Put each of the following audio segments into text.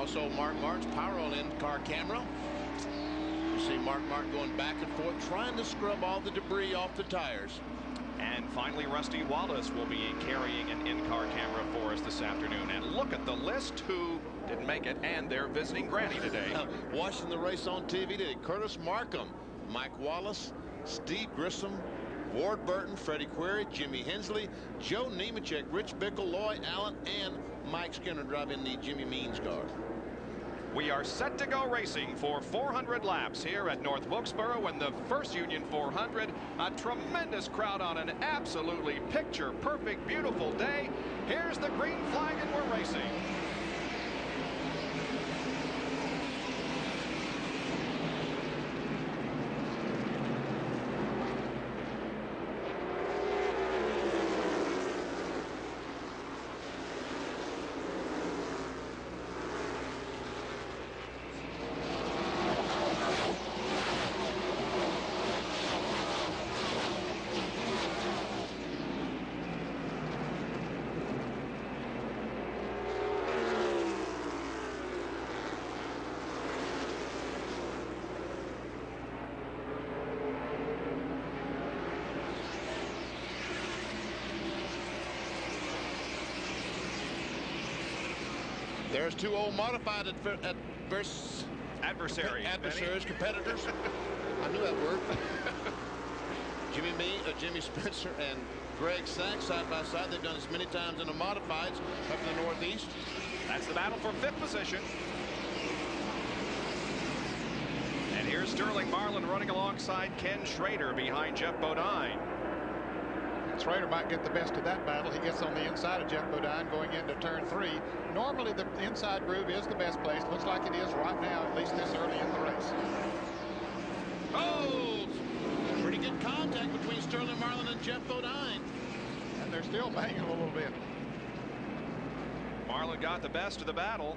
Also, Mark Martin's power on in-car camera. You see Mark Martin going back and forth, trying to scrub all the debris off the tires. And finally, Rusty Wallace will be carrying an in-car camera for us this afternoon. And look at the list who didn't make it, and they're visiting Granny today. Watching the race on TV today, Curtis Markham, Mike Wallace, Steve Grissom, Ward Burton, Freddie Query, Jimmy Hensley, Joe Nemechek, Rich Bickle, Loy Allen, and Mike Skinner driving the Jimmy Means car. We are set to go racing for 400 laps here at North Wilkesboro in the first Union 400. A tremendous crowd on an absolutely picture-perfect, beautiful day. Here's the green flag and we're racing. There's two old modified adversaries, competitors. I knew that word. Jimmy Spencer and Greg Sachs side by side. They've done this many times in the modifieds up in the Northeast. That's the battle for fifth position. And here's Sterling Marlin running alongside Ken Schrader behind Jeff Bodine. Schrader might get the best of that battle. He gets on the inside of Jeff Bodine going into turn 3. Normally the inside groove is the best place. Looks like it is right now, at least this early in the race. Oh, pretty good contact between Sterling Marlin and Jeff Bodine. And they're still banging a little bit. Marlin got the best of the battle.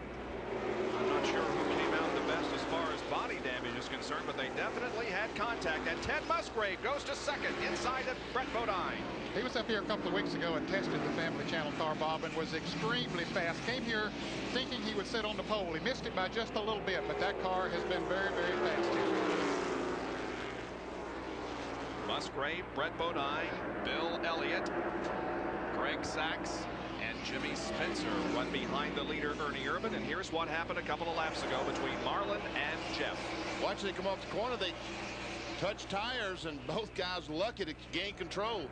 I'm not sure who came out the best as far as body damage is concerned, but they definitely had contact. And Ted Musgrave goes to second inside of Brett Bodine. He was up here a couple of weeks ago and tested the Family Channel car, Bob, and was extremely fast. Came here thinking he would sit on the pole. He missed it by just a little bit, but that car has been very, very fast here. Musgrave, Brett Bodine, Bill Elliott, Greg Sachs, and Jimmy Spencer run behind the leader, Ernie Irvan. And here's what happened a couple of laps ago between Marlin and Jeff. Watch they come off the corner. They touch tires, and both guys lucky to gain control.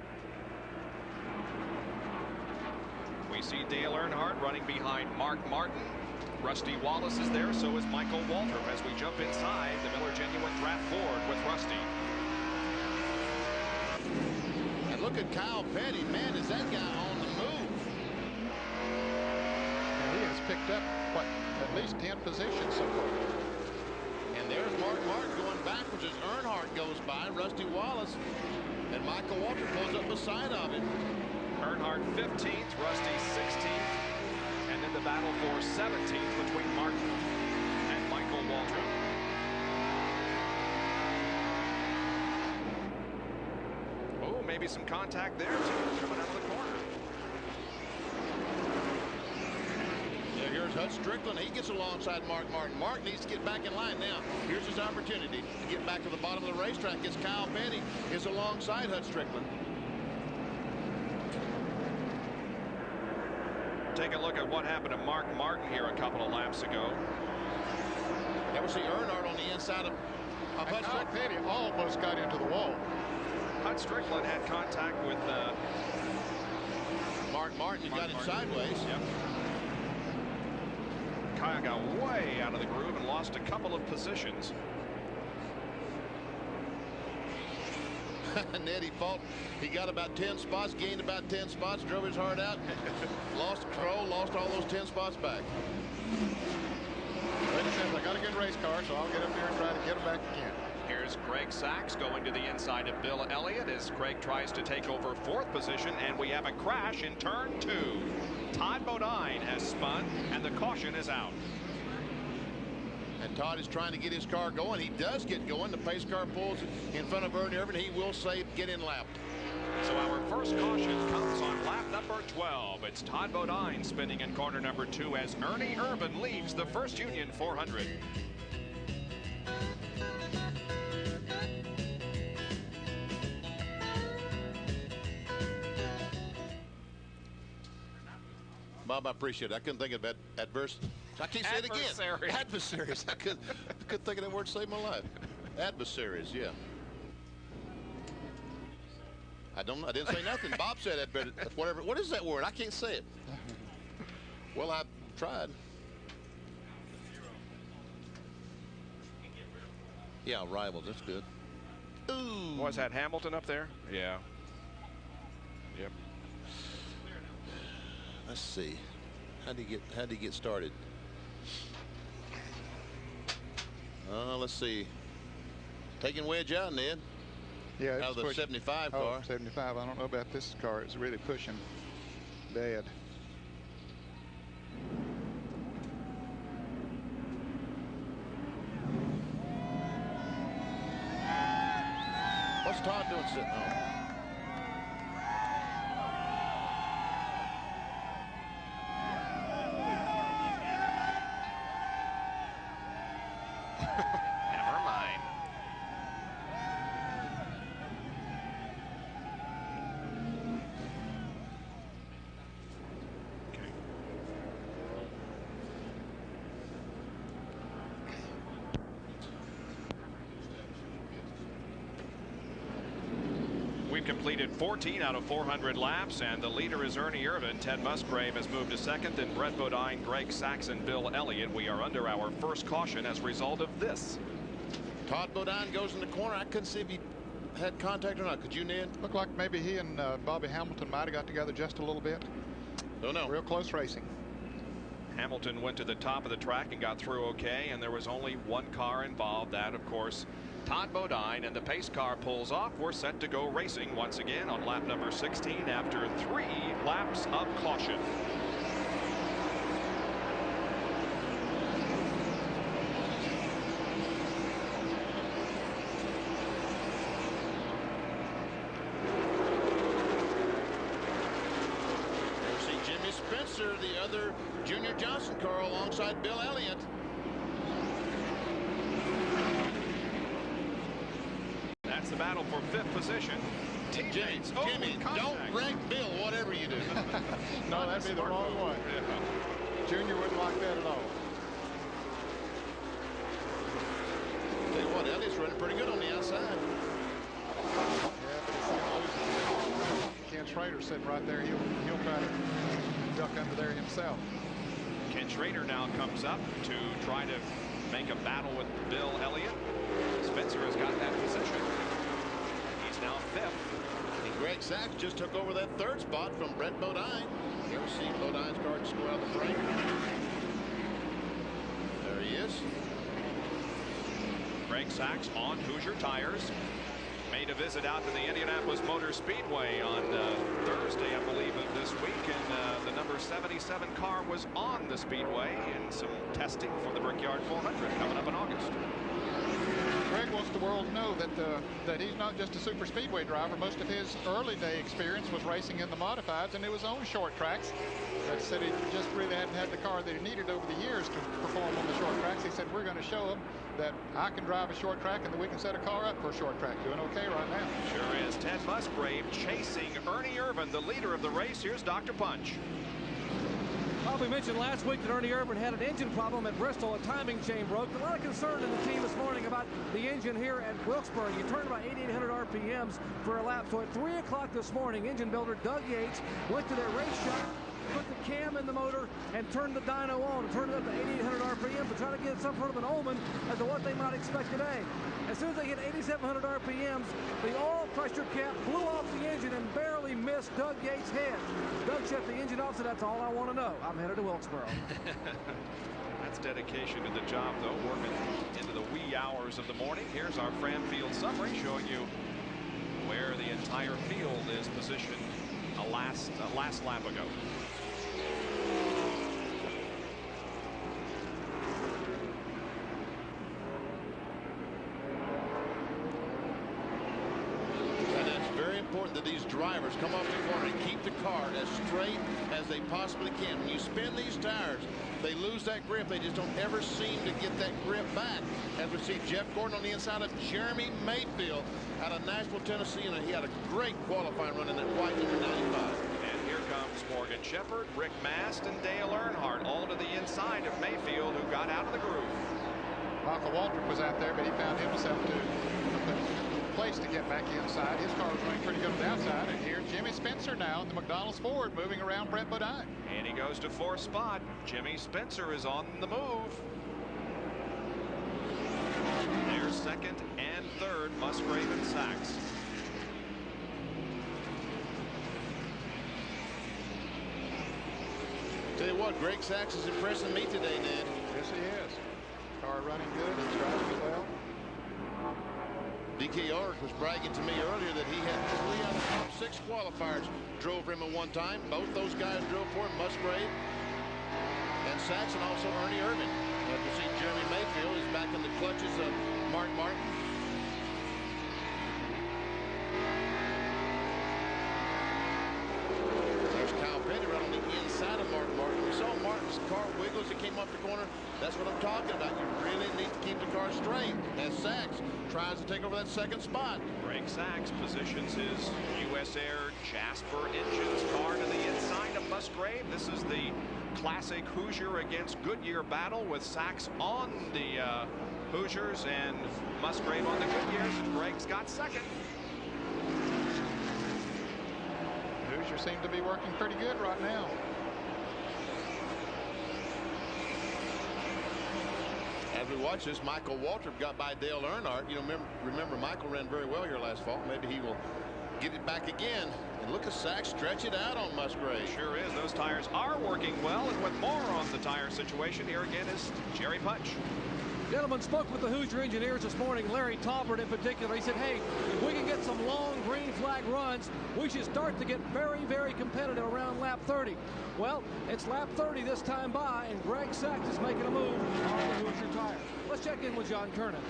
We see Dale Earnhardt running behind Mark Martin. Rusty Wallace is there, so is Michael Waltrip as we jump inside the Miller Genuine Draft Ford with Rusty. And look at Kyle Petty. Man, is that guy on the move. And he has picked up, what, at least 10 positions so far. And there's Mark Martin going backwards as Earnhardt goes by. Rusty Wallace and Michael Waltrip pulls up beside of him. Earnhardt 15th, Rusty 16th, and then the battle for 17th between Martin and Michael Waltrip. Oh, maybe some contact there too, coming out of the corner. Yeah, here's Hut Strickland. He gets alongside Mark Martin. Mark needs to get back in line now. Here's his opportunity to get back to the bottom of the racetrack as Kyle Petty is alongside Hut Strickland. Take a look at what happened to Mark Martin here a couple of laps ago. Now we see Earnhardt on the inside of Hut Strickland. Petty almost got into the wall. Hut Strickland had contact with Mark Martin. He got him sideways. Yep. Kyle got way out of the groove and lost a couple of positions. Ned, he got about 10 spots, gained about 10 spots, drove his heart out, lost control, lost all those 10 spots back. But he says, I got a good race car, so I'll get up there and try to get him back again. Here's Greg Sachs going to the inside of Bill Elliott as Craig tries to take over fourth position, and we have a crash in turn 2. Todd Bodine has spun, and the caution is out. And Todd is trying to get his car going. He does get going. The pace car pulls in front of Ernie Irvan. He will save, get in lapped. So our first caution comes on lap number 12. It's Todd Bodine spinning in corner number 2 as Ernie Irvan leads the First Union 400. Bob, I appreciate it. I couldn't think of adverse. I can't say it again. Adversaries. I couldn't think of that word to save my life. Adversaries, yeah. I didn't say nothing. Bob said that, but whatever. What is that word? I can't say it. Well, I tried. Yeah, rivals. That's good. Ooh. Was that Hamilton up there? Yeah. Yep. Let's see. How'd he get started? Let's see. Taking wedge out, Ned. Yeah, out of the 75 car. Oh, 75. I don't know about this car. It's really pushing bad. What's Todd doing sitting home? Never mind. Okay. We've completed 14 out of 400 laps, and the leader is Ernie Irvan. Ted Musgrave has moved to second, and Brett Bodine, Greg Saxon, Bill Elliott. We are under our first caution as a result of this. Todd Bodine goes in the corner. I couldn't see if he had contact or not. Could you, Ned? Looked like maybe he and Bobby Hamilton might have got together just a little bit. Don't know. Real close racing. Hamilton went to the top of the track and got through okay, and there was only one car involved. That, of course, Todd Bodine, and the pace car pulls off. We're set to go racing once again on lap number 16 after 3 laps of caution. Jimmy Spencer, the other Junior Johnson car, alongside Bill Elliott. That's the battle for 5th position. Jimmy, don't wreck Bill, whatever you do. No, that'd be the wrong one. Yeah. Junior wouldn't like that at all. Tell you what, Elliott's running pretty good on the outside. Yeah, but he's going to lose. Ken Schrader sitting right there. He'll try to duck under there himself. Ken Schrader now comes up to try to make a battle with Bill Elliott. Spencer has got that position. He's now 5th. And Greg Sachs just took over that 3rd spot from Brett Bodine. You'll see Bodine's car just go out the frame. There he is. Greg Sachs on Hoosier tires. Made a visit out to the Indianapolis Motor Speedway on Thursday, I believe, of this week, and the number 77 car was on the speedway in some testing for the Brickyard 400 coming up in August. Greg wants the world to know that he's not just a super speedway driver. Most of his early day experience was racing in the modifieds, and it was on short tracks. But said he just really hadn't had the car that he needed over the years to perform on the short tracks. He said, we're going to show him that I can drive a short track and that we can set a car up for a short track. Doing okay right now. Sure is. Ted Musgrave chasing Ernie Irvan, the leader of the race. Here's Dr. Punch. Well, we mentioned last week that Ernie Irvan had an engine problem at Bristol. A timing chain broke. A lot of concern in the team this morning about the engine here at Wilkesboro. You turned about 8,800 RPMs for a lap. So at 3 o'clock this morning, engine builder Doug Yates went to their race shop, put the cam in the motor, and turned the dyno on, turned it up to 8,800 RPM to try to get some sort of an omen as to what they might expect today. As soon as they hit 8,700 RPMs, the oil pressure cap blew off the engine and barely missed Doug Yates' head. Doug shut the engine off, so that's all I want to know. I'm headed to Wilkesboro. That's dedication to the job, though, working into the wee hours of the morning. Here's our Fram Field summary showing you where the entire field is positioned a last lap ago. And it's very important that these drivers come off the corner and keep the car as straight as they possibly can. When you spin these tires, they lose that grip. They just don't ever seem to get that grip back. As we see Jeff Gordon on the inside of Jeremy Mayfield out of Nashville, Tennessee, and he had a great qualifying run in that white number 95. And here comes Morgan Shepherd, Rick Mast, and Dale Earnhardt, all to the inside of Mayfield, who got out of the groove. Michael Waltrip was out there, but he found himself to a place to get back inside. His car was running pretty good on the outside. And here's Jimmy Spencer now in the McDonald's Ford moving around Brett Bodine. And he goes to fourth spot. Jimmy Spencer is on the move. There's second and third, Musgrave and Sachs. Tell you what, Greg Sachs is impressing me today, Ned. Yes, he is. Car running good. He's driving well. DK Ulrich was bragging to me earlier that he had 3 out of the top 6 qualifiers drove for him at one time. Both those guys drove for him, Musgrave and Sachs, and also Ernie Irvan. You can see Jeremy Mayfield is back in the clutches of Mark Martin. There's Kyle Petty right on the inside of Mark Martin. We saw Martin's car wiggle as he came off the corner. That's what I'm talking about. You really need to keep the car straight as Sachs tries to take over that second spot. Greg Sachs positions his US Air Jasper Engines car to the inside of Musgrave. This is the classic Hoosier against Goodyear battle with Sachs on the Hoosiers and Musgrave on the Goodyears, and Greg's got second. Hoosier seems to be working pretty good right now. As we watch this, Michael Waltrip got by Dale Earnhardt. You know, remember Michael ran very well here last fall. Maybe he will get it back again. And look at Sachs stretch it out on Musgrave. Sure is. Those tires are working well. And with more on the tire situation, here again is Jerry Punch. Gentlemen, spoke with the Hoosier engineers this morning, Larry Talbert in particular. He said, hey, if we can get some long green flag runs, we should start to get very, very competitive around lap 30. Well, it's lap 30 this time by, and Greg Sachs is making a move on the Hoosier tire. Let's check in with John Kernan.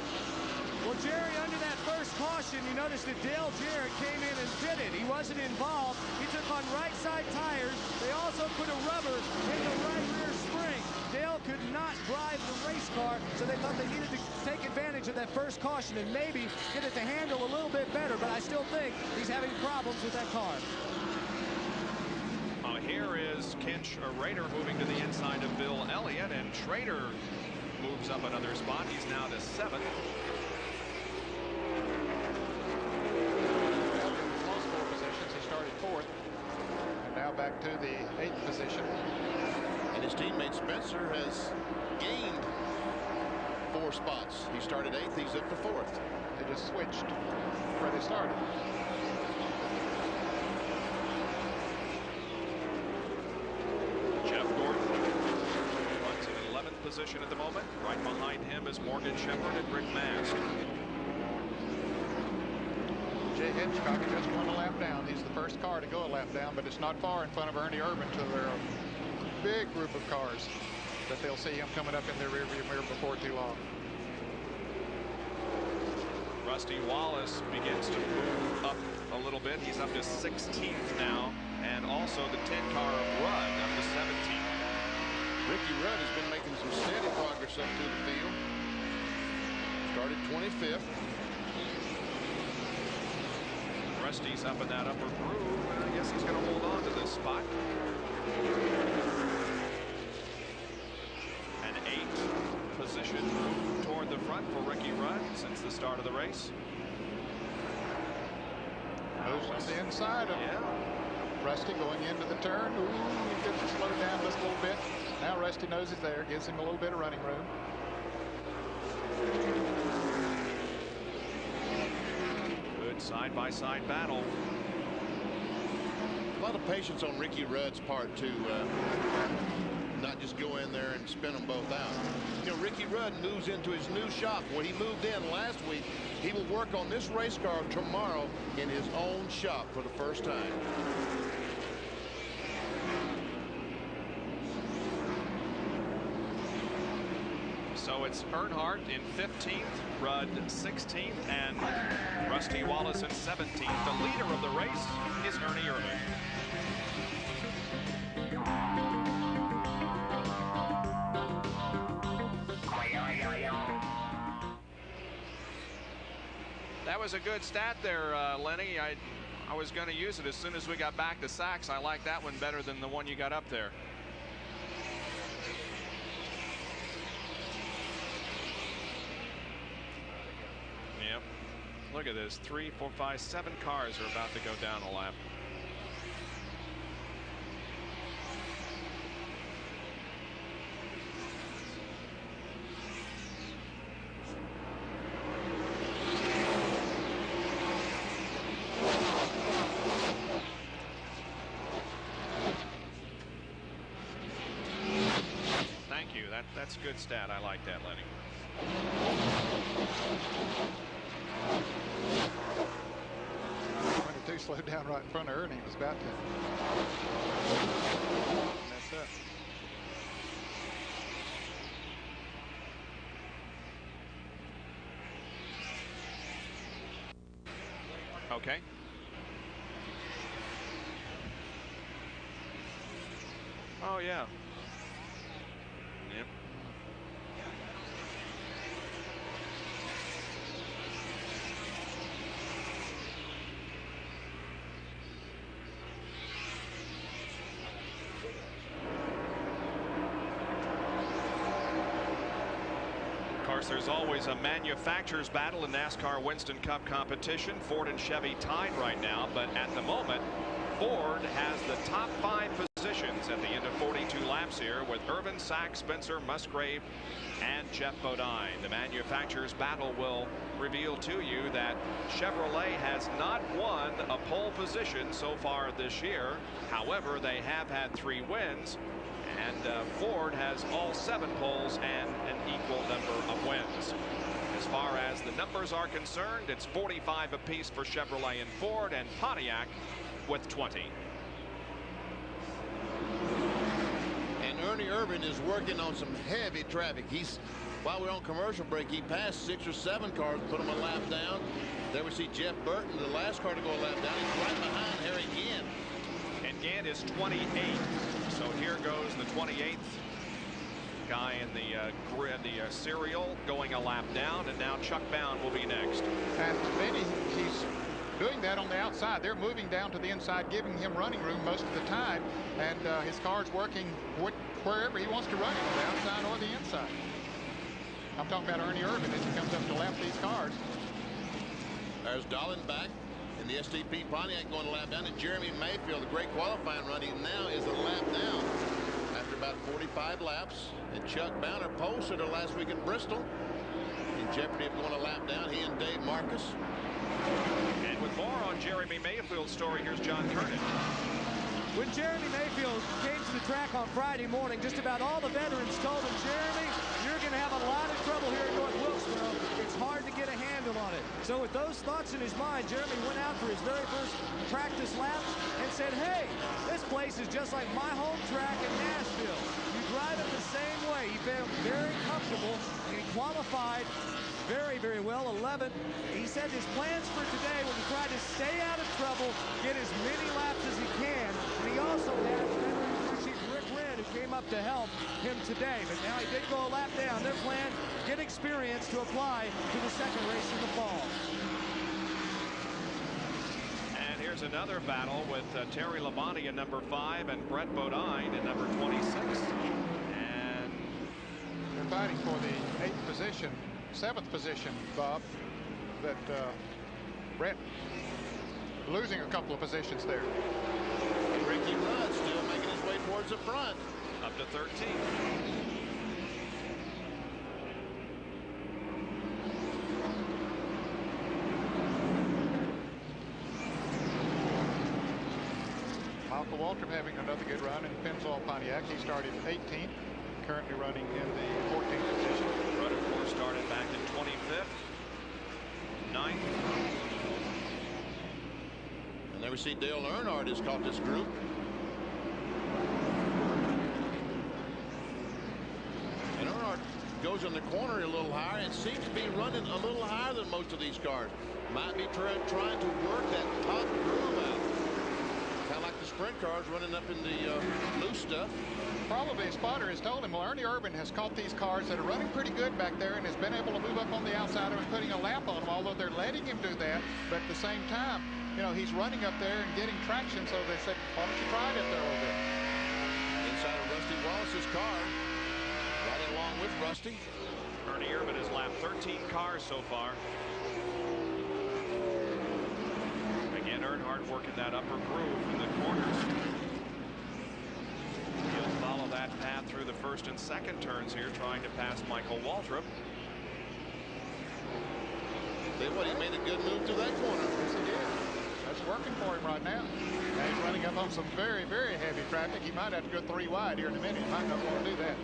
Well, Jerry, under that first caution, you noticed that Dale Jarrett came in and did it. He wasn't involved. He took on right side tires. They also put a rubber in the right rear spring. Dale could not drive the race car, so they thought they needed to take advantage of that first caution and maybe get it to handle a little bit better, but I still think he's having problems with that car. Here is Ken Schrader moving to the inside of Bill Elliott, and Schrader moves up another spot. He's now to 7th. Lost 4 positions. He started 4th, and now back to the 8th position. And his teammate Spencer has gained 4 spots. He started 8th. He's up to 4th. They just switched where they started. Jeff Gordon runs in 11th position at the moment. Right behind him is Morgan Shepherd and Rick Mast. Jay Hitchcock just won a lap down. He's the first car to go a lap down, but it's not far in front of Ernie Irvan to their big group of cars that they'll see him coming up in their rearview mirror before too long. Rusty Wallace begins to move up a little bit. He's up to 16th now, and also the 10-car Rudd up to 17th. Ricky Rudd has been making some steady progress up through the field. Started 25th. Rusty's up in that upper groove, and I guess he's going to hold on to this spot. An 8th position move toward the front for Ricky Rudd since the start of the race. Moves on the inside of Rusty going into the turn. Ooh, he gets to slow down just a little bit. Now Rusty knows he's there, gives him a little bit of running room. Good side-by-side battle. A lot of patience on Ricky Rudd's part to not just go in there and spin them both out. You know, Ricky Rudd moves into his new shop. When he moved in last week, he will work on this race car tomorrow in his own shop for the first time. So it's Earnhardt in 15th, Rudd 16th, and Rusty Wallace in 17th. The leader of the race is Ernie Irvan. That was a good stat there, Lenny. I was going to use it as soon as we got back to Sachs. I like that one better than the one you got up there. Yep. Look at this. 3, 4, 5, 7 cars are about to go down a lap. Thank you. That's a good stat. I like that, Lenny. 22 slowed down right in front of Ernie. He was about to mess up. Okay. Oh, yeah. Yep. Of course, there's always a manufacturer's battle in NASCAR Winston Cup competition. Ford and Chevy tied right now, but at the moment, Ford has the top 5 positions at the end of 42 laps here with Irvan, Sachs, Spencer, Musgrave, and Geoff Bodine. The manufacturer's battle will reveal to you that Chevrolet has not won a pole position so far this year. However, they have had 3 wins, and Ford has all 7 poles and an equal number of wins. As far as the numbers are concerned, it's 45 apiece for Chevrolet and Ford, and Pontiac with 20. And Ernie Irvan is working on some heavy traffic. While we're on commercial break, he passed 6 or 7 cars, put them a lap down. There we see Jeff Burton, the last car to go a lap down. He's right behind Harry Gant. And Gant is 28th. So here goes the 28th guy in the serial going a lap down, and now Chuck Bound will be next. And Benny, he's doing that on the outside. They're moving down to the inside, giving him running room most of the time, and his car's working wherever he wants to run it, on the outside or the inside. I'm talking about Ernie Irvan as he comes up to lap these cars. There's Dahlin back in the STP Pontiac going a lap down, and Jeremy Mayfield, the great qualifying run, he now is a lap down after about 45 laps. And Chuck Bound, pole sitter last week at Bristol, in jeopardy of going a lap down, he and Dave Marcus. And with more on Jeremy Mayfield's story, here's John Kernan. When Jeremy Mayfield came to the track on Friday morning, just about all the veterans told him, Jeremy, you're going to have a lot of trouble here in North Wilkesboro. It's hard to get a handle on it. So with those thoughts in his mind, Jeremy went out for his very first practice lap and said, hey, this place is just like my home track in Nashville. You drive it the same way. He felt very comfortable, and he qualified very, very well, 11th. He said his plans for today were to try to stay out of trouble, get as many laps as he can, and he also had veteran crew chief Rick Red, who came up to help him today. But now he did go a lap down. Their plan, get experience to apply to the second race in the fall. And here's another battle with Terry Labonte in number 5 and Brett Bodine in number 26. And they're fighting for the 8th position. 7th position, Bob, that Brett losing a couple of positions there. Ricky Rudd still making his way towards the front. Up to 13. Michael Waltrip having another good run in Pennzoil Pontiac. He started 18th, currently running in the 14th position. Rudd, of course, started back in 25th, 9th. And there we see Dale Earnhardt has caught this group. And Earnhardt goes in the corner a little higher. It seems to be running a little higher than most of these cars. Might be trying to work that top groove out. Kind of like the sprint cars running up in the loose stuff. Probably a spotter has told him, well, Ernie Irvan has caught these cars that are running pretty good back there and has been able to move up on the outside of them and putting a lap on them, although they're letting him do that. But at the same time, you know, he's running up there and getting traction, so they said, why don't you try it up there a little bit? Inside of Rusty Wallace's car, riding along with Rusty. Ernie Irvan has lapped 13 cars so far. Again, Earnhardt working that upper groove in the corners. He'll follow that path through the first and second turns here, trying to pass Michael Waltrip. Tell you what, he made a good move through that corner. Yes, he did. That's working for him right now. Now he's running up on some very, very heavy traffic. He might have to go 3 wide here in a minute. He might not want to do that.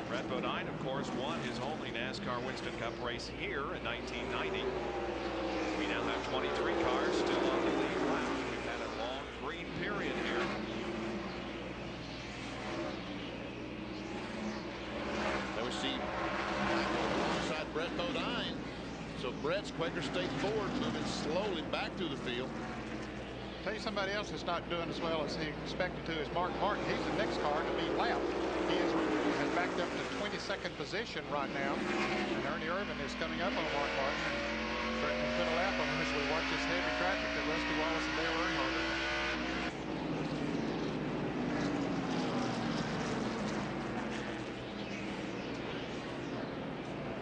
Brett Bodine, of course, won his only NASCAR Winston Cup race here in 1990. We now have 23 cars still on the lead lap. We've had a long green period here. There we see alongside Brett Bodine. So Brett's Quaker State Ford moving slowly back through the field. Tell you somebody else that's not doing as well as he expected to is Mark Martin. He's the next car to be lapped. He has backed up to 22nd position right now. And Ernie Irvan is coming up on Mark Martin and threatening to put a lap on him as we watch this heavy traffic that Rusty Wallace and Dale Earnhardt are in.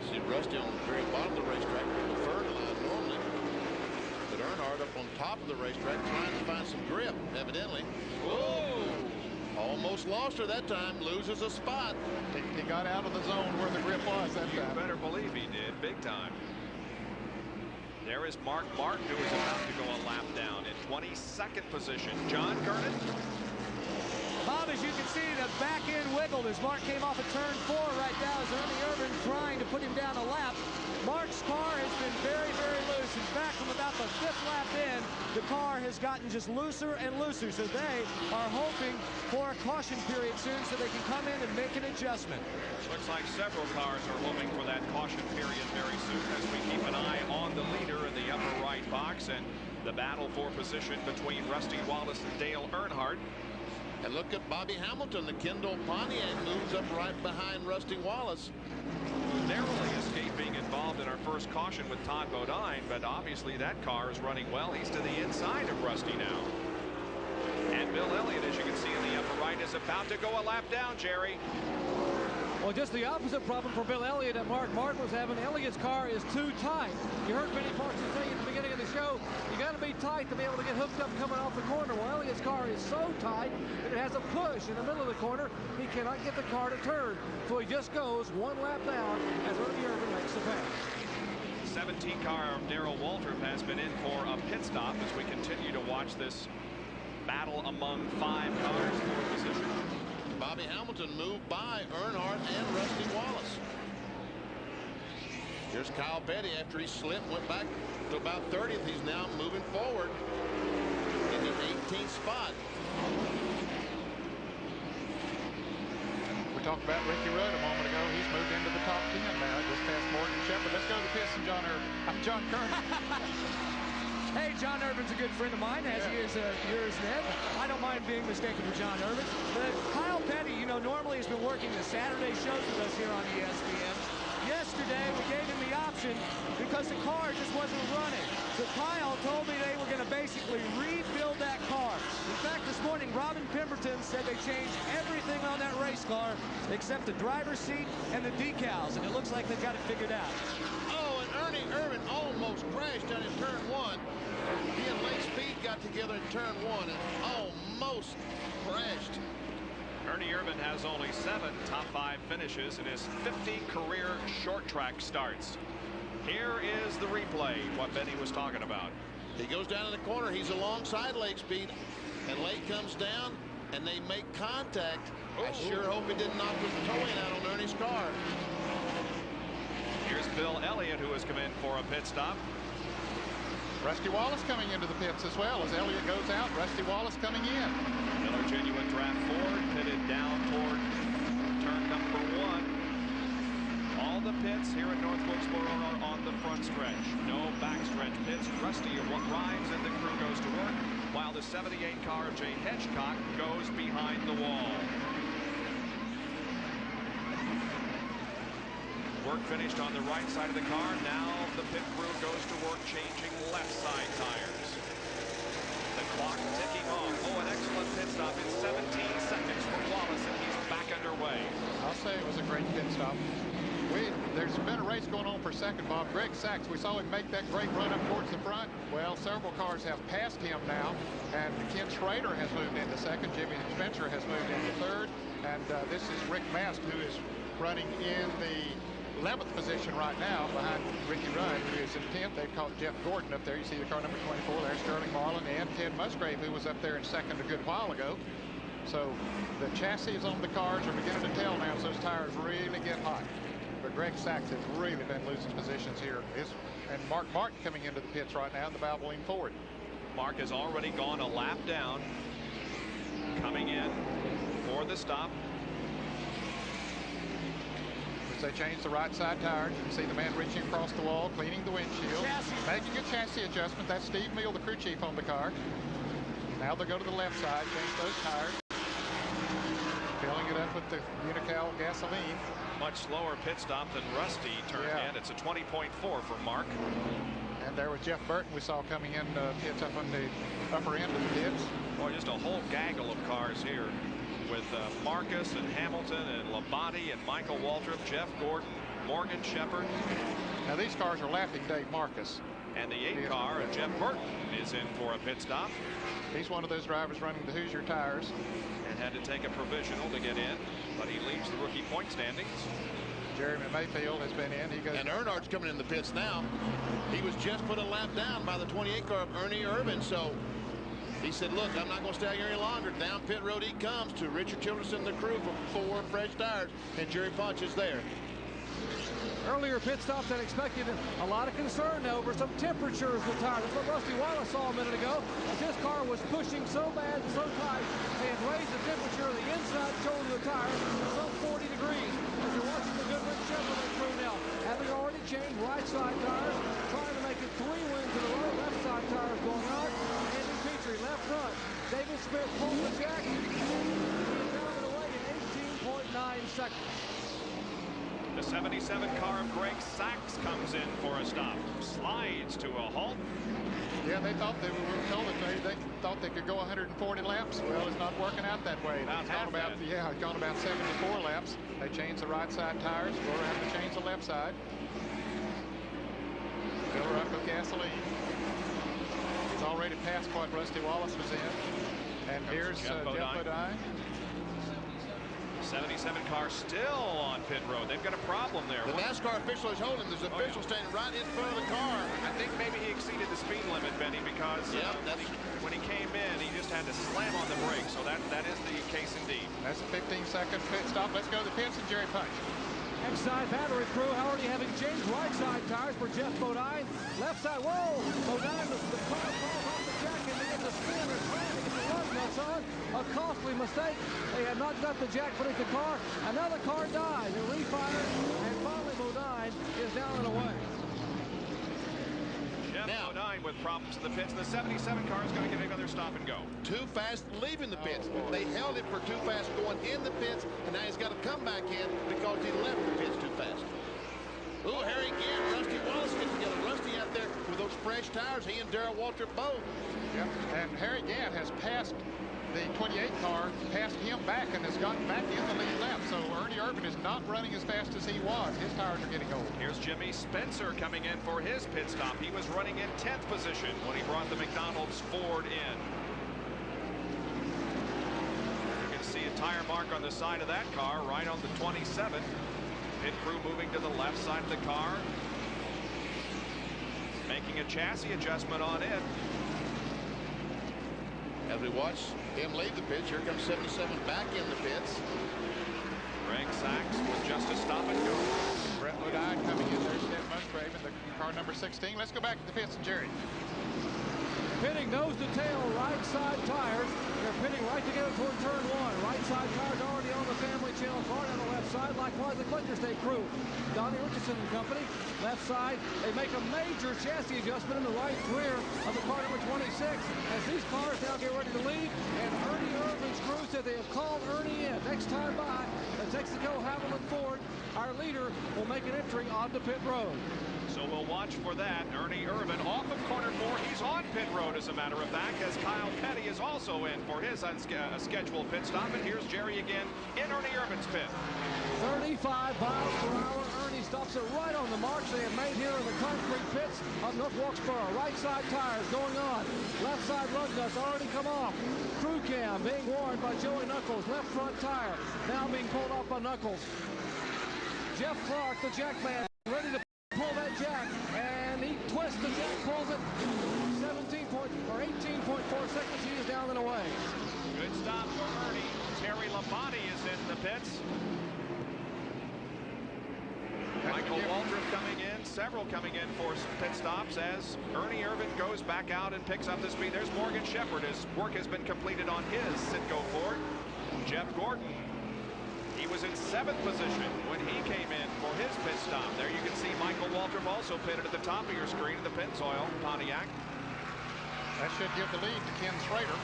See Rusty on the very bottom of the racetrack, the third line normally. But Earnhardt up on top of the racetrack trying to find some grip, evidently. Whoa! Almost lost her that time, loses a spot. He got out of the zone where the grip was that You time. better believe he did, big time. There is Mark Martin, who is about to go a lap down in 22nd position. John Gurnon. Bob, as you can see, the back end wiggled as Mark came off of turn 4 right now as Ernie Irvan trying to put him down a lap. Mark's car has been very, very loose. In fact, from about the 5th lap in, the car has gotten just looser and looser. So they are hoping for a caution period soon so they can come in and make an adjustment. Looks like several cars are hoping for that caution period very soon as we keep an eye on the leader in the upper right box and the battle for position between Rusty Wallace and Dale Earnhardt. And look at Bobby Hamilton. The Kendall Pontiac moves up right behind Rusty Wallace. Narrowly escaped being involved in our first caution with Todd Bodine, but obviously that car is running well. He's to the inside of Rusty now. And Bill Elliott, as you can see in the upper right, is about to go a lap down, Jerry. Well, just the opposite problem for Bill Elliott that Mark Martin was having. Elliott's car is too tight. You heard Benny Parsons say at the beginning of the show, you got to be tight to be able to get hooked up coming off the corner. Well, Elliott's car is so tight that it has a push in the middle of the corner. He cannot get the car to turn. So he just goes one lap down as Ernie Irvan makes the pass. 17 car of Darrell Waltrip has been in for a pit stop as we continue to watch this battle among 5 cars for position. Bobby Hamilton moved by Earnhardt and Rusty Wallace. Here's Kyle Petty after he slipped, went back to about 30th. He's now moving forward in the 18th spot. We talked about Ricky Rudd a moment ago. He's moved into the top 10 now, just past Morgan Shepherd. Let's go to the pits and John Gurnon. Hey, John Irvin's a good friend of mine, as he is yours, Ned. I don't mind being mistaken for John Irvan. But Kyle Petty, you know, normally has been working the Saturday shows with us here on ESPN. Yesterday, we gave him the option because the car just wasn't running. So Kyle told me they were going to basically rebuild that car. In fact, this morning, Robin Pemberton said they changed everything on that race car except the driver's seat and the decals, and it looks like they've got it figured out. Oh, and Ernie Irvan almost crashed down in turn 1. He and Lake Speed got together in turn 1 and almost crashed. Ernie Irvan has only 7 top 5 finishes in his 50 career short track starts. Here is the replay, what Benny was talking about. He goes down in the corner. He's alongside Lake Speed, and Lake comes down, and they make contact. I sure hope he didn't knock his toe-in out on Ernie's car. Here's Bill Elliott, who has come in for a pit stop. Rusty Wallace coming into the pits as well. As Elliott goes out, Rusty Wallace coming in. Miller Genuine toward turn number 1. All the pits here at North Wilkesboro are on the front stretch. No backstretch pits. Rusty arrives and the crew goes to work, while the 78 car of Jay Hedgecock goes behind the wall. Work finished on the right side of the car. Now the pit crew goes to work changing left side tires. The clock ticking off. Oh, an excellent pit stop in 17 seconds for Wallace, and he's back underway. I'll say it was a great pit stop. There's been a race going on for second, Bob. Greg Sacks, we saw him make that great run up towards the front. Well, several cars have passed him now, and Ken Schrader has moved into second. Jimmy Spencer has moved into third, and this is Rick Mast, who is running in the 11th position right now behind Ricky Rudd, who is in 10th. They've caught Jeff Gordon up there. You see the car number 24 there, Sterling Marlin, and Ted Musgrave, who was up there in second a good while ago. So the chassis on the cars are beginning to tell now as those tires really get hot. But Greg Sacks has really been losing positions here. And Mark Martin coming into the pits right now in the Valvoline Ford. Mark has already gone a lap down. Coming in for the stop. As they change the right side tires, you can see the man reaching across the wall, cleaning the windshield, making a chassis adjustment. That's Steve Meal, the crew chief on the car. Now they'll go to the left side, change those tires. Filling it up with the Unocal gasoline. Much slower pit stop than Rusty turned in. It's a 20.4 for Mark. And there was Jeff Burton we saw coming in pits up on the upper end of the pits. Boy, just a whole gaggle of cars here with Marcus and Hamilton and Labonte and Michael Waltrip, Jeff Gordon, Morgan Shepherd. Now these cars are lapping Dave Marcus. And the 8 car of Jeff Burton is in for a pit stop. He's one of those drivers running the Hoosier tires. And had to take a provisional to get in, but he leads the rookie point standings. Jeremy Mayfield has been in. He goes. And Earnhardt's coming in the pits now. He was just put a lap down by the 28 car of Ernie Irvin. So he said, look, I'm not going to stay out here any longer. Down pit road he comes to Richard Childerson, the crew, for 4 fresh tires. And Jerry Punch is there. Earlier pit stops than expected. A lot of concern over some temperatures of the tire. That's what Rusty Wallace saw a minute ago. As his car was pushing so bad and so tight, they had raised the temperature of the inside shoulder of the tire to some 40 degrees. As you're watching the Goodwin Chevrolet crew now, having already changed right side tires, trying to make it 3 wins in a row. Left side tires going on. Andy Petrie, left front. David Smith pulls the jack. He is down and away in 18.9 seconds. The 77 car of Greg Sacks comes in for a stop. Slides to a halt. Yeah, they thought we were told that they thought they could go 140 laps. Well, it's not working out that way. It's gone about 74 laps. They changed the right side tires, go around to change the left side. Fill her up with gasoline. He's already past what Rusty Wallace was in. And here's Jeff Bodine. 77 car still on pit road. They've got a problem there. The NASCAR official is holding him. There's an official standing right in front of the car. I think maybe he exceeded the speed limit, Benny, because when he came in, he just had to slam on the brakes. So that is the case indeed. That's a 15-second pit stop. Let's go to the pits and Jerry Punch. X-side battery crew already having changed right side tires for Jeff Bodine. Left side, whoa! Bodine, the car falls off the jack and begins to spin and trying to get the lug nuts on. A costly mistake. They had not got the jack beneath the car. Another car dies. It refires, and finally Bodine is down and away. Jeff Bodine with problems in the pits. The 77 car is going to get another stop and go. Too fast leaving the pits. They held it for too fast going in the pits, and now he's got to come back in because he left the pits too fast. Ooh, Harry Gant, Rusty Wallace get together. Rusty out there with those fresh tires. He and Darrell Waltrip both. Yep, and Harry Gant has passed the 28 car, passed him back, and has gotten back in the lead lap. So Ernie Irvin is not running as fast as he was. His tires are getting old. Here's Jimmy Spencer coming in for his pit stop. He was running in 10th position when he brought the McDonald's Ford in. You can see a tire mark on the side of that car, right on the 27. Pit crew moving to the left side of the car, making a chassis adjustment on it. As we watch him leave the pits, here comes 77 back in the pits. Greg Sacks with just a stop and go. Brett Bodine coming in there, Ted Musgrave in the car number 16. Let's go back to the pits and Jerry. Pitting nose to tail right side tires. They're pitting right together toward turn 1. Right side tires already on the channel car down the left side. Likewise, the Collector State crew. Donnie Richardson and company. Left side, they make a major chassis adjustment in the right rear of the car number 26 as these cars now get ready to leave. And Ernie Irvin's crew said they have called Ernie in. Next time by, the Texaco Havoline Ford, our leader, will make an entry onto pit road. So we'll watch for that. Ernie Irvin off of corner 4. He's on pit road, as a matter of fact, as Kyle Petty is also in for his scheduled pit stop. And here's Jerry again in Ernie Irvin's pit. 35 miles per hour. Ernie stops it right on the marks they have made here in the concrete pits of North Wilkesboro. Right side tires going on. Left side lug nuts already come off. Crew cam being worn by Joey Knuckles. Left front tire now being pulled off by Knuckles. Jeff Clark, the jack man, ready to pull that jack, and he twists the jack, pulls it. 18.4 seconds. He is down and away. Good stop for Ernie. Terry Labonte is in the pits. Michael Waltrip coming in, several coming in for pit stops as Ernie Irvin goes back out and picks up the speed. There's Morgan Shepherd. His work has been completed on his Citgo Ford. Jeff Gordon, he was in 7th position when he came in for his pit stop. There you can see Michael Waltrip also pitted at the top of your screen in the Pennzoil Pontiac. That should give the lead to Ken Schrader.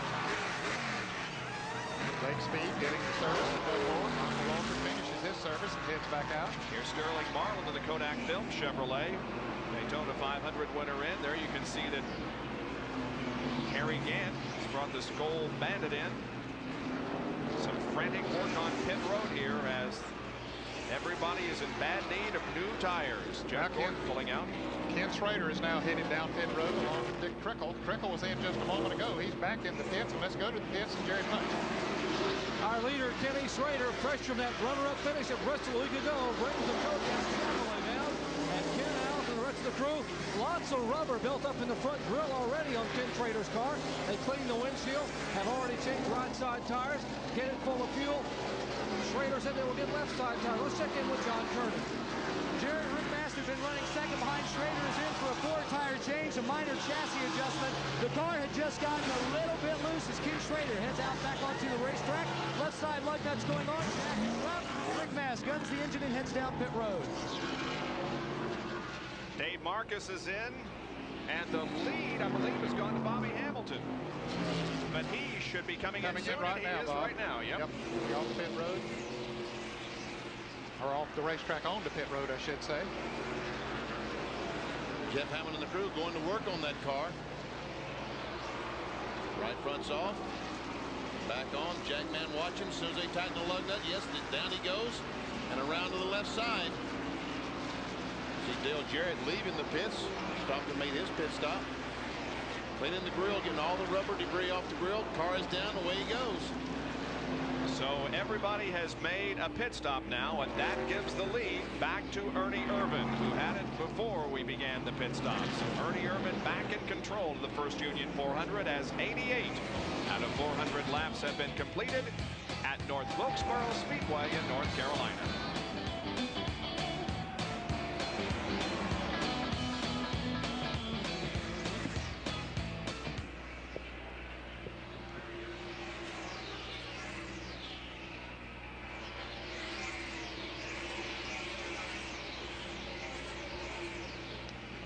Lake Speed getting the service to go forward. Michael Waltrip finishes his service and heads back out. Here's Sterling Marlin of the Kodak Film Chevrolet Daytona 500 winner in. There you can see that Harry Gant has brought the Skoal Bandit in. Some frantic work on pit road here as everybody is in bad need of new tires. Jeff Gordon pulling out. Ken Schrader is now headed down pit road along with Dick Trickle. Trickle was in just a moment ago. He's back in the pits, and let's go to the pits and Jerry Punch. Our leader, Kenny Schrader, fresh from that runner-up finish at Bristol a week ago, brings the Kodak Chevrolet down. And Ken Allen and the rest of the crew, lots of rubber built up in the front grill already on Ken Schrader's car. They cleaned the windshield, have already changed right side tires, get it full of fuel. Schrader said they will get left side tires. Let's check in with John Kernan. Jared Rickmaster's been running second behind Schrader, is in for a 4-tire change, a minor chassis adjustment. The car had just gotten a little bit loose as Ken Schrader heads out back onto the racetrack. Left side lug nuts going on, jack is up. Rickmaster guns the engine and heads down pit road. Dave Marcus is in, and the lead, I believe, has gone to Bobby Hamilton. But he should be coming in soon, right now, Bob. Right now, yep. Off the pit road. Or off the racetrack onto pit road, I should say. Jeff Hammond and the crew going to work on that car. Right front's off. Back on. Jackman watching. As soon as they tighten the lug nut, yes, down he goes. And around to the left side. See Dale Jarrett leaving the pits. Stopped and made his pit stop. Cleaning the grill, getting all the rubber debris off the grill. Car is down, away he goes. So everybody has made a pit stop now, and that gives the lead back to Ernie Irvin, who had it before we began the pit stops. Ernie Irvin back in control of the First Union 400 as 88 out of 400 laps have been completed at North Wilkesboro Speedway in North Carolina.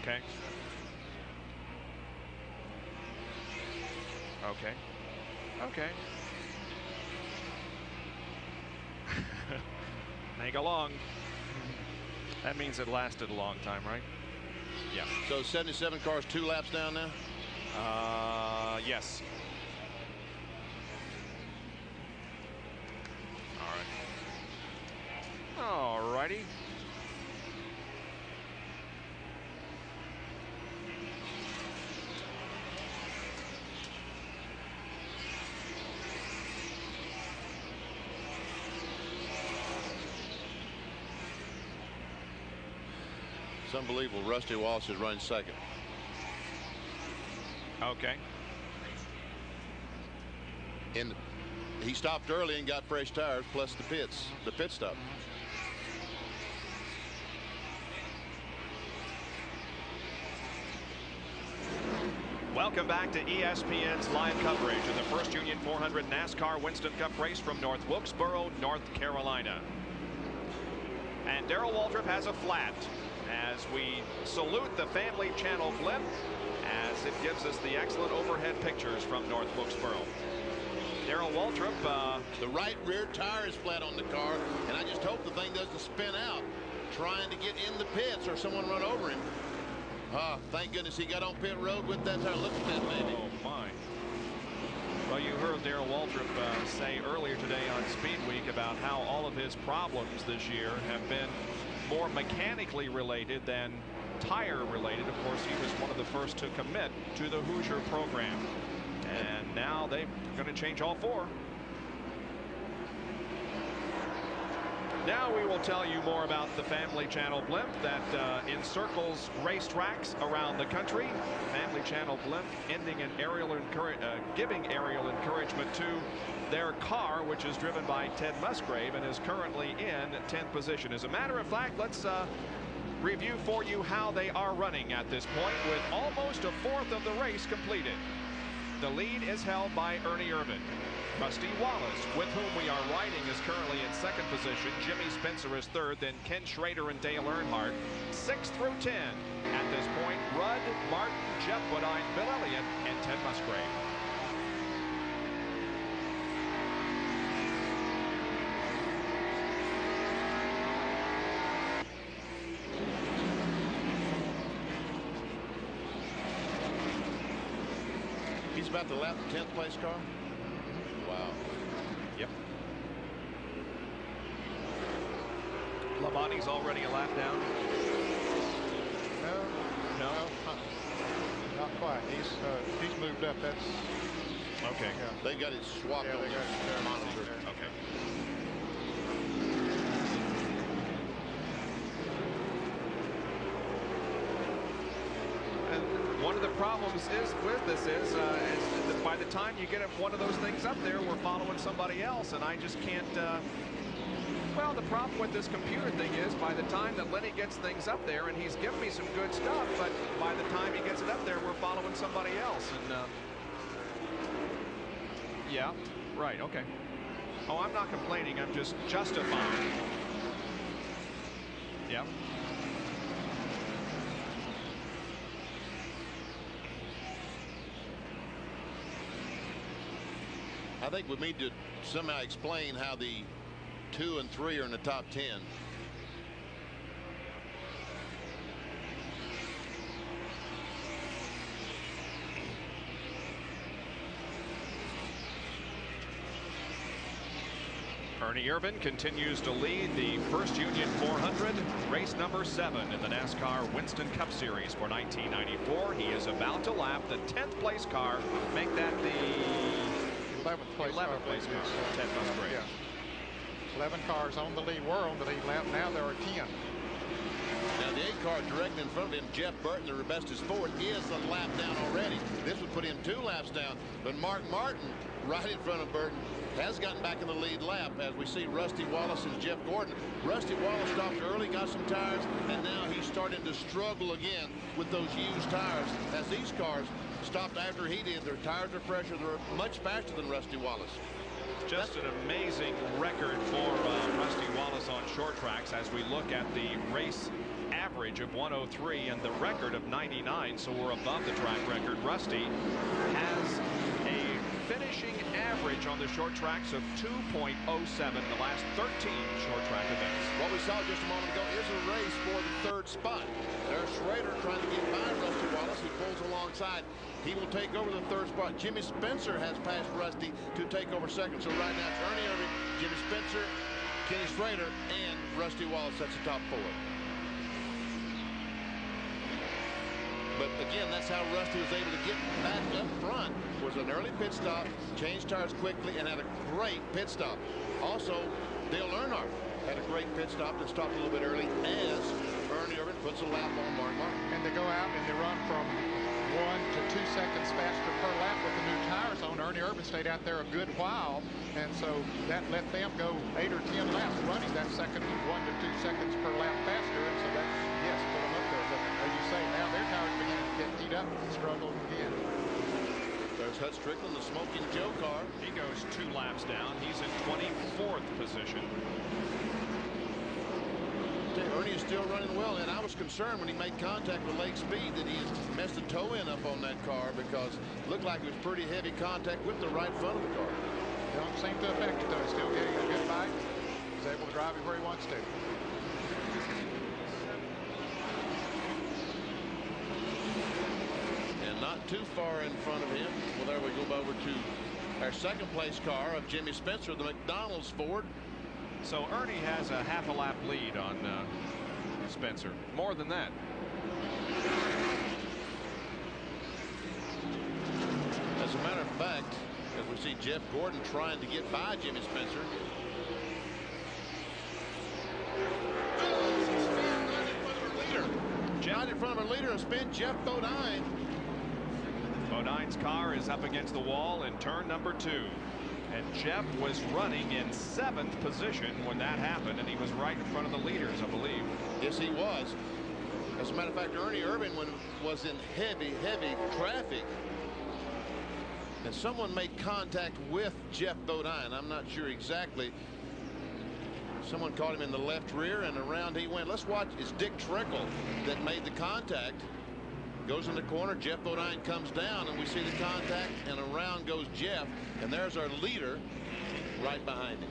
Okay. Okay. Okay. They go long. That means it lasted a long time, right? Yeah. So 77 cars, 2 laps down now? Yes. All right. All righty. It's unbelievable. Rusty Wallace is running second. Okay. He stopped early and got fresh tires, plus the pit stop. Well Welcome back to ESPN's live coverage of the First Union 400 NASCAR Winston Cup race from North Wilkesboro, North Carolina. And Darrell Waltrip has a flat as we salute the Family Channel blimp as it gives us the excellent overhead pictures from North Wilkesboro. Darrell Waltrip. The right rear tire is flat on the car, and I just hope the thing doesn't spin out trying to get in the pits or someone run over him. Thank goodness he got on pit road with that tire. Look at that baby. Oh my. Well, you heard Darrell Waltrip say earlier today on Speed Week about how all of his problems this year have been more mechanically related than tire related. Of course, he was one of the first to commit to the Hoosier program, and now they're going to change all four. Now we will tell you more about the Family Channel blimp that encircles racetracks around the country. Family Channel blimp ending in giving aerial encouragement to their car, which is driven by Ted Musgrave and is currently in 10th position. As a matter of fact, let's review for you how they are running at this point with almost a fourth of the race completed. The lead is held by Ernie Irvan. Rusty Wallace, with whom we are riding, is currently in second position. Jimmy Spencer is third, then Ken Schrader and Dale Earnhardt 6 through 10. At this point, Rudd, Martin, Jeff Woodine, Bill Elliott, and Ted Musgrave. He's about to lap the 10th place car. Wow. Yep. Labonte's already a lap down. No. Not quite. He's moved up. That's okay. Yeah. They got it swapped on the monitor. Okay. And one of the problems with this is that by the time you get one of those things up there, we're following somebody else, and I just can't. Well, the problem with this computer thing is by the time that Lenny gets things up there, and he's given me some good stuff, but by the time he gets it up there, we're following somebody else. And yeah, right, okay. Oh, I'm not complaining. I'm just justifying. Yeah. I think we need to somehow explain how the 2 and 3 are in the top 10. Ernie Irvan continues to lead the First Union 400, race number 7 in the NASCAR Winston Cup Series for 1994. He is about to lap the 10th place car, make that the 11th place car. Ted Musgrave. Yeah. 11 cars on the lead world, but now there are 10. Now the 8 car directly in front of him, Jeff Burton, the Robestas Ford, is a lap down already. This would put him 2 laps down, but Mark Martin, right in front of Burton, has gotten back in the lead lap as we see Rusty Wallace and Jeff Gordon. Rusty Wallace stopped early, got some tires, and now he's starting to struggle again with those used tires. As these cars stopped after he did, their tires are fresher, they're much faster than Rusty Wallace. Just an amazing record for Rusty Wallace on short tracks as we look at the race average of 103 and the record of 99, so we're above the track record. Rusty has a finishing average on the short tracks of 2.07 the last 13 short track events. What we saw just a moment ago is a race for the 3rd spot. There's Schrader trying to get by Rusty Wallace. He pulls alongside. He will take over the 3rd spot. Jimmy Spencer has passed Rusty to take over 2nd. So right now it's Ernie Irvan, Jimmy Spencer, Kenny Schrader, and Rusty Wallace. That's the top 4. But again, that's how Rusty was able to get back up front. Was an early pit stop, changed tires quickly, and had a great pit stop. Also, Dale Earnhardt had a great pit stop that stopped a little bit early as Ernie Irvan puts a lap on Mark Martin. And they go out and they run from 1 to 2 seconds faster per lap with the new tires on. Ernie Irvan stayed out there a good while, and so that let them go 8 or 10 laps running that second 1 to 2 seconds per lap faster, and so that, yes, put them up there. But as you say, now their tires began to get heat up and struggle again. There's Hut Strickland, the Smoking Joe car. He goes 2 laps down. He's in 24th position. Ernie is still running well, and I was concerned when he made contact with Lake Speed that he had messed a toe in up on that car, because it looked like it was pretty heavy contact with the right front of the car. Don't seem to affect it, though. He's still getting a good bite. He's able to drive it where he wants to. And not too far in front of him. Well, there we go over to our second place car of Jimmy Spencer, the McDonald's Ford. So Ernie has a half a lap lead on Spencer. More than that. As a matter of fact, as we see Jeff Gordon trying to get by Jimmy Spencer. Right in front of our leader has been Jeff Bodine. Bodine's car is up against the wall in turn number 2. And Jeff was running in 7th position when that happened, and he was right in front of the leaders, I believe. Yes, he was. As a matter of fact, Ernie Irvan was in heavy traffic. And someone made contact with Jeff Bodine. I'm not sure exactly. Someone caught him in the left rear, and around he went. Let's watch. It's Dick Trickle that made the contact. Goes in the corner. Jeff Bodine comes down, and we see the contact, and around goes Jeff, and there's our leader right behind him.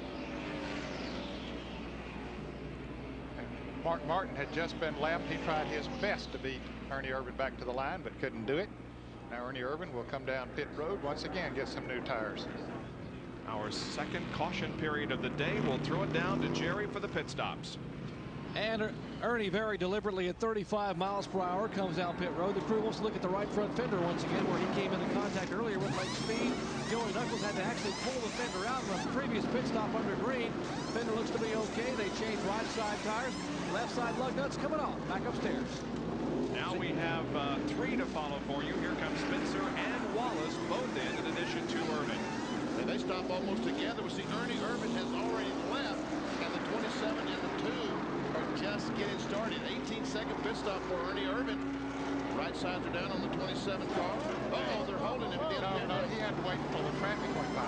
Mark Martin had just been lapped. He tried his best to beat Ernie Irvan back to the line, but couldn't do it. Now Ernie Irvan will come down pit road once again, get some new tires. Our second caution period of the day. We'll throw it down to Jerry for the pit stops. And Ernie very deliberately at 35 miles per hour comes down pit road. The crew wants to look at the right front fender once again, where he came into contact earlier with Lake Speed. Joey Knuckles had to actually pull the fender out from a previous pit stop under green. Fender looks to be okay. They changed right side tires. Left side lug nuts coming off. Back upstairs. Now we have 3 to follow for you. Here comes Spencer and Wallace, both in addition to Irvan. And they stop almost together. We see Ernie Irvan has already left, and the 27 and the 2 are just getting started. 18-second pit stop for Ernie Irvan. Right sides are down on the 27 car. Oh, they're holding him. No, he had to wait until the traffic went by.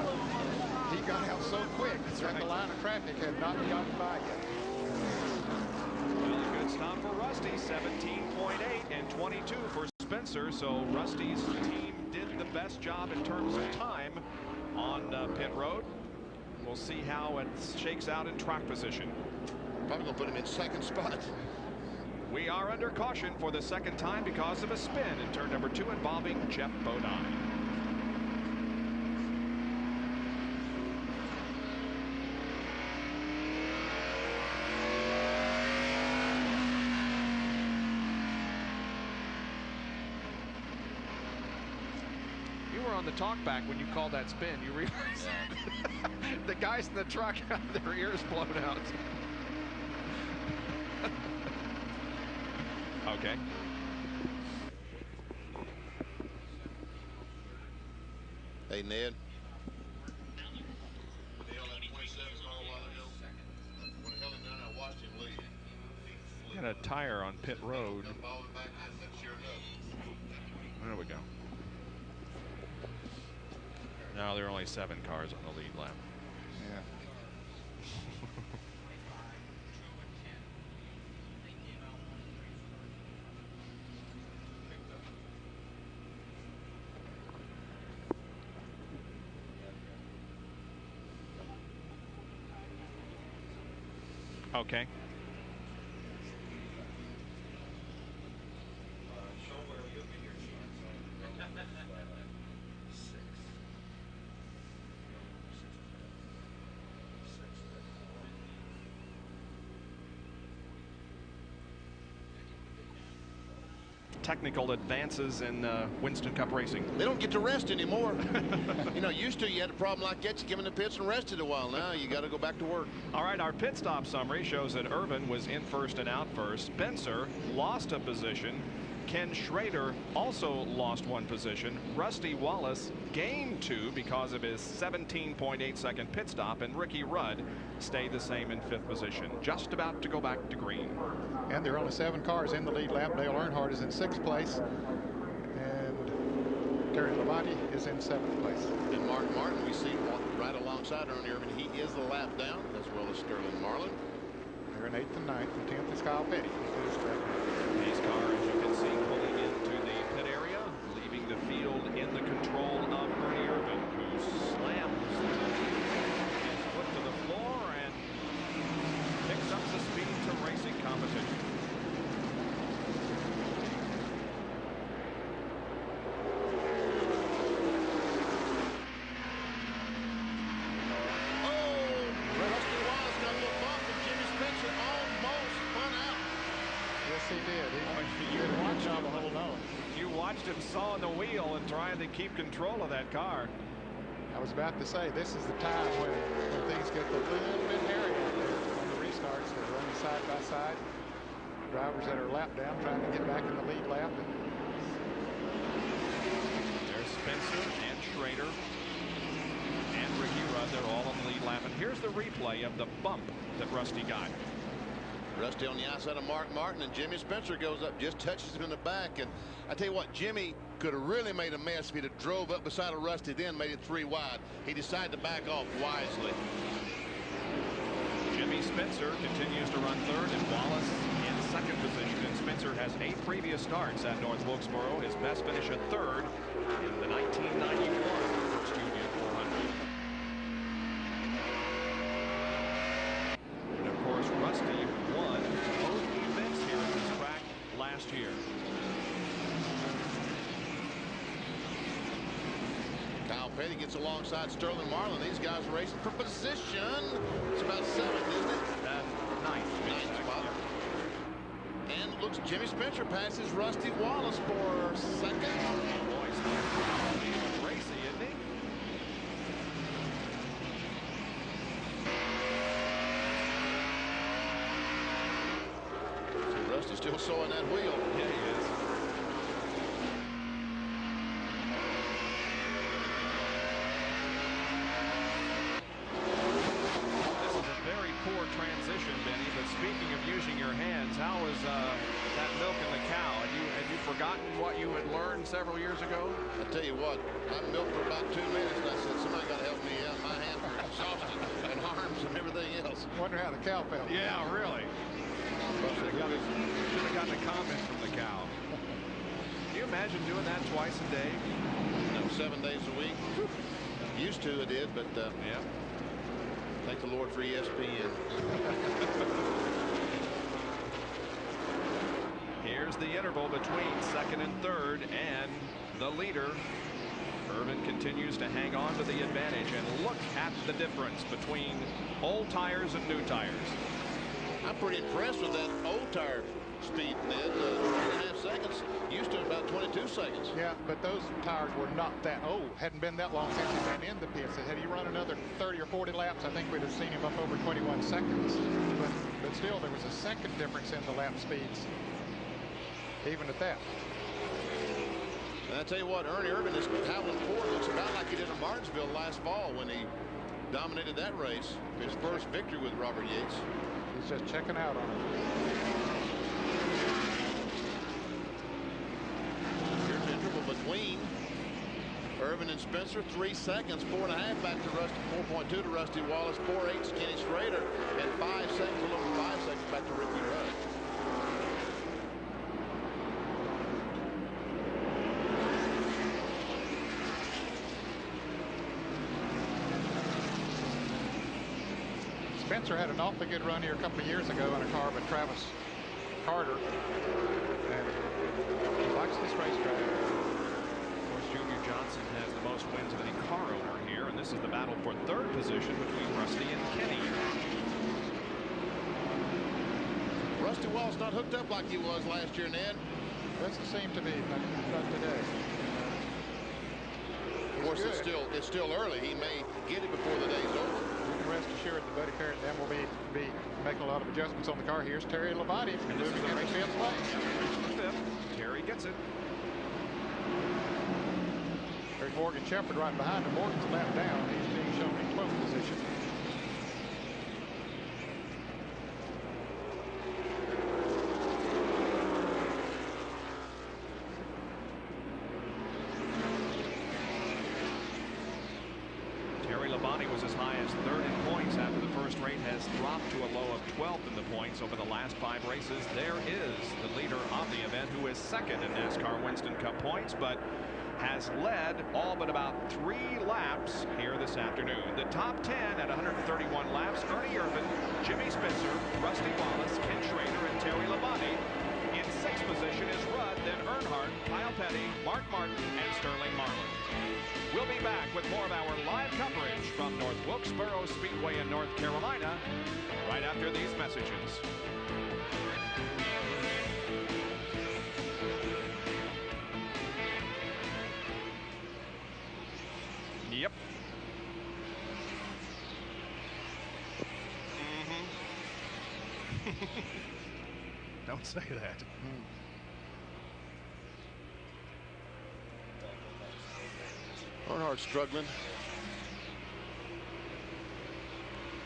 He got out so quick that the line of traffic had not gotten by yet. Well, a good stop for Rusty. 17.8 and 22 for Spencer. So Rusty's team did the best job in terms of time on pit road. We'll see how it shakes out in track position. Probably going to put him in second spot. We are under caution for the second time because of a spin in turn number 2 involving Jeff Bodine. You were on the talkback when you called that spin. You realize the guys in the truck have their ears blown out. Okay. Hey, Ned. Got a tire on pit road. There we go. No, there are only 7 cars on the lead lap. Yeah. Okay. Technical advances in Winston Cup racing. They don't get to rest anymore. You know, used to you had a problem like that, you give them the pits and rested a while. Now you got to go back to work. All right, our pit stop summary shows that Irvan was in first and out first. Spencer lost a position. Ken Schrader also lost 1 position. Rusty Wallace gained 2 because of his 17.8 second pit stop, and Ricky Rudd stayed the same in 5th position, just about to go back to green. And there are only 7 cars in the lead lap. Dale Earnhardt is in 6th place, and Terry Labonte is in 7th place. And Mark Martin, we see right alongside Ernie Irvan. He is the lap down, as well as Sterling Marlin. They're in 8th and 9th, and 10th is Kyle Petty. His car, as you can see, pulling into the pit area, leaving the field in the control of Ernie Irvan, who slams his foot to the floor and picks up the speed to racing competition. He did. He did a good job of holding on. You watched him sawing the wheel and trying to keep control of that car. I was about to say, this is the time when things get a little bit hairy out there. On the restarts, they're running side by side. Drivers that are lap down trying to get back in the lead lap. There's Spencer and Schrader and Ricky Rudd. They're all on the lead lap. And here's the replay of the bump that Rusty got. Rusty on the outside of Mark Martin, and Jimmy Spencer goes up, just touches him in the back. And I tell you what, Jimmy could have really made a mess if he'd have drove up beside of Rusty, then made it 3 wide. He decided to back off wisely. Jimmy Spencer continues to run third, and Wallace in second position. And Spencer has 8 previous starts at North Wilkesboro. His best finish at third in the 1991 First Union 400. And of course, Rusty won both events here at this track last year. Kyle Petty gets alongside Sterling Marlin. These guys are racing for position. It's about 7th, isn't it? Ninth spot. And it looks Jimmy Spencer passes Rusty Wallace for second. Boy, he's racy, isn't he? See, Rusty's still sawing that wheel. Yeah, he is. Poor transition, Benny, but speaking of using your hands, how was that milking the cow? Had you forgotten what you had learned several years ago? I tell you what, I milked for about 2 minutes, and I said, somebody got to help me out. My hands were exhausted, and arms and everything else. Wonder how the cow felt. Yeah, really. Should have gotten a comment from the cow. Can you imagine doing that twice a day? No, 7 days a week. Used to, I did, but yeah. Thank the Lord for ESPN. Here's the interval between second and third, and the leader. Irvan continues to hang on to the advantage, and look at the difference between old tires and new tires. I'm pretty impressed with that old tire speed, Ned. 3.5 seconds. Used to about 22 seconds. Yeah, but those tires were not that old. Hadn't been that long since he'd been in the pits. Had he run another 30 or 40 laps, I think we'd have seen him up over 21 seconds. But still, there was a second difference in the lap speeds, even at that. And I tell you what, Ernie Irvan is paddling forward. Looks about like he did in Martinsville last fall when he dominated that race. His first victory with Robert Yates. He's just checking out on him. Here's the interval between Irvan and Spencer. 3 seconds, 4.5 back to Rusty, 4.2 to Rusty Wallace, 4.8 to Kenny Schrader, and 5 seconds, a little over 5 seconds back to Ricky Rudd. Spencer had an awfully good run here a couple of years ago in a car with Travis Carter, and he likes this racetrack. Of course, Junior Johnson has the most wins of any car owner here, and this is the battle for third position between Rusty and Kenny. Rusty Wallace not hooked up like he was last year, Ned. Doesn't seem to be, not today. Of course, it's still early. He may get it before the day's over. You can rest assured that Buddy Carrot and them will be making a lot of adjustments on the car. Here's Terry Labonte moving into 5th place. Yep, 5th. Terry gets it. There's Morgan Shepherd right behind him. Morgan's a lap down. He's being shown in 12th position. rate has dropped to a low of 12th in the points over the last 5 races. There is the leader of the event, who is second in NASCAR Winston Cup points, but has led all but about 3 laps here this afternoon. The top 10 at 131 laps: Ernie Irvan, Jimmy Spencer, Rusty Wallace, Ken Schrader, and Terry Labonte. In 6th position is Rudd, then Earnhardt, Kyle Petty, Mark Martin, and Sterling Marlin. We'll be back with more of our live coverage from North Wilkesboro Speedway in North Carolina right after these messages. Yep. Don't say that. Earnhardt struggling.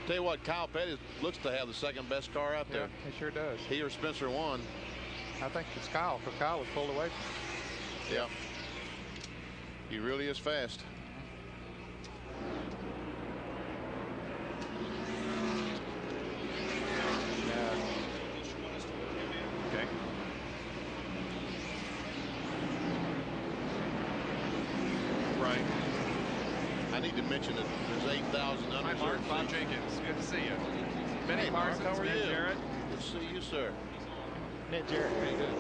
Tell you what, Kyle Petty looks to have the second best car out there. He sure does. He or Spencer won. I think it's Kyle, because Kyle was pulled away. Yeah. He really is fast. Okay. Right. I need to mention that there's 8,000 Hi, unreserved Mark. Bob seats. Jenkins. Good to see you. Benny Hey, Mark, Parsons, how are Ned you? Jarrett. Good to see you, sir. Ned Jarrett, pretty good.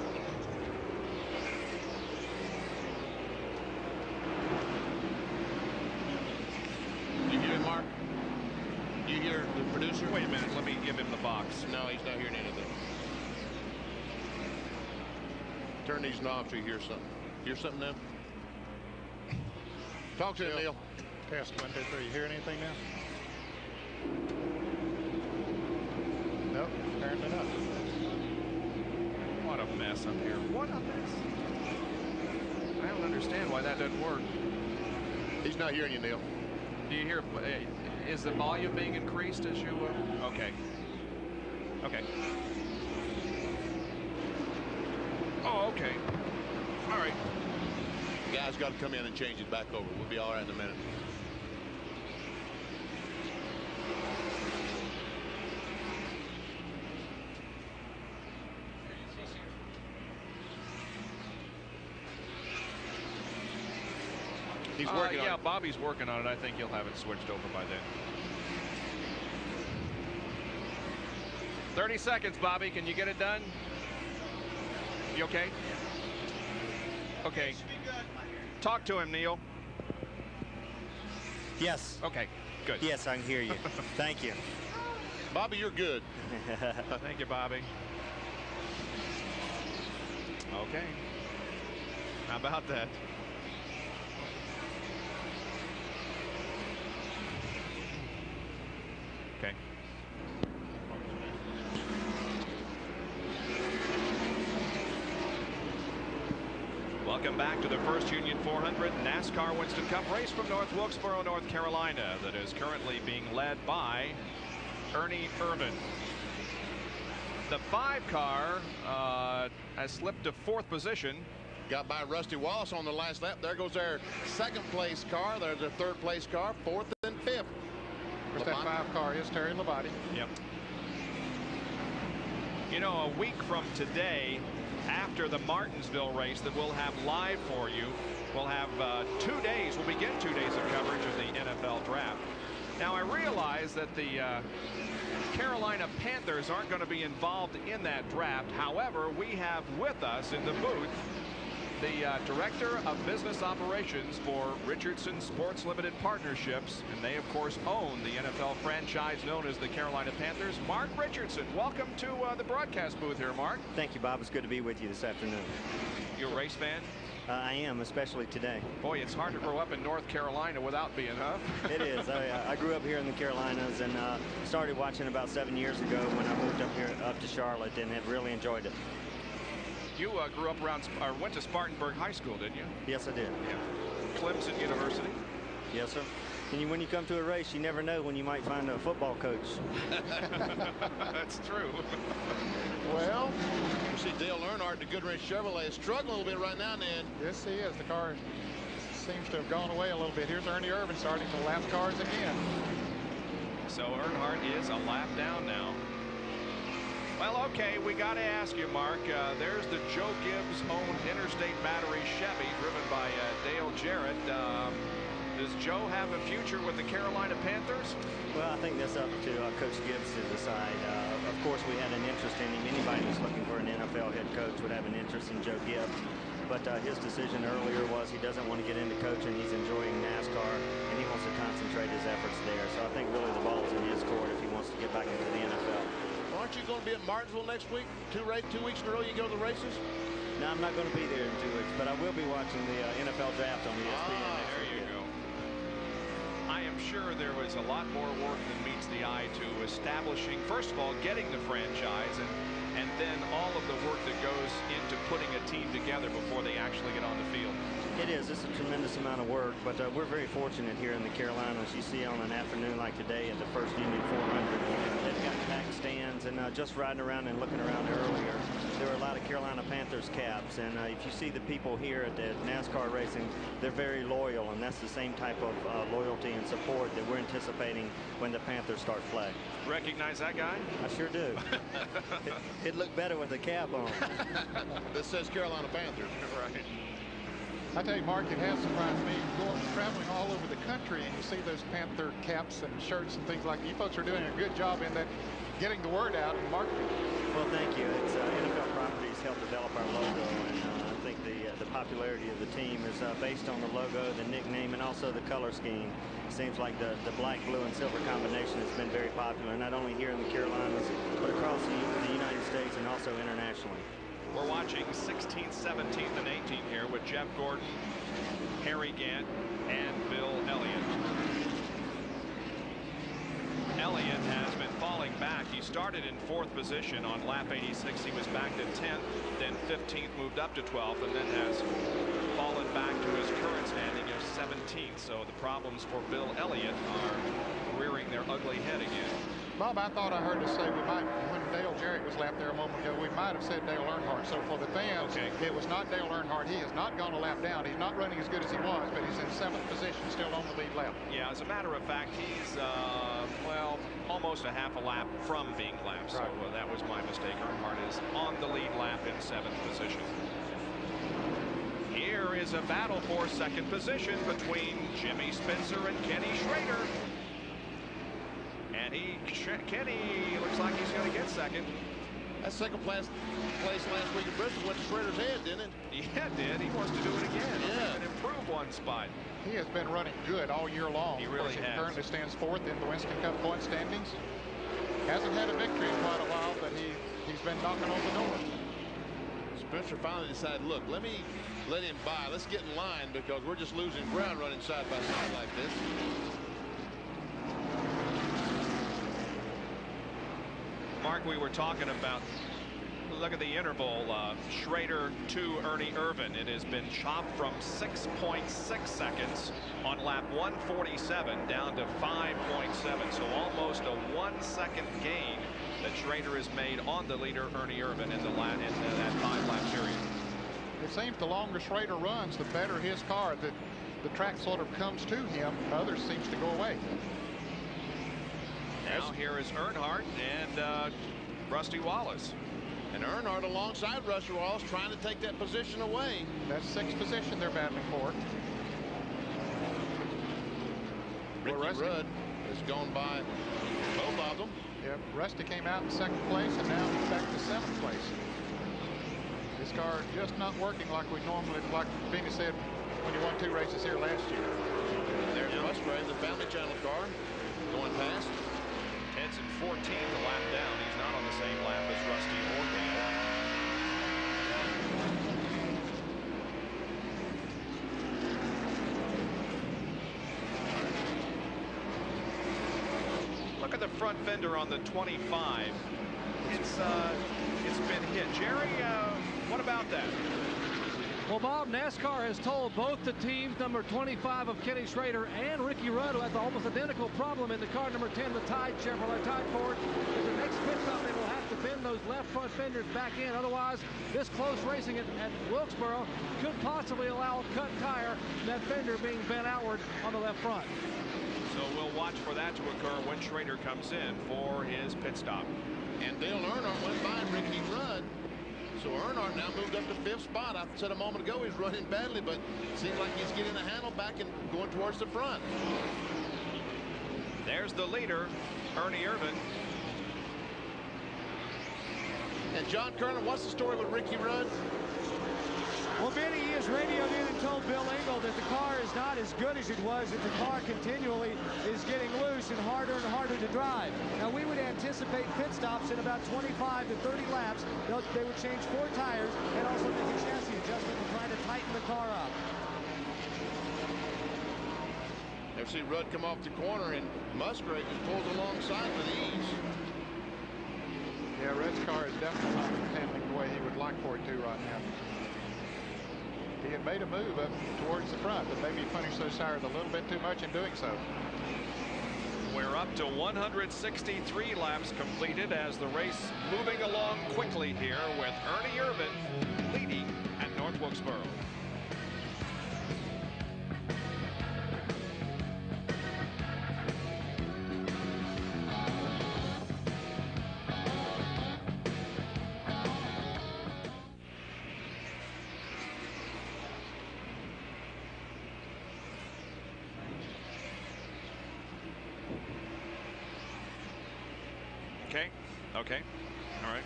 You hear him, Mark? You hear the producer? Wait a minute. Let me give him the box. No, he's not hearing anything. Turn these knobs so you hear something. Hear something now? Talk to him, Neil. Test 1, 2, 3. You hear anything now? Nope, apparently not. What a mess up here. What a mess. I don't understand why that doesn't work. He's not hearing you, Neil. Do you hear? Is the volume being increased as you? Okay. Okay. Oh, okay. All right. The guy's got to come in and change it back over. We'll be all right in a minute. He's working on yeah, it. Bobby's working on it. I think he'll have it switched over by then. 30 seconds, Bobby. Can you get it done? You okay? Okay. Talk to him, Neil. Yes. Okay, good. Yes, I can hear you. Thank you. Bobby, you're good. Thank you, Bobby. Okay. How about that? Okay. Welcome back to the First Union 400 NASCAR Winston Cup race from North Wilkesboro, North Carolina, that is currently being led by Ernie Irvan. The 5 car has slipped to 4th position. Got by Rusty Wallace on the last lap. There goes their 2nd place car. There's their 3rd place car, 4th and 5th. Of course, that 5 car is Terry Labonte. Yep. You know, a week from today, after the Martinsville race that we'll have live for you, we'll have 2 days. We'll begin 2 days of coverage of the NFL draft. Now, I realize that the Carolina Panthers aren't going to be involved in that draft. However, we have with us in the booth the Director of Business Operations for Richardson Sports Limited Partnerships, and they, of course, own the NFL franchise known as the Carolina Panthers. Mark Richardson, welcome to the broadcast booth here, Mark. Thank you, Bob. It's good to be with you this afternoon. You a race fan? I am, especially today. Boy, it's hard to grow up in North Carolina without being, huh? It is. I grew up here in the Carolinas and started watching about 7 years ago when I moved up to Charlotte, and have really enjoyed it. You grew up around, or went to Spartanburg High School, didn't you? Yes, I did. Yeah. Clemson University. Yes, sir. And when you come to a race, you never know when you might find a football coach. That's true. Well, we see Dale Earnhardt, the Goodwrench Chevrolet, is struggling a little bit right now, Ned. Yes, he is. The car seems to have gone away a little bit. Here's Ernie Irvan starting to lap cars again. So Earnhardt is a lap down now. Well, okay, we got to ask you, Mark. There's the Joe Gibbs-owned Interstate Battery Chevy driven by Dale Jarrett. Does Joe have a future with the Carolina Panthers? Well, I think that's up to Coach Gibbs to decide. Of course, we had an interest in him. Anybody who's looking for an NFL head coach would have an interest in Joe Gibbs. But his decision earlier was he doesn't want to get into coaching. He's enjoying NASCAR, and he wants to concentrate his efforts there. So I think really the ball's in his court if he wants to get back into the NFL. Well, aren't you going to be at Martinsville next week? 2 weeks in a row you go to the races? No, I'm not going to be there in 2 weeks, but I will be watching the NFL draft on ESPN next there week. You go. I am sure there was a lot more work than meets the eye to establishing, first of all, getting the franchise, and then all of the work that goes into putting a team together before they actually get on the field. It is. It's a tremendous amount of work, but we're very fortunate here in the Carolinas. You see on an afternoon like today at the First Union 400, they've got packed stands, and just riding around and looking around earlier, there were a lot of Carolina Panthers caps, and if you see the people here at the NASCAR racing, they're very loyal, and that's the same type of loyalty and support that we're anticipating when the Panthers start flag. Recognize that guy? I sure do. It looked better with the cap on. This says Carolina Panthers. Right. I tell you, Mark, it has surprised me traveling all over the country, and you see those Panther caps and shirts and things like that. You folks are doing a good job in that, getting the word out and marketing. Well, thank you. It's NFL Properties helped develop our logo, and I think the popularity of the team is based on the logo, the nickname, and also the color scheme. It seems like the black, blue, and silver combination has been very popular, not only here in the Carolinas, but across the United States and also internationally. We're watching 16th, 17th, and 18th here with Jeff Gordon, Harry Gant, and Bill Elliott. Elliott has been falling back. He started in 4th position on lap 86. He was back to 10th, then 15th, moved up to 12th, and then has fallen back to his current standing of 17th. So the problems for Bill Elliott are rearing their ugly head again. Bob, I thought I heard us say when Dale Jarrett was lap there a moment ago, we might have said Dale Earnhardt. So for the fans, It was not Dale Earnhardt. He has not gone a lap down. He's not running as good as he was, but he's in 7th position, still on the lead lap. Yeah, as a matter of fact, he's, well, almost a half a lap from being lapped. So that was my mistake. Earnhardt is on the lead lap in 7th position. Here is a battle for 2nd position between Jimmy Spencer and Kenny Schrader. And Kenny looks like he's going to get 2nd. That 2nd place last week at Bristol went to Schrader's head, didn't it? Yeah, it did. He wants to do it again. Yeah. And improve one spot. He has been running good all year long. He really has. He currently stands 4th in the Winston Cup point standings. Hasn't had a victory in quite a while, but he's been knocking on the door. Spencer finally decided, look, let him by. Let's get in line because we're just losing ground running side by side like this. Mark, we were talking about, look at the interval, Schrader to Ernie Irvan. It has been chopped from 6.6 seconds on lap 147 down to 5.7. So almost a 1-second gain that Schrader has made on the leader, Ernie Irvan, in that 5-lap period. It seems the longer Schrader runs, the better his car. The track sort of comes to him. Others seems to go away. Now here is Earnhardt and Rusty Wallace. And Earnhardt alongside Rusty Wallace trying to take that position away. That's 6th position they're battling for. Ricky Rudd has gone by both of them. Yep, Rusty came out in 2nd place and now he's back to 7th place. This car just not working like we normally, like Benny said when he won 2 races here last year. And there's Musgrave, the Family Channel car, going past. Ted's in 14th, a lap down. He's not on the same lap as Rusty or Dale. Look at the front fender on the 25. It's been hit. Jerry, what about that? Well, Bob, NASCAR has told both the teams, number 25 of Kenny Schrader and Ricky Rudd, who had the almost identical problem in the car number 10, the Tide Chevrolet Tide Ford, that the next pit stop they will have to bend those left front fenders back in. Otherwise, this close racing at Wilkesboro could possibly allow a cut tire, that fender being bent outward on the left front. So we'll watch for that to occur when Schrader comes in for his pit stop. And Dale Earnhardt went by Ricky Rudd. So Earnhardt now moved up to 5th spot. I said a moment ago he's running badly, but it seems like he's getting the handle back and going towards the front. There's the leader, Ernie Irvan. And John Kernan, what's the story with Ricky Rudd? Well, Vinny, he has radioed in and told Bill Engel that the car is not as good as it was, that the car continually is getting loose and harder to drive. Now, we would anticipate pit stops in about 25 to 30 laps. They would change 4 tires and also make a chassis adjustment to try to tighten the car up. You see Rudd come off the corner, and Musgrave just pulls alongside with ease. Yeah, Rudd's car is definitely not handling the way he would like for it to right now. He had made a move up towards the front, but maybe he punished those tires a little bit too much in doing so. We're up to 163 laps completed as the race moving along quickly here with Ernie Irvan leading at North Wilkesboro. Okay. All right.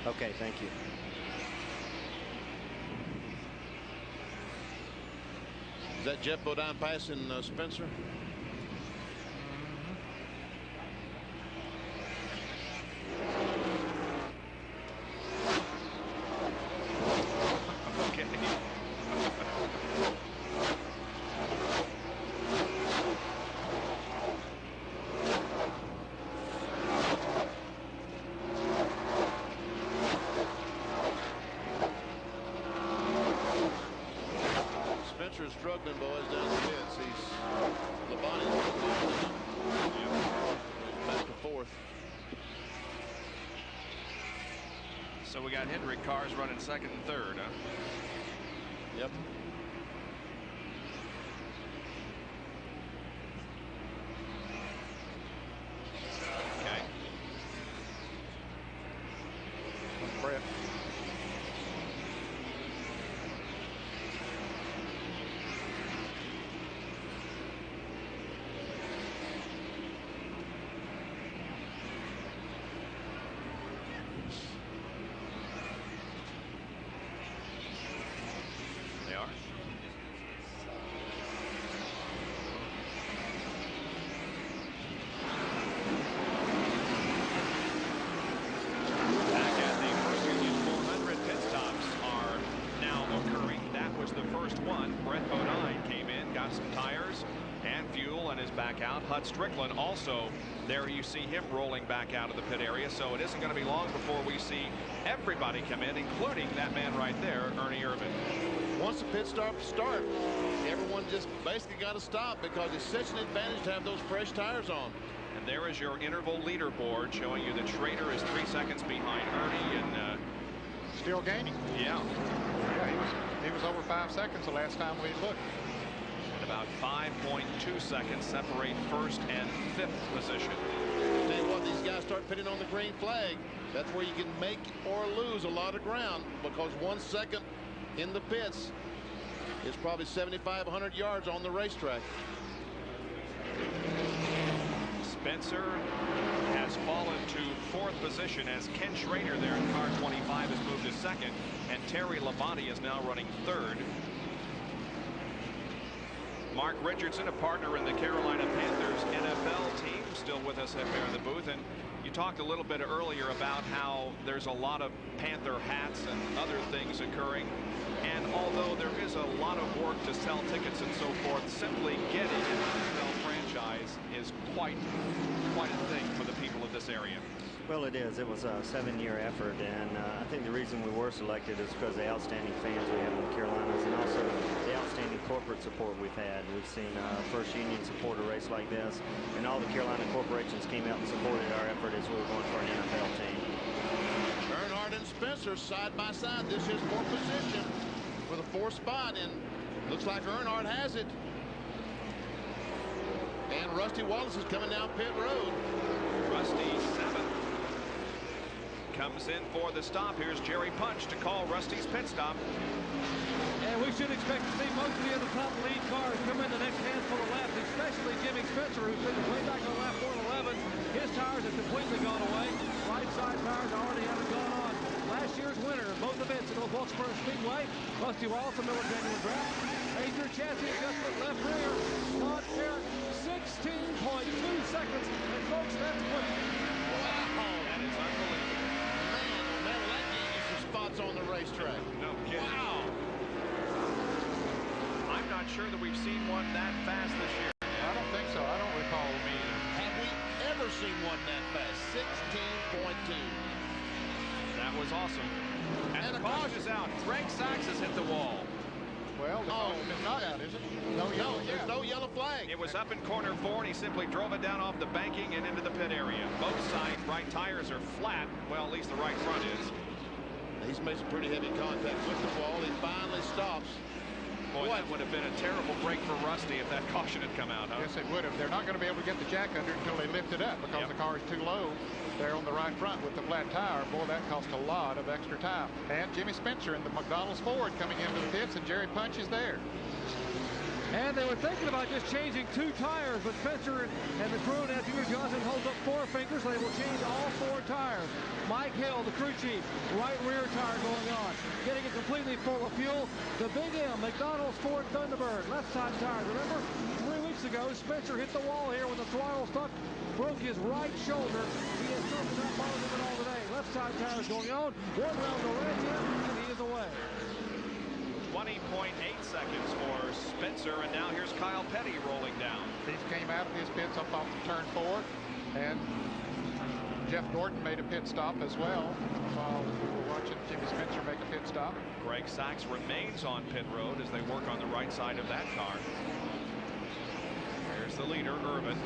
Okay, thank you. Is that Jeff Bodine passing Spencer? Okay. Spencer's struggling, boys, down the pits. Labonte's back and forth. So we got Hendrick cars running second and third, huh? Yep. Okay. Brett. They are. Back at the first Union 400, pit stops are now occurring. That was the first one. Brett Bodine came in, got some tires and fuel, and is back out. Hud Strickland also there. You see him rolling back out of the pit area. So it isn't going to be long before we see everybody come in, including that man right there, Ernie Irvan. Once the pit start, everyone just basically got to stop because it's such an advantage to have those fresh tires on. And there is your interval leaderboard showing you that Schrader is 3 seconds behind Ernie, and Still gaining. yeah, He was over 5 seconds the last time we looked. and about 5.2 seconds separate first and fifth position. Tell you what, these guys start pitting on the green flag. That's where you can make or lose a lot of ground, because 1 second in the pits is probably 7,500 yards on the racetrack. Spencer has fallen to fourth position as Ken Schrader there in car 25 has moved to second, and Terry Labonte is now running third. Mark Richardson, a partner in the Carolina Panthers NFL team, still with us up there in the booth. And you talked a little bit earlier about how there's a lot of Panther hats and other things occurring. And although there is a lot of work to sell tickets and so forth, simply getting an NFL franchise is quite a thing for the people of this area. Well, it is. It was a 7-year effort, and I think the reason we were selected is because of the outstanding fans we have in the Carolinas, and also the outstanding corporate support we've had. We've seen First Union support a race like this, and all the Carolina corporations came out and supported our effort as we were going for an NFL team. Earnhardt and Spencer Wallace are side by side. This is for position for the 4th spot, and looks like Earnhardt has it. And Rusty Wallace is coming down pit road. Rusty 7th. Comes in for the stop. Here's Jerry Punch to call Rusty's pit stop. And we should expect to see most of the other top lead cars come in the next handful of laps, especially Jimmy Spencer, who's been way back on lap 111. His tires have completely gone away. Right side tires already haven't gone on. Last year's winner of both events at North Wilkesboro Speedway, Rusty Wallace and Miller Genuine Draft. Major chassis adjustment left rear. Scott Barrett, 16.2 seconds. And folks, that's quick. Wow, that is unbelievable. Man, that gave you some spots on the racetrack. No kidding. Wow. I'm not sure that we've seen one that fast this year. I don't think so. I don't recall me either. Have we ever seen one that fast? 16.2. That was awesome. And the caution is out. Greg Sachs has hit the wall. Well, the caution is not out, is it? No, there's no yellow flag. It was up in corner 4, and he simply drove it down off the banking and into the pit area. Both side right tires are flat. Well, at least the right front is. He's made some pretty heavy contact with the wall. He finally stops. Boy, that would have been a terrible break for Rusty if that caution had come out, huh? Yes, it would have. They're not going to be able to get the jack under until they lift it up because the car is too low there on the right front with the flat tire. Boy, that cost a lot of extra time. And Jimmy Spencer in the McDonald's Ford coming into the pits, and Jerry Punch is there. And they were thinking about just changing 2 tires, but Spencer and the crew and Junior Johnson holds up 4 fingers. They will change all 4 tires. Mike Hill, the crew chief, right rear tire going on, getting it completely full of fuel. The Big M, McDonald's Ford Thunderbird, left side tire. Remember, 3 weeks ago, Spencer hit the wall here when the throttle stuck, broke his right shoulder. He has certainly not bothered him at all today. Left side tires going on, 1 round to wedge in, and he is away. 20.8 seconds for Spencer, and now here's Kyle Petty rolling down. He came out of his pits up off the turn 4, and Jeff Gordon made a pit stop as well while we were watching Jimmy Spencer make a pit stop. Greg Sachs remains on pit road as they work on the right side of that car. Here's the leader, Irvin.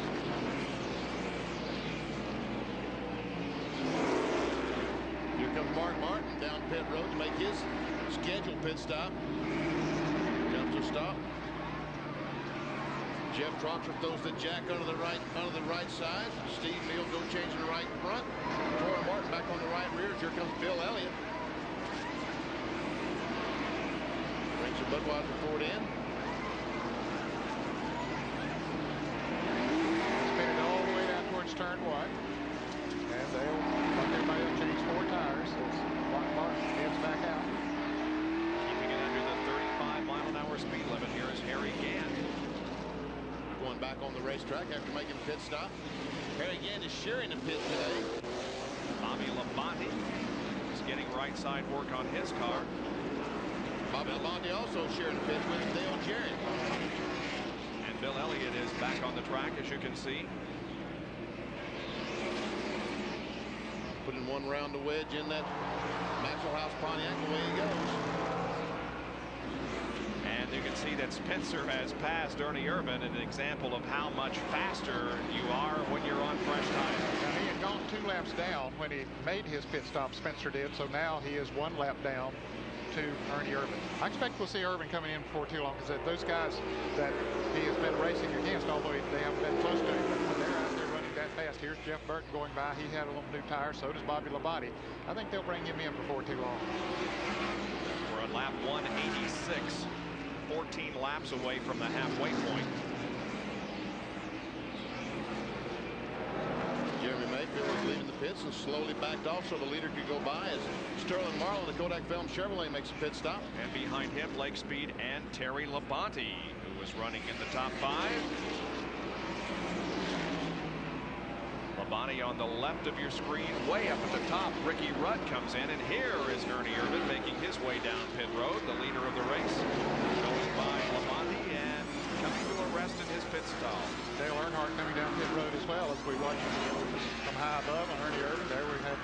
Here comes Mark Martin down pit road to make his scheduled pit stop. Comes to stop. Jeff Troxler throws the jack under the right side. Steve Neal go changing the right front. Troy Martin back on the right rear. Here comes Bill Elliott. Brings the Budweiser Ford in. Spin it all the way down towards turn 1. And they'll, like everybody else, change 4 tires as Mark Martin heads back out. Keeping it under the 35-mile-an-hour speed limit here is Harry Gant. Going back on the racetrack after making a pit stop. Harry Gant is sharing the pit today. Bobby Labonte is getting right side work on his car. Bobby Labonte also sharing the pit with Dale Jarrett. And Bill Elliott is back on the track, as you can see. Putting 1 round to wedge in that Maxwell House Pontiac. Away he goes. And you can see that Spencer has passed Ernie Irvan, an example of how much faster you are when you're on fresh tires. Now, he had gone 2 laps down when he made his pit stop, Spencer did, so now he is 1 lap down to Ernie Irvan. I expect we'll see Irvan coming in before too long, because those guys that he has been racing against, although they haven't been close to him, but they're out there running that fast. Here's Jeff Burton going by. He had a little new tire, so does Bobby Labonte. I think they'll bring him in before too long. We're on lap 186. 14 laps away from the halfway point. Jeremy Mayfield is leaving the pits and slowly backed off so the leader could go by as Sterling Marlin, the Kodak Film Chevrolet, makes a pit stop. And behind him, Lake Speed and Terry Labonte, who was running in the top 5. Labonte on the left of your screen, way up at the top. Ricky Rudd comes in, and here is Ernie Irvan making his way down pit road, the leader of the race, going by Labonte and coming to a rest in his pit stall. Dale Earnhardt coming down pit road as well as we watch from high above on Ernie Irvan. There we have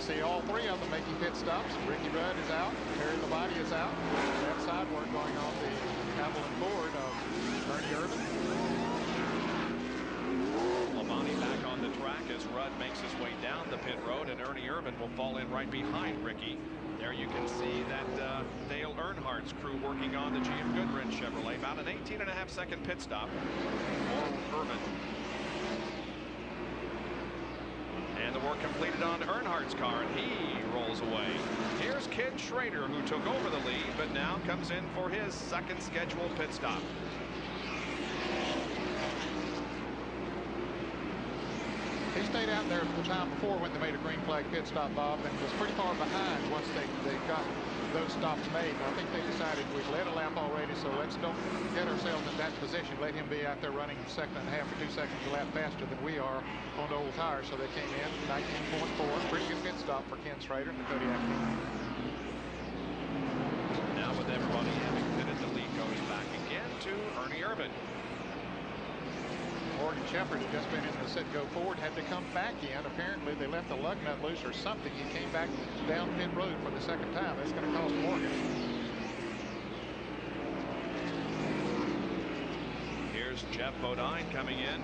see all 3 of them making pit stops. Ricky Rudd is out. Terry Labonte is out. That side work going on the Avalon Ford of Ernie Irvan. Labonte back on the track as Rudd makes his way down the pit road, and Ernie Irvan will fall in right behind Ricky. There you can see that Dale Earnhardt's crew working on the GM Goodwrench Chevrolet. About an 18.5-second pit stop for Irvan. And the work completed on Earnhardt's car, and he rolls away. Here's Ken Schrader, who took over the lead, but now comes in for his second scheduled pit stop. He stayed out there the time before when they made a green flag pit stop, Bob, and was pretty far behind once they got those stops made. And I think they decided we've led a lap already, so let's don't get ourselves in that position. Let him be out there running 2.5 or 2 seconds a lap faster than we are on the old tires. So they came in 19.4. Pretty good pit stop for Ken Schrader and the Kodiak team. Now with everybody having pitted, the lead goes back again to Ernie Irvan. Morgan Shepherd had just been in the sit-go forward, had to come back in. Apparently they left the lug nut loose or something. He came back down pit road for the second time. That's going to cost Morgan. Here's Jeff Bodine coming in.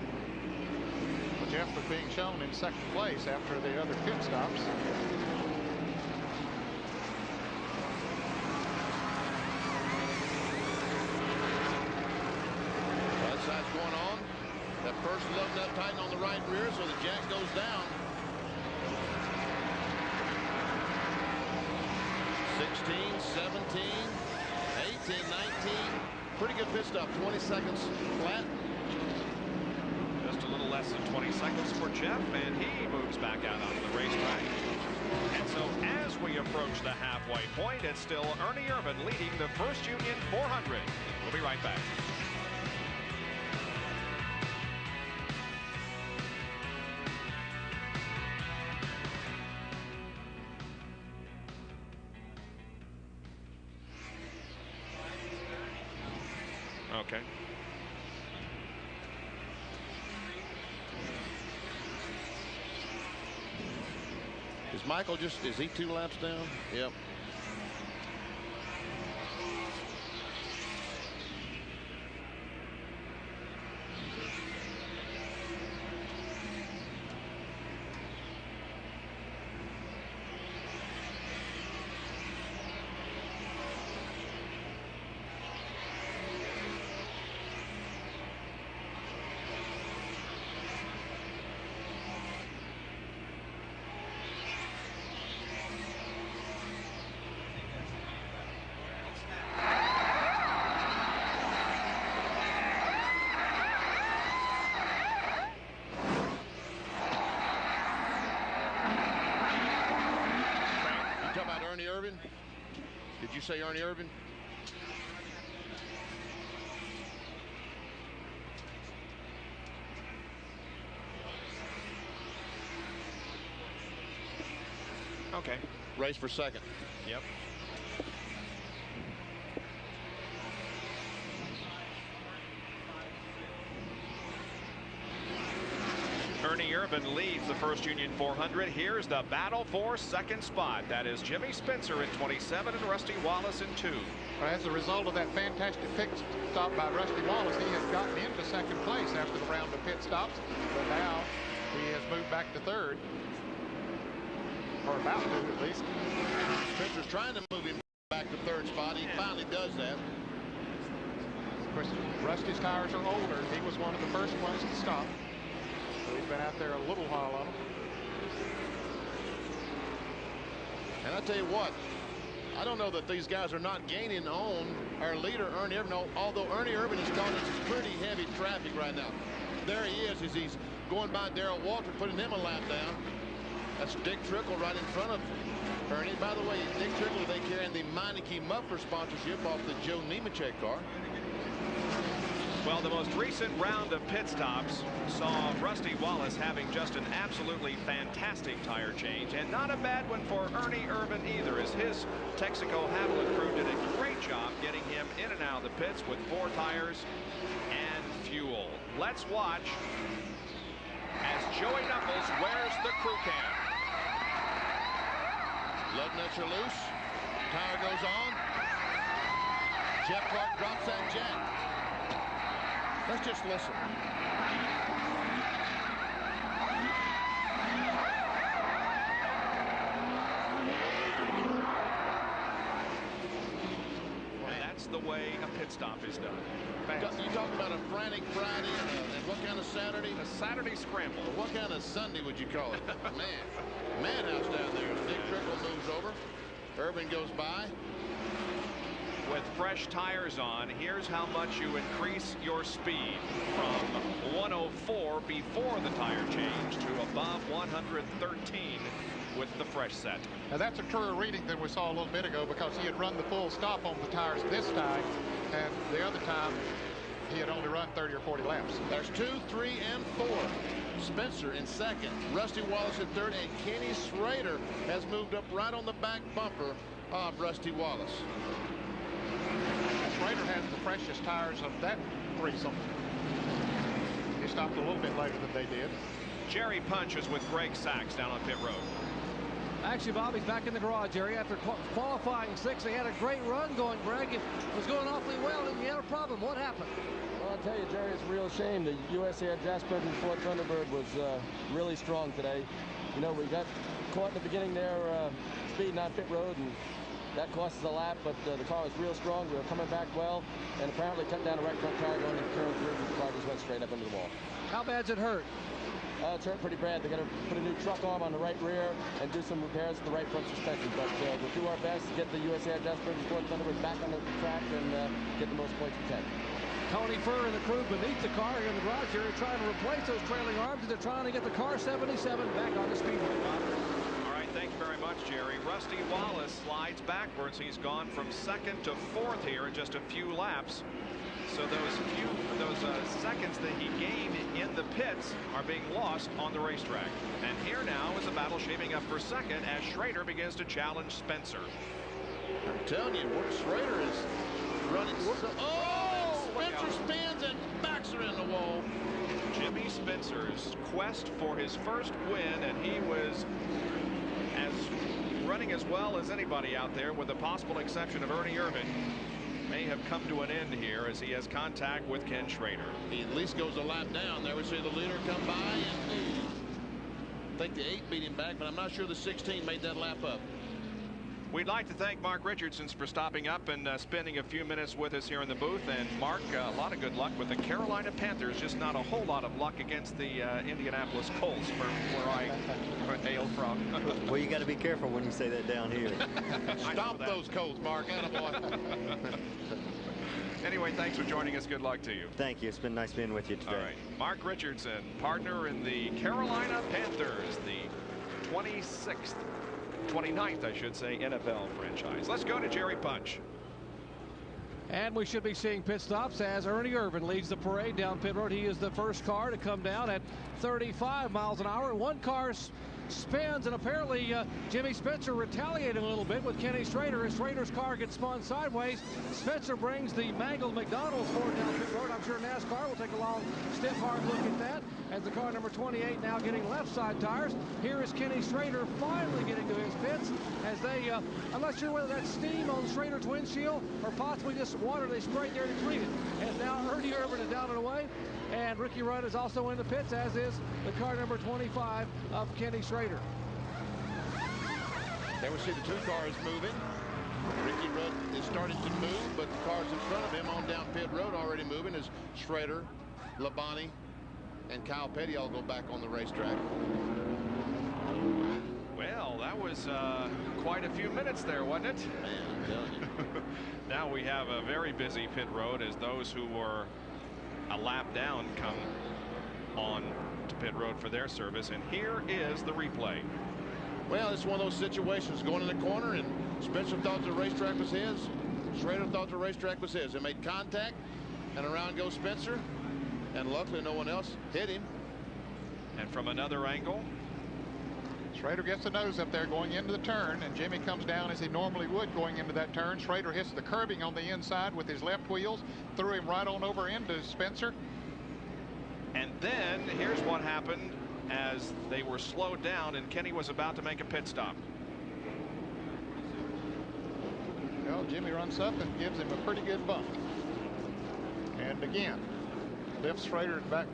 Well, Jeff was being shown in second place after the other pit stops. Right side's going on. That first lug nut tighten on the right rear, so the jack goes down. 16, 17, 18, 19. Pretty good pit stop. 20 seconds flat. Just a little less than 20 seconds for Jeff, and he moves back out onto the racetrack. And so as we approach the halfway point, it's still Ernie Irvan leading the First Union 400. We'll be right back. Okay. Is Michael is he 2 laps down? Yep. Did you say Ernie Irvan? Okay. Race for second. Yep. Ernie Irvan leads the First Union 400. Here's the battle for second spot. That is Jimmy Spencer in 27 and Rusty Wallace in 2. Well, as a result of that fantastic pit stop by Rusty Wallace, he has gotten into second place after the round of pit stops, but now he has moved back to third, or about to at least. Spencer's trying to move him back to third spot. He finally does that. Of course, Rusty's tires are older. He was one of the first ones to stop. So he's been out there a little while on them. And I tell you what, I don't know that these guys are not gaining on our leader, Ernie Irvan. No, although Ernie Irvan is caught in some pretty heavy traffic right now. There he is as he's going by Darrell Waltrip, putting him a lap down. That's Dick Trickle right in front of Ernie. By the way, Dick Trickle, they carrying the Meineke muffler sponsorship off the Joe Nemechek car. Well, the most recent round of pit stops saw Rusty Wallace having just an absolutely fantastic tire change, and not a bad one for Ernie Irvan either, as his Texaco Havoline crew did a great job getting him in and out of the pits with 4 tires and fuel. Let's watch as Joey Knuckles wears the crew cam. Lug nuts are loose. Tire goes on. Jeff Clark drops that jack. Let's just listen. way a pit stop is done. You talking about a frantic Friday and what kind of Saturday? A Saturday scramble. Or what kind of Sunday would you call it? Man, madhouse down there. Dick Trickle moves over. Irvin goes by. With fresh tires on, here's how much you increase your speed from 104 before the tire change to above 113 with the fresh set. Now that's a truer reading than we saw a little bit ago, because he had run the full stop on the tires this time, and the other time he had only run 30 or 40 laps. There's 2, 3, and 4. Spencer in second, Rusty Wallace in third, and Kenny Schrader has moved up right on the back bumper of Rusty Wallace. Schrader has the freshest tires of that threesome. He stopped a little bit later than they did. Jerry Punch is with Greg Sachs down on pit road. Actually, Bobby's back in the garage, Jerry. After qualifying 6, they had a great run going, Greg. It was going awfully well, and you had a problem. What happened? Well, I'll tell you, Jerry, it's a real shame. The USAR Jasper and Ford Thunderbird was really strong today. You know, we got caught in the beginning there, speeding on pit road, and that cost us a lap, but the car was real strong. We were coming back well, and apparently cut down the right front tire going into turn 3, and the car just went straight up into the wall. How bad's it hurt? It's hurt pretty bad. They got to put a new truck arm on the right rear and do some repairs to the right front suspension. But we'll do our best to get the USAR Jasper and Ford Thunderbird back on the track and get the most points we can. Tony Furr and the crew beneath the car here in the garage here are trying to replace those trailing arms, and they're trying to get the car 77 back on the speedway. All right, thank you very much, Jerry. Rusty Wallace slides backwards. He's gone from second to fourth here in just a few laps. So those seconds that he gained in the pits are being lost on the racetrack. And here now is a battle shaping up for second as Schrader begins to challenge Spencer. I'm telling you, Schrader is running. Spencer spins and backs her in the wall. Jimmy Spencer's quest for his first win, and he was running as well as anybody out there, with the possible exception of Ernie Irvan, may have come to an end here as he has contact with Ken Schrader. He at least goes a lap down. There we see the leader come by, and I think the 8 beat him back, but I'm not sure the 16 made that lap up. We'd like to thank Mark Richardson for stopping up and spending a few minutes with us here in the booth. And Mark, a lot of good luck with the Carolina Panthers. Just not a whole lot of luck against the Indianapolis Colts, where I hail from. Well, you got to be careful when you say that down here. Stop those Colts, Mark. Attaboy. Anyway, thanks for joining us. Good luck to you. Thank you. It's been nice being with you today. All right. Mark Richardson, partner in the Carolina Panthers, the 29th, I should say, NFL franchise. Let's go to Jerry Punch. And we should be seeing pit stops as Ernie Irvan leads the parade down pit road. He is the first car to come down at 35 miles an hour. One car spins, and apparently Jimmy Spencer retaliated a little bit with Kenny Schrader as Schrader's car gets spun sideways. Spencer brings the mangled McDonald's Ford down pit road. I'm sure NASCAR will take a long, stiff, hard look at that as the car number 28 now getting left side tires. Here is Kenny Schrader finally getting to his pits as they, I'm not sure whether that's steam on Schrader's windshield or possibly just water they sprayed there to treat it. And now Ernie Irvan is down and away, and Ricky Rudd is also in the pits, as is the car number 25 of Kenny Schrader. There we see the 2 cars moving. Ricky Rudd is starting to move, but the cars in front of him on down pit road already moving as Schrader, Labonte, and Kyle Petty all go back on the racetrack. Well, that was quite a few minutes there, wasn't it? Man, I'm telling you. Now we have a very busy pit road as those who were a lap down come on to pit road for their service. And here is the replay. Well, it's one of those situations, going in the corner, and Spencer thought the racetrack was his. Schrader thought the racetrack was his. They made contact, and around goes Spencer, and luckily no one else hit him. And from another angle, Schrader gets the nose up there going into the turn, and Jimmy comes down as he normally would going into that turn. Schrader hits the curbing on the inside with his left wheels, threw him right on over into Spencer. And then here's what happened as they were slowed down and Kenny was about to make a pit stop. Well, Jimmy runs up and gives him a pretty good bump. And again, lifts Schrader's back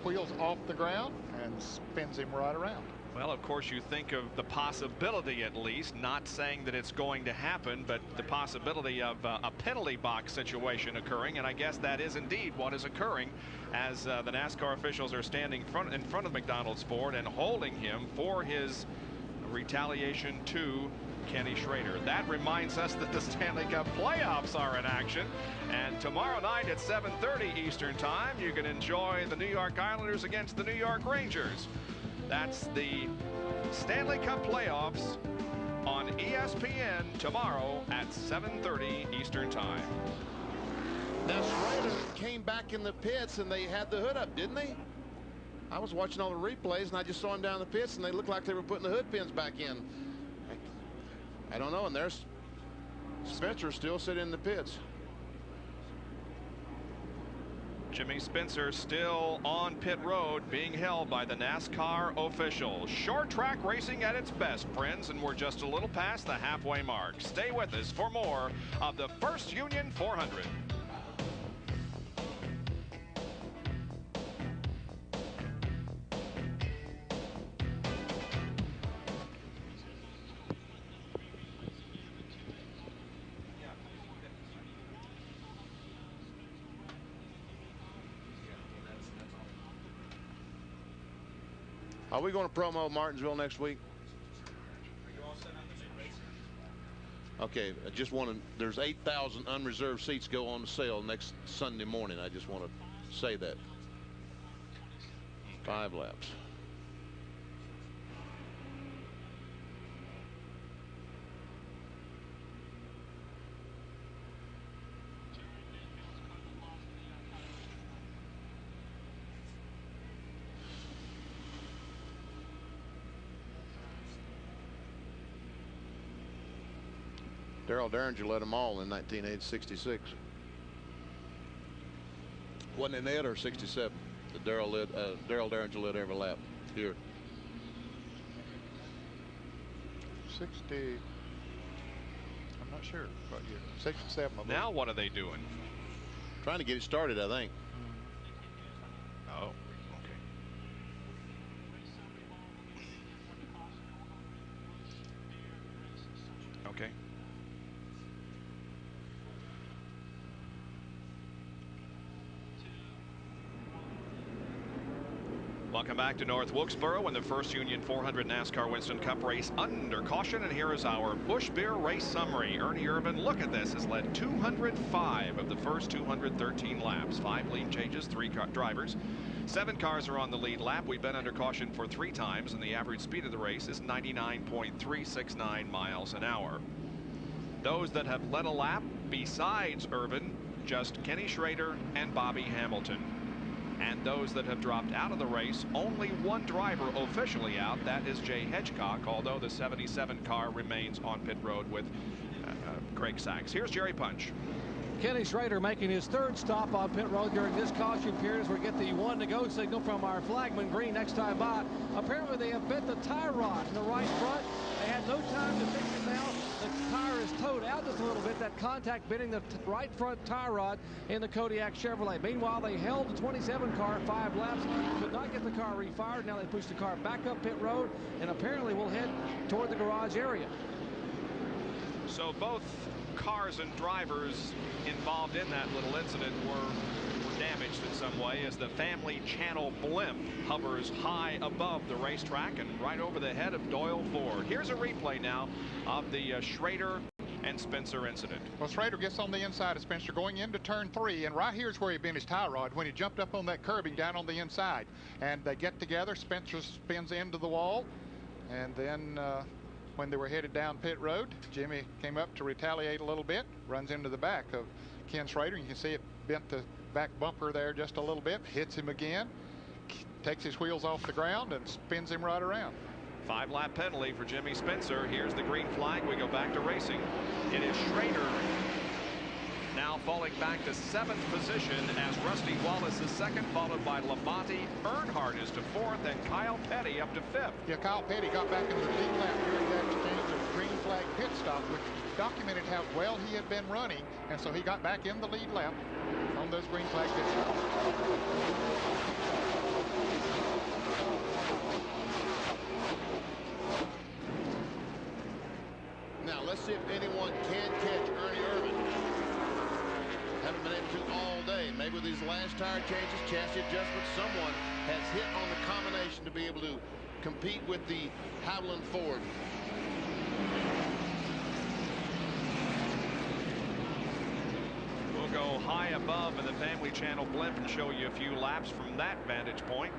wheels off the ground and spins him right around. Well, of course, you think of the possibility, at least, not saying that it's going to happen, but the possibility of a penalty box situation occurring, and I guess that is indeed what is occurring as the NASCAR officials are standing in front of McDonald's Ford and holding him for his retaliation to Kenny Schrader. That reminds us that the Stanley Cup playoffs are in action, and tomorrow night at 7:30 Eastern Time, you can enjoy the New York Islanders against the New York Rangers. That's the Stanley Cup playoffs on ESPN tomorrow at 7:30 Eastern Time. Now, Schrader came back in the pits, and they had the hood up, didn't they? I was watching all the replays, and I just saw him down the pits, and they looked like they were putting the hood pins back in. I don't know, and there's Spencer still sitting in the pits. Jimmy Spencer still on pit road, being held by the NASCAR officials. Short track racing at its best, friends, and we're just a little past the halfway mark. Stay with us for more of the First Union 400. Are we going to promo Martinsville next week? Okay, I just want to, there's 8,000 unreserved seats go on sale next Sunday morning. I just want to say that. 5 laps. Darrell Derringer led them all in 1966. Wasn't it Ned or 67? Darrell Derringer led every lap here. 60. I'm not sure what year. 67. Now what are they doing? Trying to get it started, I think. Oh, okay. Okay. Welcome back to North Wilkesboro in the First Union 400 NASCAR Winston Cup race under caution. And here is our Busch Beer race summary. Ernie Irvan, look at this, has led 205 of the first 213 laps. 5 lead changes, 3 drivers. 7 cars are on the lead lap. We've been under caution for 3 times, and the average speed of the race is 99.369 miles an hour. Those that have led a lap besides Irvan, just Kenny Schrader and Bobby Hamilton. And those that have dropped out of the race, only 1 driver officially out. That is Jay Hedgecock, although the 77 car remains on pit road with Greg Sacks. Here's Jerry Punch. Kenny Schrader making his 3rd stop on pit road during this caution period as we get the 1 to go signal from our flagman Green next time by. Apparently they have bent the tie rod in the right front. They had no time to fix it now. The tire is towed out just a little bit. That contact bending the right front tie rod in the Kodiak Chevrolet. Meanwhile, they held the 27 car 5 laps. Could not get the car refired. Now they push the car back up pit road and apparently will head toward the garage area. So both cars and drivers involved in that little incident were damaged in some way as the Family Channel blimp hovers high above the racetrack and right over the head of Doyle Ford. Here's a replay now of the Schrader and Spencer incident. Well, Schrader gets on the inside of Spencer going into turn 3, and right here's where he bent his tie rod when he jumped up on that curbing down on the inside. And they get together. Spencer spins into the wall, and then when they were headed down pit road, Jimmy came up to retaliate a little bit, runs into the back of Ken Schrader. You can see it bent the back bumper there just a little bit, hits him again, takes his wheels off the ground and spins him right around. 5-lap penalty for Jimmy Spencer. Here's the green flag. We go back to racing. It is Schrader now falling back to 7th position as Rusty Wallace is 2nd, followed by Labonte. Earnhardt is to 4th, and Kyle Petty up to 5th. Yeah, Kyle Petty got back in the lead lap during that exchange of green flag pit stop, which documented how well he had been running, and so he got back in the lead lap on those green flag pit stops. Let's see if anyone can catch Ernie Irvan. Haven't been able to all day. Maybe with these last tire changes, chassis adjustments, someone has hit on the combination to be able to compete with the Havoline Ford. We'll go high above in the Family Channel blimp and show you a few laps from that vantage point.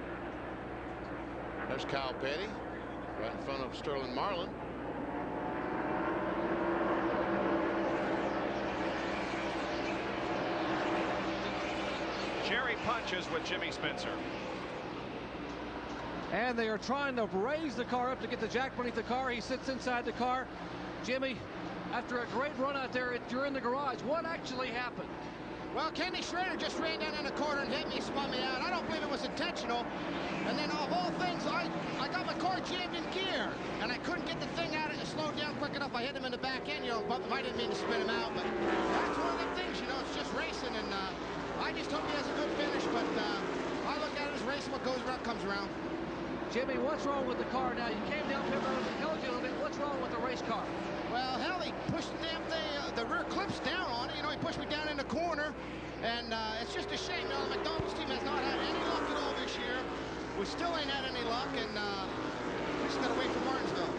There's Kyle Petty right in front of Sterling Marlin. Jerry punches with Jimmy Spencer. And they are trying to raise the car up to get the jack beneath the car. He sits inside the car. Jimmy, after a great run out there, you're in the garage. What actually happened? Well, Kenny Schrader just ran down in the corner and hit me, spun me out. I don't believe it was intentional. And then of all things, I got my car jammed in gear, and I couldn't get the thing out and slowed down quick enough. I hit him in the back end, bumped him. I didn't mean to spin him out, but that's one of the things, it's just racing, and I just hope he has a good finish, but I look at it as racing. What goes around comes around. Jimmy, what's wrong with the car now? You came down pit road and held you a little bit. What's wrong with the race car? Well, hell, he pushed the damn thing, the rear clips down on it. He pushed me down in the corner, and it's just a shame. The McDonald's team has not had any luck at all this year. We still ain't had any luck, and we just got to wait for Martinsville.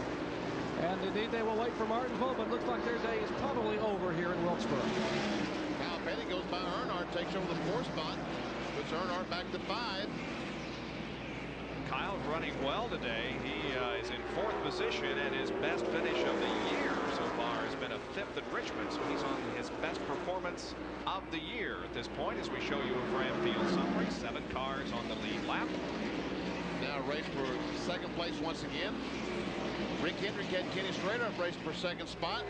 And indeed, they will wait for Martinsville, but it looks like their day is probably over here in Wilkesboro. Kyle Petty goes by Earnhardt, takes over the 4th spot, puts Earnhardt back to 5. Kyle running well today. He is in 4th position, and his best finish of the year so far has been a 5th at Richmond. So he's on his best performance of the year at this point as we show you a Ram Field summary. 7 cars on the lead lap. Now race for 2nd place once again. Rick Hendrick had Kenny Schrader up racing for 2nd spot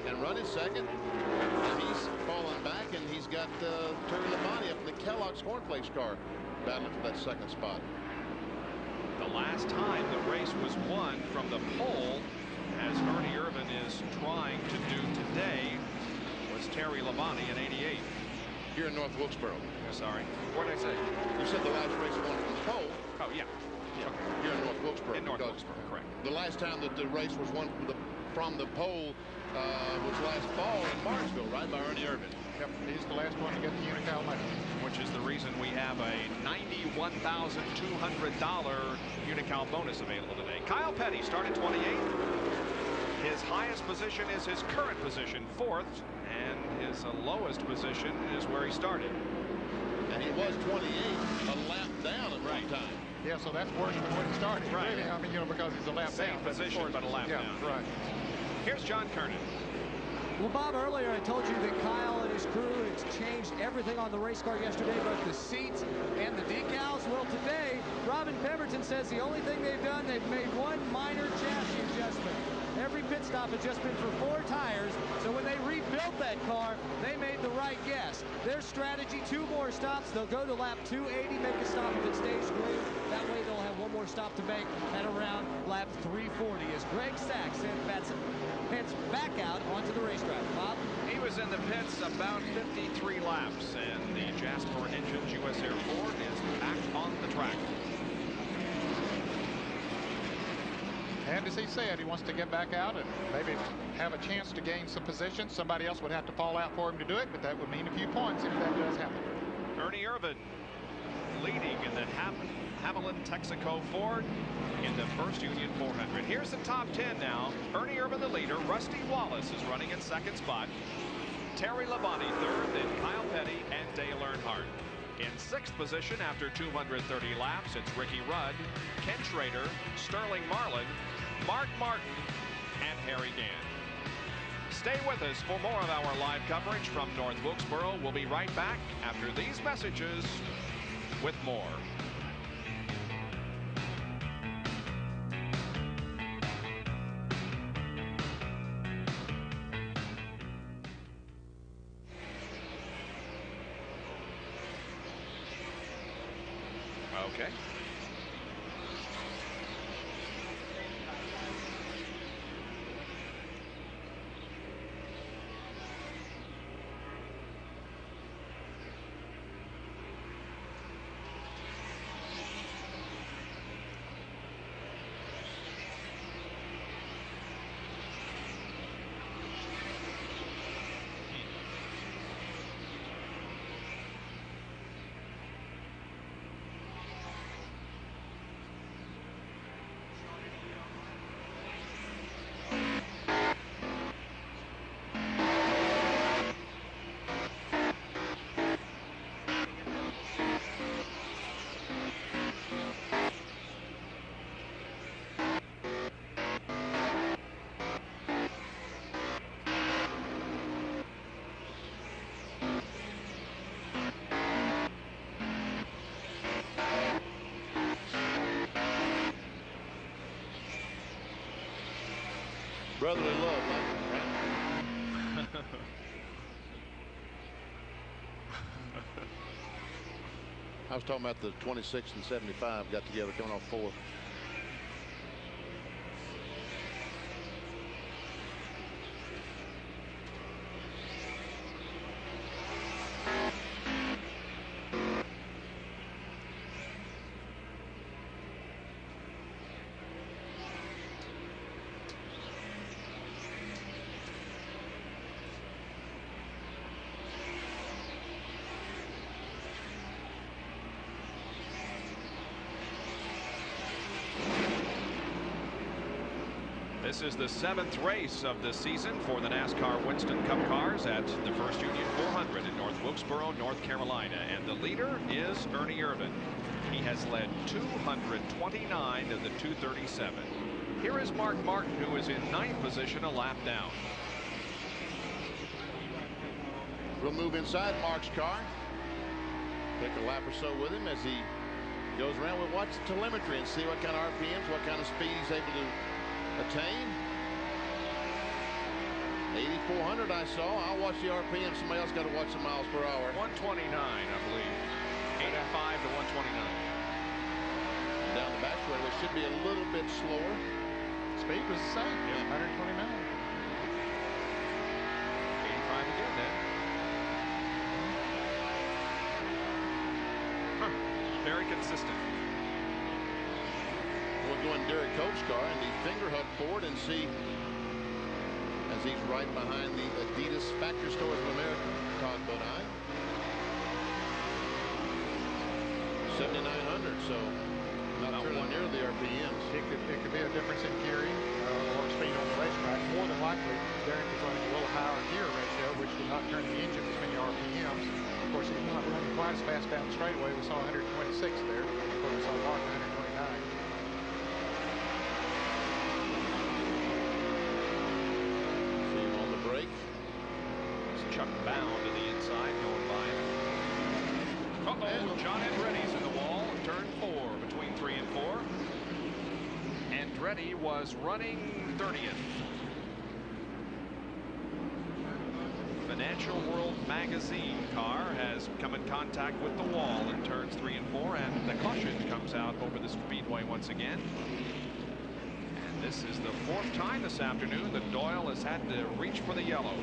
and running 2nd. And he's falling back, and he's got Terry Labonte up in the Kellogg's Cornflakes car battling for that 2nd spot. The last time the race was won from the pole, as Ernie Irvan is trying to do today, was Terry Labonte in '88. Here in North Wilkesboro. Sorry. What did I say? You said the last race won from the pole. Oh, yeah. Okay. Here in North Wilkesboro. In North Wilkesboro, correct. The last time that the race was won from the pole was last fall in Martinsville, right, by Ernie Irvan. Yep, he's the last one to get the Unocal medal. Which is the reason we have a $91,200 Unocal bonus available today. Kyle Petty started 28th. His highest position is his current position, 4th, and his lowest position is where he started. And he was 28, a lap down at one time. Yeah, so that's worse than when he started. Right. Really, I mean, because he's a lap Same down. position, but a lap down. Right. Here's John Kernan. Well, Bob, earlier I told you that Kyle and his crew had changed everything on the race car yesterday, both the seats and the decals. Well, today, Robin Pemberton says the only thing they've done, they've made one minor chassis adjustment. Every pit stop has just been for 4 tires, so when they rebuilt that car, they made the right guess. Their strategy, 2 more stops. They'll go to lap 280, make a stop if it stays green. That way they'll have 1 more stop to make at around lap 340 as Greg Sachs heads back out onto the racetrack. Bob? He was in the pits about 53 laps, and the Jasper Engines US Air Ford is back on the track. And as he said, he wants to get back out and maybe have a chance to gain some position. Somebody else would have to fall out for him to do it, but that would mean a few points if that does happen. Ernie Irvan leading in the Havoline Texaco Ford in the First Union 400. Here's the top 10 now. Ernie Irvan the leader. Rusty Wallace is running in 2nd spot. Terry Labonte 3rd, then Kyle Petty and Dale Earnhardt. In 6th position after 230 laps, it's Ricky Rudd, Ken Schrader, Sterling Marlin, Mark Martin, and Harry Gant. Stay with us for more of our live coverage from North Wilkesboro. We'll be right back after these messages with more. Okay. Brotherly love, right? I was talking about the 26 and 75 got together coming off 4. This is the 7th race of the season for the NASCAR Winston Cup cars at the First Union 400 in North Wilkesboro, North Carolina. And the leader is Ernie Irvan. He has led 229 of the 237. Here is Mark Martin, who is in 9th position, a lap down. We'll move inside Mark's car. Take a lap or so with him as he goes around. We'll watch the telemetry and see what kind of RPMs, what kind of speed he's able to attain. 8,400 I saw. I'll watch the RPM. Somebody else got to watch the miles per hour. 129, I believe. 85 to 129. Down the back straightaway should be a little bit slower. Speed was the same. Yeah, 129. 85 again then. Huh. Very consistent. We'll go in Derek Cope's car in the finger hub Ford and see, as he's right behind the Adidas Factory Stores of America, Todd Bodine. 7,900, so not really near the RPMs. It could be a difference in gearing or speed on the racetrack. More than likely, Derek is running a little higher gear ratio, which did not turn the engine as many RPMs. Of course, he's not running quite as fast down the straightaway. We saw 126 there. Before we saw Mark 129. It's Chuck Bound to the inside going by. Uh-oh, John Andretti's in the wall. Turn 4 between 3 and 4. Andretti was running 30th. Financial World Magazine car has come in contact with the wall in turns 3 and 4, and the caution comes out over the speedway once again. And this is the 4th time this afternoon that Doyle has had to reach for the yellow.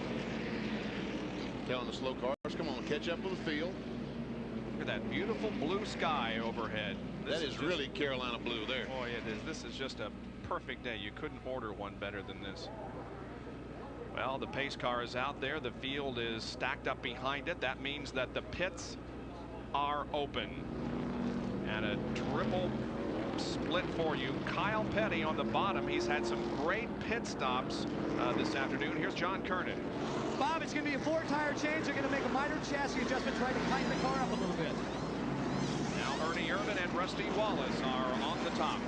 Telling the slow cars, come on, catch up with the field. Look at that beautiful blue sky overhead. That is really Carolina blue there. Boy, it is. This is just a perfect day. You couldn't order one better than this. Well, the pace car is out there. The field is stacked up behind it. That means that the pits are open. And a triple split for you. Kyle Petty on the bottom. He's had some great pit stops this afternoon. Here's John Kernan. Bob, it's going to be a 4-tire change. They're going to make a minor chassis adjustment, trying to tighten the car up a little bit. Now Ernie Irvan and Rusty Wallace are on the top.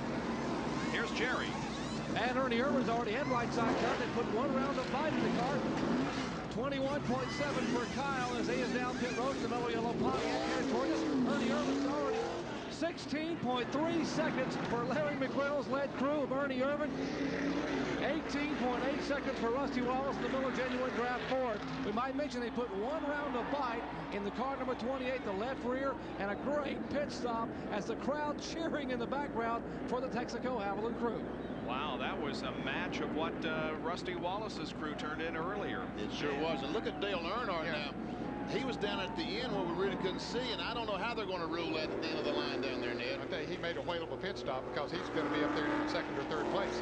Here's Jerry. And Ernie Irvan's already had right side cut. They put 1 round of bite in the car. 21.7 for Kyle as he is down pit road in the mellow yellow Pontiac Territorius. Ernie Irvan's already 16.3 seconds for Larry McReynolds led crew of Ernie Irvan. 18.8 seconds for Rusty Wallace in the Miller Genuine Draft Ford. We might mention they put 1 round of bite in the car number 28, the left rear, and a great pit stop as the crowd cheering in the background for the Texaco Havoline crew. Wow, that was a match of what Rusty Wallace's crew turned in earlier. It sure was. And look at Dale Earnhardt now. He was down at the end where we really couldn't see, and I don't know how they're going to rule that at the end of the line down there, Ned. I tell you, he made a whalable pit stop because he's going to be up there in 2nd or 3rd place.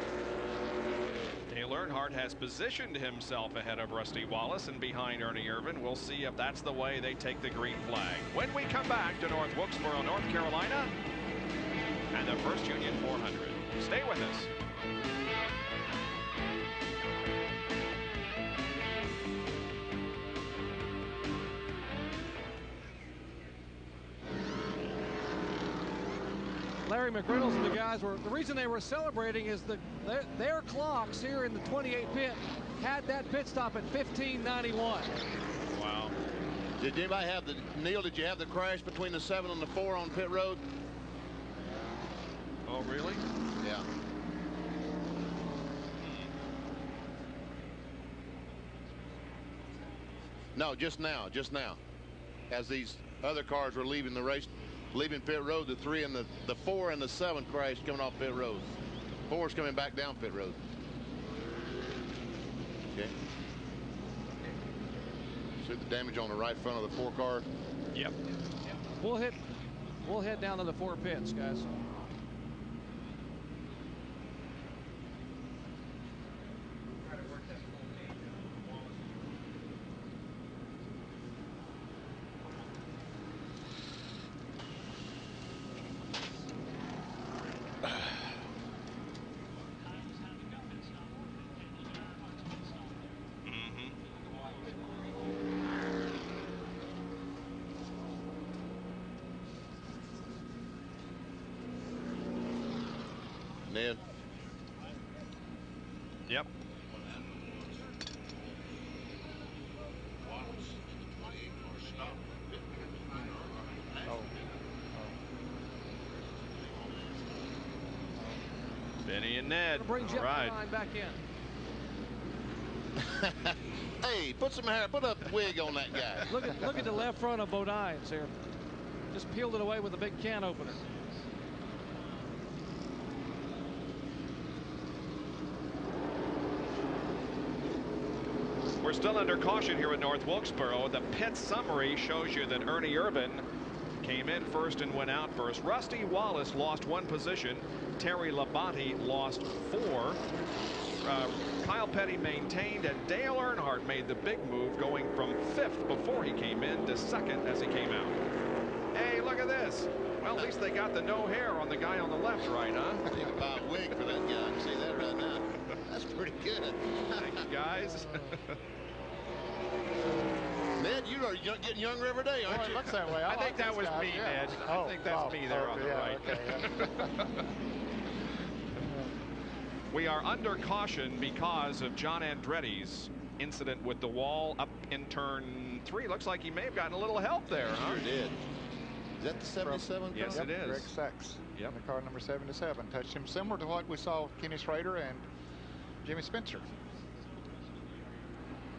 Dale Earnhardt has positioned himself ahead of Rusty Wallace and behind Ernie Irvan. We'll see if that's the way they take the green flag. When we come back to North Wilkesboro, North Carolina, and the First Union 400. Stay with us. Larry McReynolds and the guys were, the reason they were celebrating is that their clocks here in the 28 pit had that pit stop at 15:91. Wow. Did anybody have the, Neil, did you have the crash between the 7 and the 4 on pit road? Oh, really? Yeah. No, just now. As these other cars were leaving the race, leaving pit road, the 3 and the 4 and the 7 crashed coming off pit road. 4's coming back down pit road. Okay. See the damage on the right front of the 4 car? Yep. We'll head down to the 4 pits, guys. Ned. Yep. Benny and Ned. Bring Jeff Right. Bodine back in. Hey, put some hair, put a wig on that guy. Look at the left front of Bodine's here. Just peeled it away with a big can opener. We're still under caution here at North Wilkesboro. The pit summary shows you that Ernie Irvan came in first and went out first. Rusty Wallace lost 1 position. Terry Labonte lost 4. Kyle Petty maintained, and Dale Earnhardt made the big move, going from 5th before he came in to 2nd as he came out. Hey, look at this. Well, at least they got the no hair on the guy on the left, right, huh? You can buy a wig for that guy. I can see that right now. That's pretty good. Thank you, guys. Ned, you are getting younger every day, aren't Boy, you? it looks that way. I like think that this was guy, me, yeah. Ned. I think that's me there on the yeah, right. Okay, yeah. We are under caution because of John Andretti's incident with the wall up in turn 3. Looks like he may have gotten a little help there, huh? Sure did. Is that the 77 car? Yes, it is. Greg Sachs. Yep. The car number 77 touched him, similar to what we saw with Kenny Schrader and Jimmy Spencer.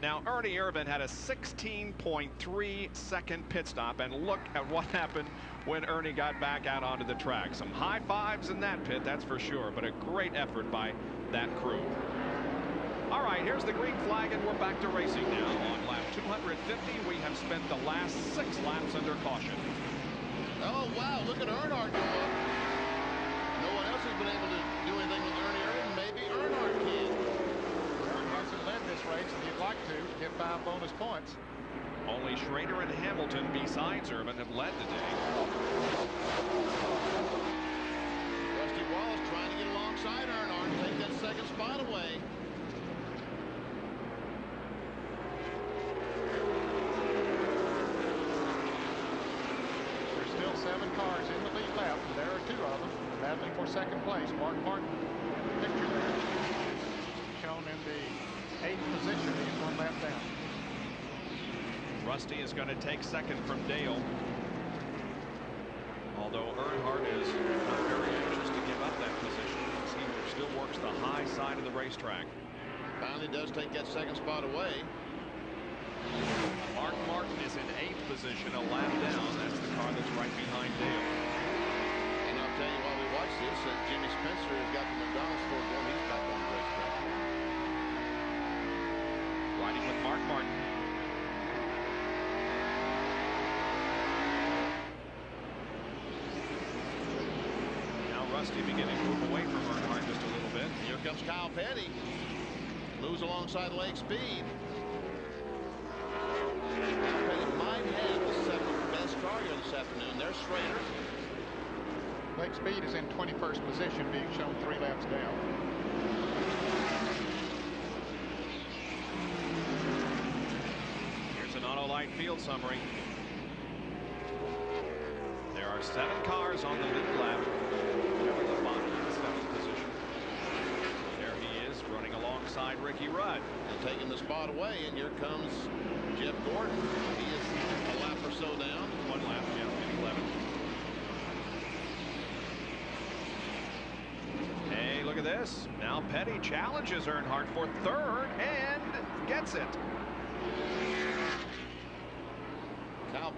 Now, Ernie Irvan had a 16.3 second pit stop, and look at what happened when Ernie got back out onto the track. Some high fives in that pit, that's for sure, but a great effort by that crew. All right, here's the green flag, and we're back to racing now. On lap 250, we have spent the last 6 laps under caution. Oh, wow, look at Earnhardt go up. No one else has been able to do anything with Ernie Irvan. Maybe Earnhardt can. Carson led this race, and he'd like to get 5 bonus points. Only Schrader and Hamilton, besides Irvan, have led today. Rusty Wallace trying to get alongside Earnhardt and take that 2nd spot away. There's still 7 cars in the lead lap, and there are 2 of them battling for 2nd place. Mark Martin, picture there, shown in the 8th position. He's 1 lap down. Rusty is going to take 2nd from Dale. Although Earnhardt is not very anxious to give up that position, as he still works the high side of the racetrack. Finally does take that 2nd spot away. Mark Martin is in 8th position, a lap down. That's the car that's right behind Dale. And I'll tell you while we watch this, Jimmy Spencer has got the McDonald's store going. He's back on the racetrack. Riding with Mark Martin. Rusty beginning to move away from Earnhardt just a little bit. Here comes Kyle Petty. Moves alongside Lake Speed. Kyle Petty might have the 2nd best car here this afternoon. There's Schrader. Lake Speed is in 21st position, being shown 3 laps down. Here's an Autolite field summary. There are 7 cars on the lead lap. Terry Labonte in 7th position. There he is, running alongside Ricky Rudd. And taking the spot away, and here comes Jeff Gordon. He is a lap or so down. 1 lap, yeah, in 11th. Hey, look at this. Now Petty challenges Earnhardt for 3rd and gets it.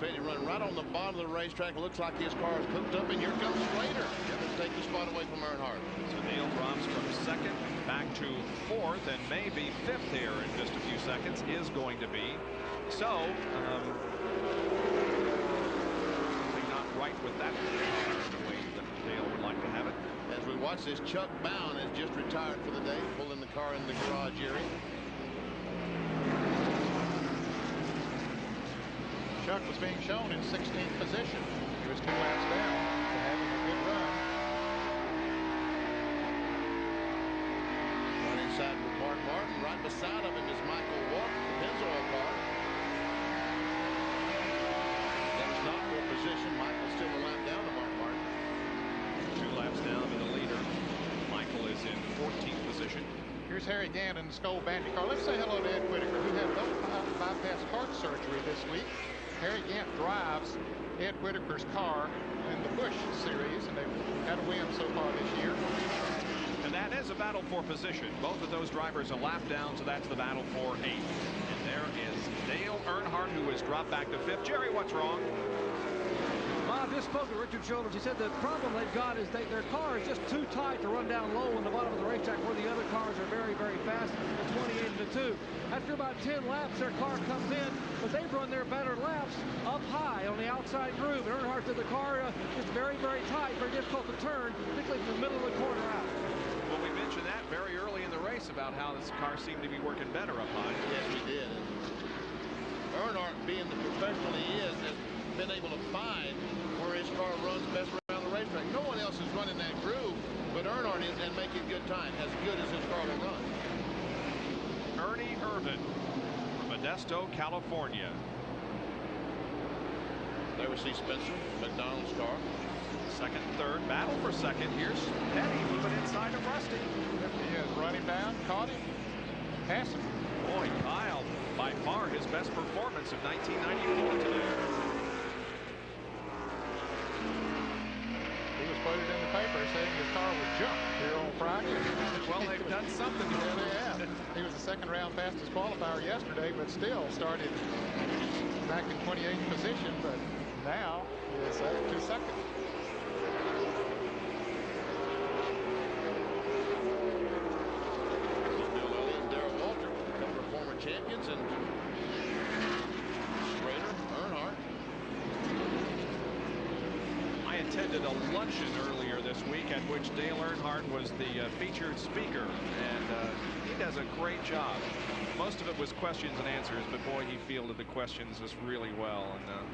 Petty running right on the bottom of the racetrack. It looks like his car is hooked up, and here comes Schrader to take the spot away from Earnhardt. So Dale drops from second back to fourth, and maybe fifth here in just a few seconds is going to be. So, something not right with that car the way that Dale would like to have it. As we watch this, Chuck Bowen has just retired for the day, pulling the car in the garage area. Chuck was being shown in 16th position. He was 2 laps down to having a good run. Right inside with Mark Martin. Right beside of him is Michael Walker, the Pennzoil car. That was not for position. Michael's still a lap down to Mark Martin. 2 laps down to the leader. Michael is in 14th position. Here's Harry Gant in the Skoal Bandy car. Let's say hello to Ed Whitaker, who had no bypass heart surgery this week. Harry Gant drives Ed Whitaker's car in the Busch Series, and they've had a win so far this year. And that is a battle for position. Both of those drivers a lap down, so that's the battle for 8th. And there is Dale Earnhardt, who has dropped back to 5th. Jerry, what's wrong? I just spoke to Richard Childress. He said the problem they've got is their car is just too tight to run down low in the bottom of the racetrack where the other cars are very, very fast at 28 to 2. After about 10 laps, their car comes in, but they've run their better laps up high on the outside groove. And Earnhardt said the car is very, very tight, very difficult to turn, particularly from the middle of the corner out. Well, we mentioned that very early in the race about how this car seemed to be working better up high. Yes, we did. Earnhardt, being the professional he is, has been able to find where his car runs best around the racetrack. No one else is running that groove, but Earnhardt is and making good time, as good as his car will run. Ernie Irvan from Modesto, California. There we see Spencer, McDonald's car. Second, third, battle for second. Here's Petty moving inside of Rusty. He has run him down, caught him, passed him. Boy, Kyle, by far his best performance of 1994 today. He was quoted in the paper saying his car was junk here on Friday. Well, they've done something. Yeah, they have. He was the second round fastest qualifier yesterday, but still started back in 28th position, but now is to second. Bill Elliott and Darrell Waltrip, a couple of former champions, and Schrader, Earnhardt. I attended a luncheon earlier this week at which Dale Earnhardt was the featured speaker, and he does a great job. Most of it was questions and answers, but boy, he fielded the questions just really well and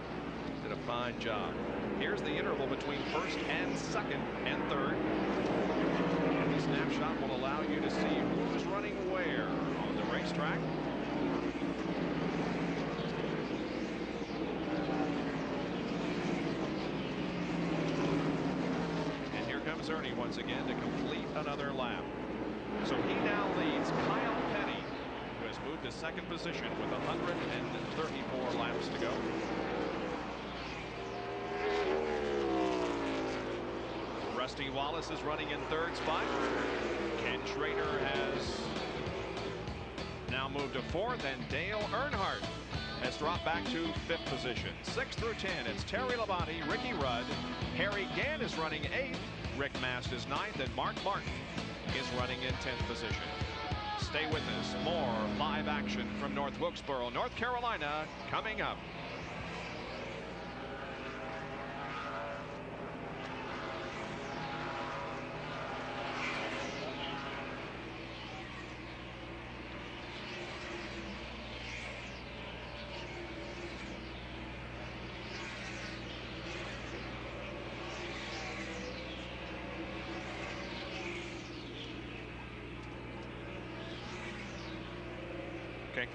did a fine job. Here's the interval between first and second and third. And the snapshot will allow you to see who's running where on the racetrack. And here comes Ernie once again to complete another lap. So he now leads Kyle Petty, who has moved to second position with 134 laps to go. Rusty Wallace is running in third spot. Ken Schrader has now moved to fourth, and Dale Earnhardt has dropped back to fifth position. 6 through 10, it's Terry Labonte, Ricky Rudd. Harry Gant is running eighth. Rick Mast is ninth, and Mark Martin is running in 10th position. Stay with us. More live action from North Wilkesboro, North Carolina, coming up. Okay.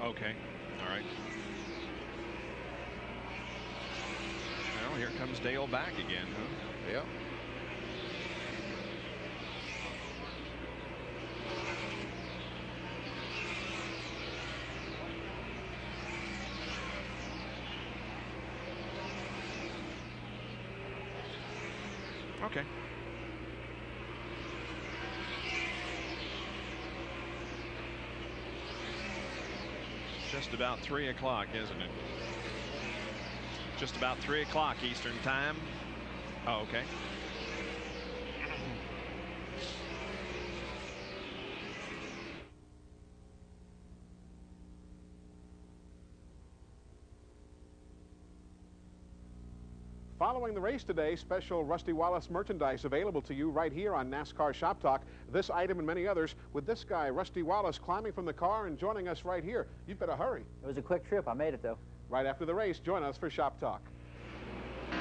Okay. All right. Well, here comes Dale back again, huh? Yep. Okay. Just about 3 o'clock, isn't it? Just about 3 o'clock Eastern time. Oh, okay. Following the race today, special Rusty Wallace merchandise available to you right here on NASCAR Shop Talk. This item and many others with this guy, Rusty Wallace, climbing from the car and joining us right here. You'd better hurry. It was a quick trip. I made it, though. Right after the race, join us for Shop Talk.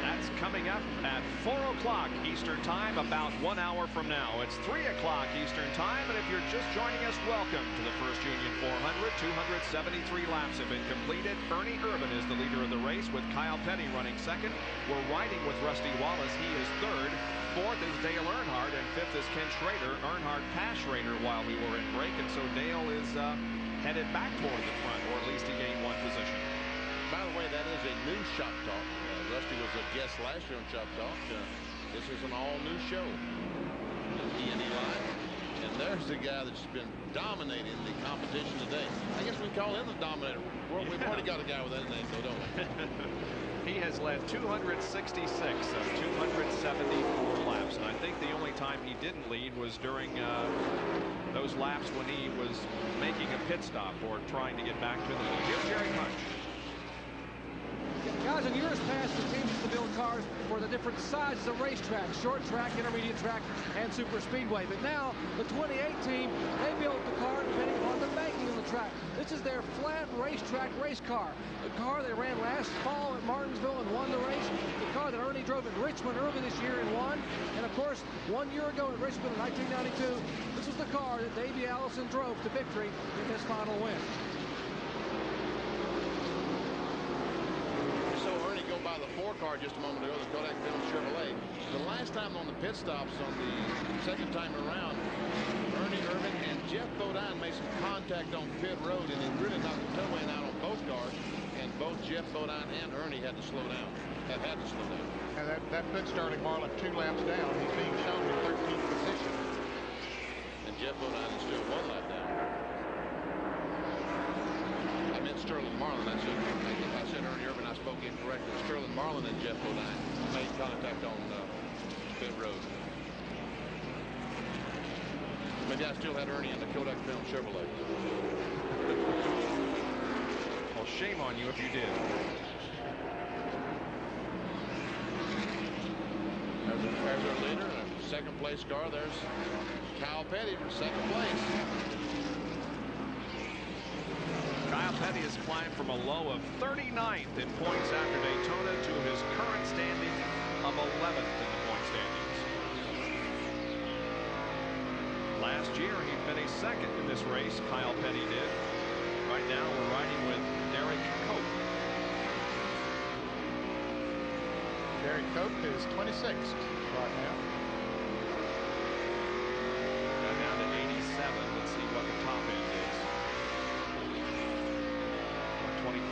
That's coming up at 4 o'clock Eastern time, about 1 hour from now. It's 3 o'clock Eastern time, and if you're just joining us, welcome to the First Union 400. 273 laps have been completed. Ernie Irvan is the leader of the race, with Kyle Petty running second. We're riding with Rusty Wallace. He is third. Fourth is Dale Earnhardt, and fifth is Ken Schrader. Earnhardt passed Schrader while we were in break, and so Dale is headed back toward the front, or at least he gained one position. By the way, that is a new Shop Talk. Rusty was a guest last year on Shop Talk. This is an all-new show. E&E Live. And there's the guy that's been dominating the competition today. I guess we call him the dominator. Well, we've already got a guy with that name, though, don't we? He has led 266 of 274 laps. And I think the only time he didn't lead was during those laps when he was making a pit stop or trying to get back to the lead. Here's Jerry Punch. Guys, in years past, the teams used to build cars for the different sizes of racetrack, short track, intermediate track, and super speedway. But now, the 28 team, they built the car depending upon the banking of the track. This is their flat racetrack race car. The car they ran last fall at Martinsville and won the race. The car that Ernie drove at Richmond early this year and won. And of course, 1 year ago at Richmond in 1992, this was the car that Davey Allison drove to victory in his final win. Go by the 4 car just a moment ago, the Kodak Film Chevrolet. The last time on the pit stops on the second time around, Ernie Irvan and Jeff Bodine made some contact on pit road, and it really knocked the tailwind out on both cars, and both Jeff Bodine and Ernie had to slow down. Had to slow down. And that put Sterling Marlin 2 laps down. He's being shown in 13th position. And Jeff Bodine is still 1 lap down. I meant Sterling Marlin. If I said Ernie Irvan, I spoke incorrectly. Sterling Marlin and Jeff Bodine made contact on pit road. Maybe I still had Ernie in the Kodak Film Chevrolet. Well, shame on you if you did. There's our leader, a second place car. There's Kyle Petty for second place. Kyle Petty has climbed from a low of 39th in points after Daytona to his current standing of 11th in the point standings. Last year, he finished second in this race. Kyle Petty did. Right now, we're riding with Derek Cope. Derek Cope is 26th right now. Got down to 87. Let's see what the top end is. 125.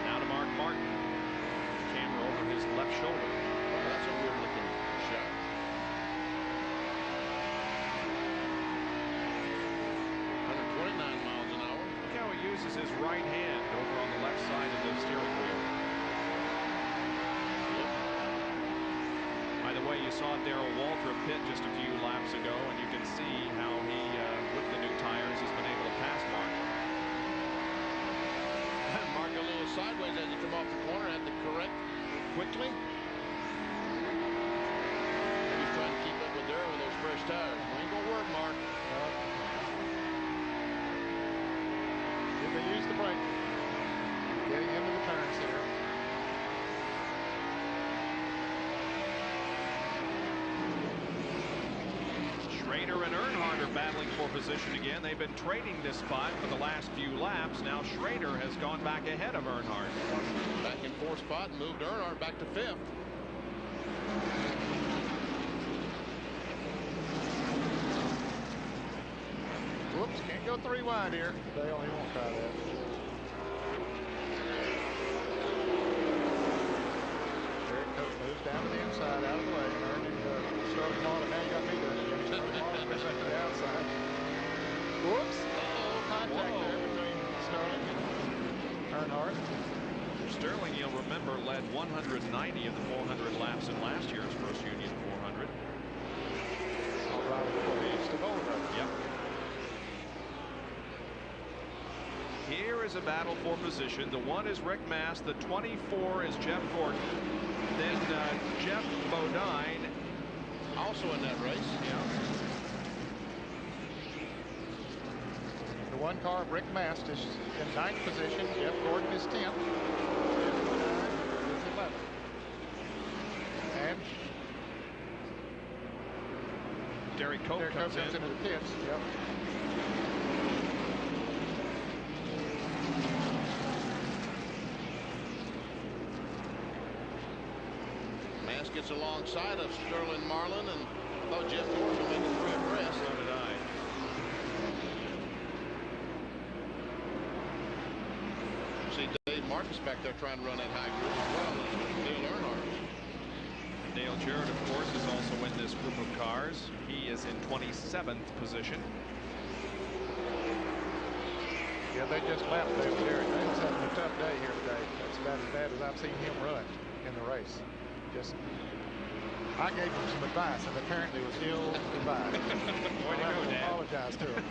Now to Mark Martin. Camera over his left shoulder. Well, that's a weird looking shot. 129 miles an hour. Look how he uses his right hand over on the left side of the steering wheel. By the way, you saw Darrell Waltrip pit just a few laps ago, and you can see how he, with the new tires, has been able to pass Mark. Mark a little sideways as he come off the corner, had to correct quickly. Maybe he's trying to keep up with Darrell with those fresh tires. It ain't gonna work, Mark. Did they use the brake? Getting into the turns here. Schrader and Earnhardt are battling for position again. They've been trading this spot for the last few laps. Now Schrader has gone back ahead of Earnhardt. Back in 4th spot and moved Earnhardt back to 5th. Whoops, can't go 3 wide here. Dale, he won't try that. Moves down to the inside, out of the way, and Sterling Marlin. Now you got me doing it, Jimmy. Sterling Marlin moves up to the outside. Whoops! Contact there between Sterling and Earnhardt. Sterling, you'll remember, led 190 of the 400 laps in last year's First Union 400. All right, before the Stavola. Yep. Here is a battle for position. The 1 is Rick Mast. The 24 is Jeff Gordon. Then Jeff Bodine. Also in that race. Yeah. The 1 car, Rick Mast, is in 9th position. Jeff Gordon is 10th. Jeff Bodine is 11th. And Derek Cope comes into the pits. Yep. Mast gets alongside of Sterling Marlin, and I thought Jeff Gordon would make it 3 abreast. So did I. See Dave Marcus back there trying to run that high group as well as Dale Earnhardt. Dale Jarrett, of course, is also in this group of cars. He is in 27th position. Yeah, they just left Dale Jarrett. They was having a tough day here today. That's about as bad as I've seen him run in the race. I gave him some advice, and apparently it was ill advice. Way to go, Dad. Apologize to him.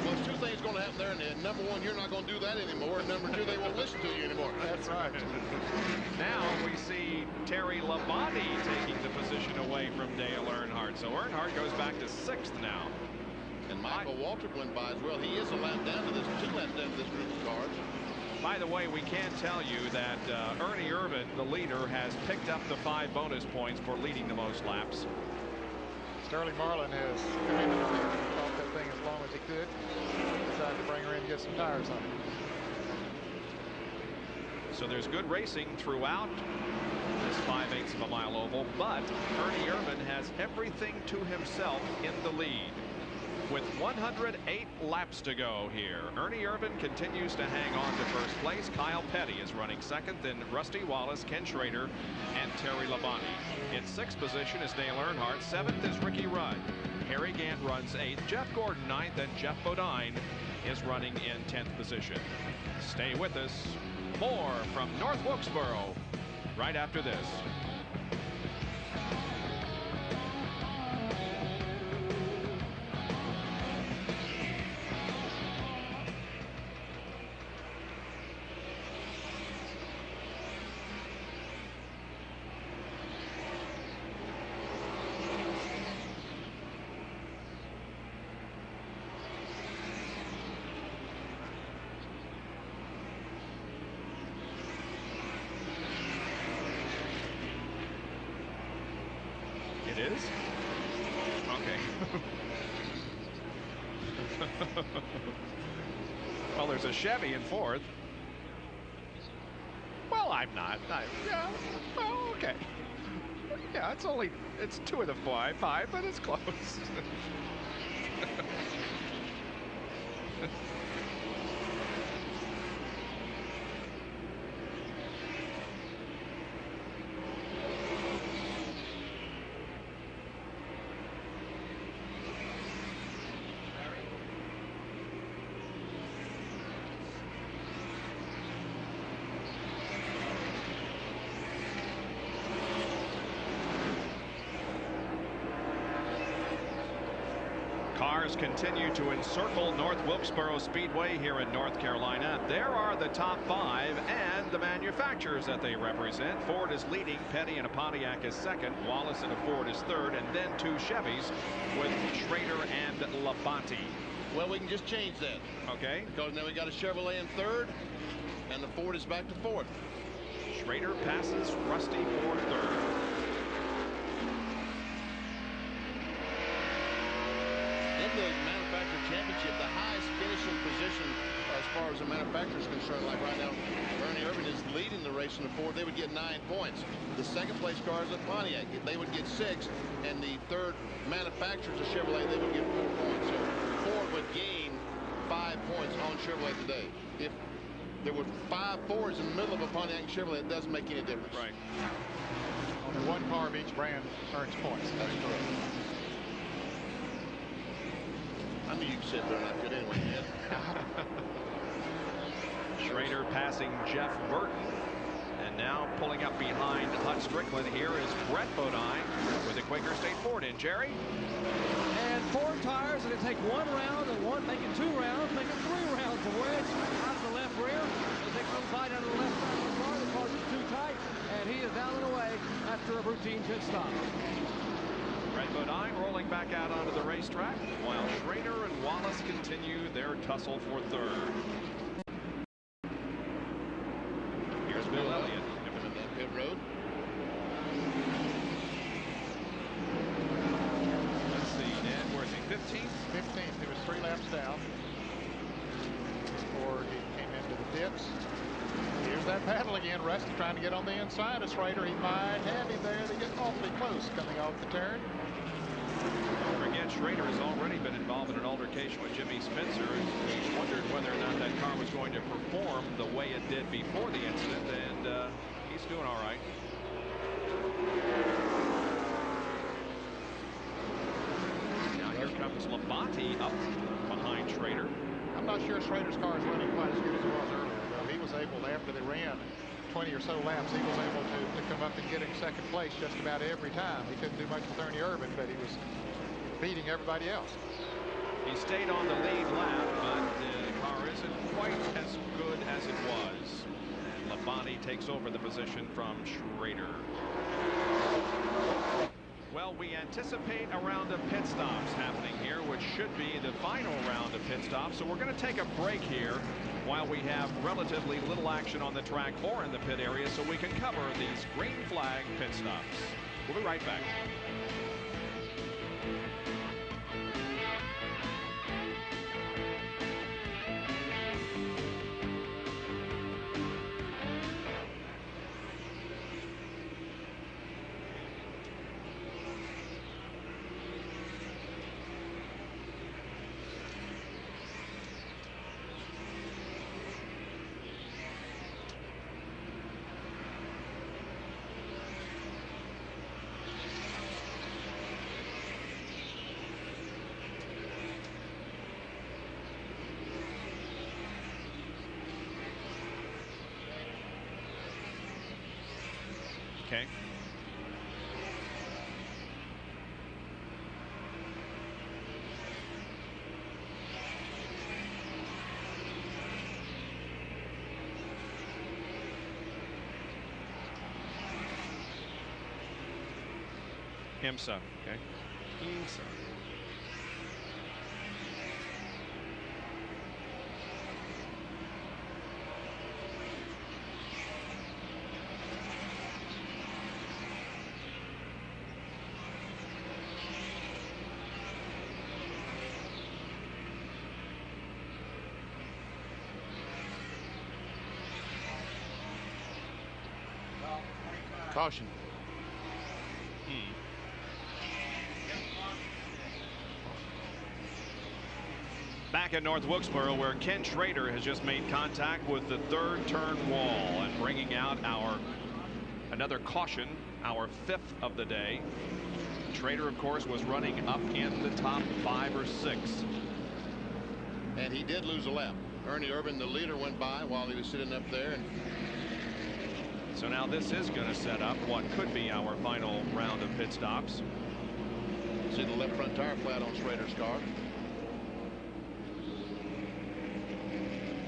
Well, there's 2 things going to happen there, and number 1, you're not going to do that anymore, and number 2, they won't listen to you anymore. That's right. Now we see Terry Labonte taking the position away from Dale Earnhardt. So Earnhardt goes back to 6th now. And Michael Waltrip went by as well. He is a lap down to this, 2 laps down to this group of cars. By the way, we can tell you that Ernie Irvan, the leader, has picked up the 5 bonus points for leading the most laps. Sterling Marlin has come into the pit and fought that thing as long as he could. Decided to bring her in and get some tires on it. So there's good racing throughout this 5/8 of a mile oval, but Ernie Irvan has everything to himself in the lead. With 108 laps to go here, Ernie Irvan continues to hang on to first place. Kyle Petty is running 2nd, then Rusty Wallace, Ken Schrader, and Terry Labonte. In 6th position is Dale Earnhardt. 7th is Ricky Rudd. Harry Gant runs 8th. Jeff Gordon 9th, and Jeff Bodine is running in 10th position. Stay with us. More from North Wilkesboro right after this. It is? Okay. Well, there's a Chevy in 4th. Well, I'm not. Yeah. Well, okay. Yeah, it's 2 of the 5, but it's close. Cars continue to encircle North Wilkesboro Speedway here in North Carolina. There are the top 5 and the manufacturers that they represent. Ford is leading. Petty in a Pontiac is 2nd. Wallace in a Ford is 3rd. And then 2 Chevys with Schrader and Labonte. Well, we can just change that. Okay. Because now we got a Chevrolet in 3rd, and the Ford is back to 4th. Schrader passes Rusty for 3rd. In the manufacturer championship, the highest finishing position as far as the manufacturer is concerned, like right now, Ernie Irvan is leading the race in the Ford. They would get 9 points. The 2nd place car is a Pontiac. They would get 6, and the 3rd manufacturer is a Chevrolet. They would get 4 points. So Ford would gain 5 points on Chevrolet today. If there were 5 Fords in the middle of a Pontiac and Chevrolet, it doesn't make any difference. Right. And one car of each brand earns points. That's correct. I knew you could sit there not good anyway, Ken. Schrader passing Jeff Burton. And now pulling up behind Hut Strickland here is Brett Bodine with the Quaker State Ford in. Jerry? And 4 tires, and it take 1 round and making 2 rounds, making 3 rounds. A wedge out of the left rear. They take a little bite out of the left side of the car. The car's too tight, and he is down and away after a routine pit stop. Brett Bodine rolling back out onto the racetrack while Schrader and Wallace continue their tussle for third. Here's Bill Elliott. Coming in that pit road. Let's see, Ned, where's he? 15th? 15th. He was 3 laps down before he came into the pits. Here's that paddle again. Rusty trying to get on the inside of Schrader. He might have him there. They get awfully close coming off the turn. Don't forget, Schrader has already been involved in an altercation with Jimmy Spencer, and he wondered whether or not that car was going to perform the way it did before the incident, and he's doing all right. Now here comes Labonte up behind Schrader. I'm not sure Schrader's car is running quite as good as it was earlier, though. He was able, after they ran 20 or so laps, he was able to come up and get in second place just about every time. He couldn't do much with Ernie Irvan, but he was beating everybody else. He stayed on the lead lap, but the car isn't quite as good as it was. And Labonte takes over the position from Schrader. Well, we anticipate a round of pit stops happening here, which should be the final round of pit stops. So we're going to take a break here while we have relatively little action on the track or in the pit area, so we can cover these green flag pit stops. We'll be right back. Okay. IMSA. Okay. IMSA. Caution. Back at North Wilkesboro, where Ken Schrader has just made contact with the third turn wall and bringing out another caution, our 5th of the day. Schrader, of course, was running up in the top 5 or 6. And he did lose a lap. Ernie Irvan, the leader, went by while he was sitting up there. And so now this is going to set up what could be our final round of pit stops. See the left front tire flat on Schrader's car.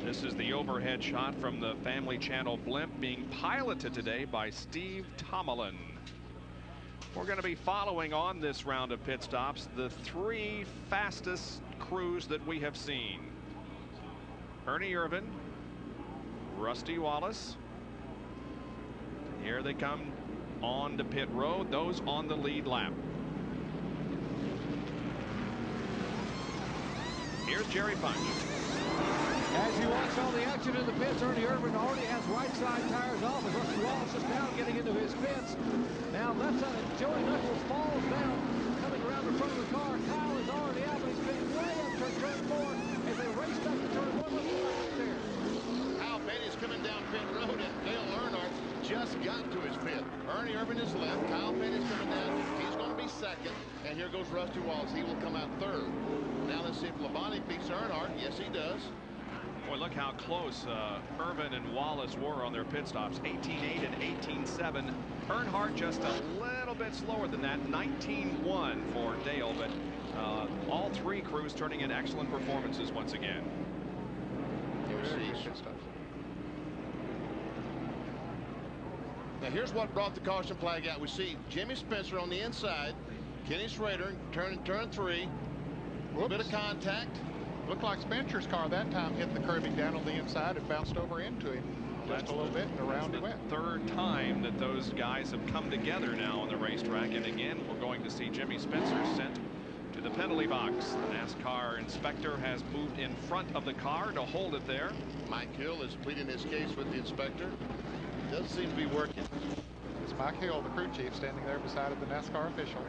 This is the overhead shot from the Family Channel blimp being piloted today by Steve Tomlin. We're going to be following on this round of pit stops the 3 fastest crews that we have seen. Ernie Irvan, Rusty Wallace. Here they come on the pit road, those on the lead lap. Here's Jerry Punch. As you watch all the action in the pits, Ernie Irvan already has right side tires off as Rusty Wallace is now getting into his pits. Now left side, Joey Knuckles falls down, coming around the front of the car. Kyle is already out, but he's been way up to turn 4 as they race back to turn 1. Let's go right there. Al Beatty's coming down pit road, and Dale Earnhardt just got to his pit. Ernie Irvin is left. Kyle Petty's coming down. He's going to be second. And here goes Rusty Wallace. He will come out third. Now let's see if Labonte beats Earnhardt. Yes, he does. Boy, look how close Irvin and Wallace were on their pit stops. 18.8 and 18.7. Earnhardt just a little bit slower than that. 19.1 for Dale. But all three crews turning in excellent performances once again. Now here's what brought the caution flag out. We see Jimmy Spencer on the inside. Kenny Schrader turn 3. A little bit of contact. Looked like Spencer's car that time hit the curbing down on the inside and bounced over into him just a little bit, and around he went. Third time that those guys have come together now on the racetrack, and again we're going to see Jimmy Spencer sent to the penalty box. The NASCAR inspector has moved in front of the car to hold it there. Mike Hill is pleading his case with the inspector. Doesn't seem to be working. It's Mike Hill, the crew chief, standing there beside the NASCAR official.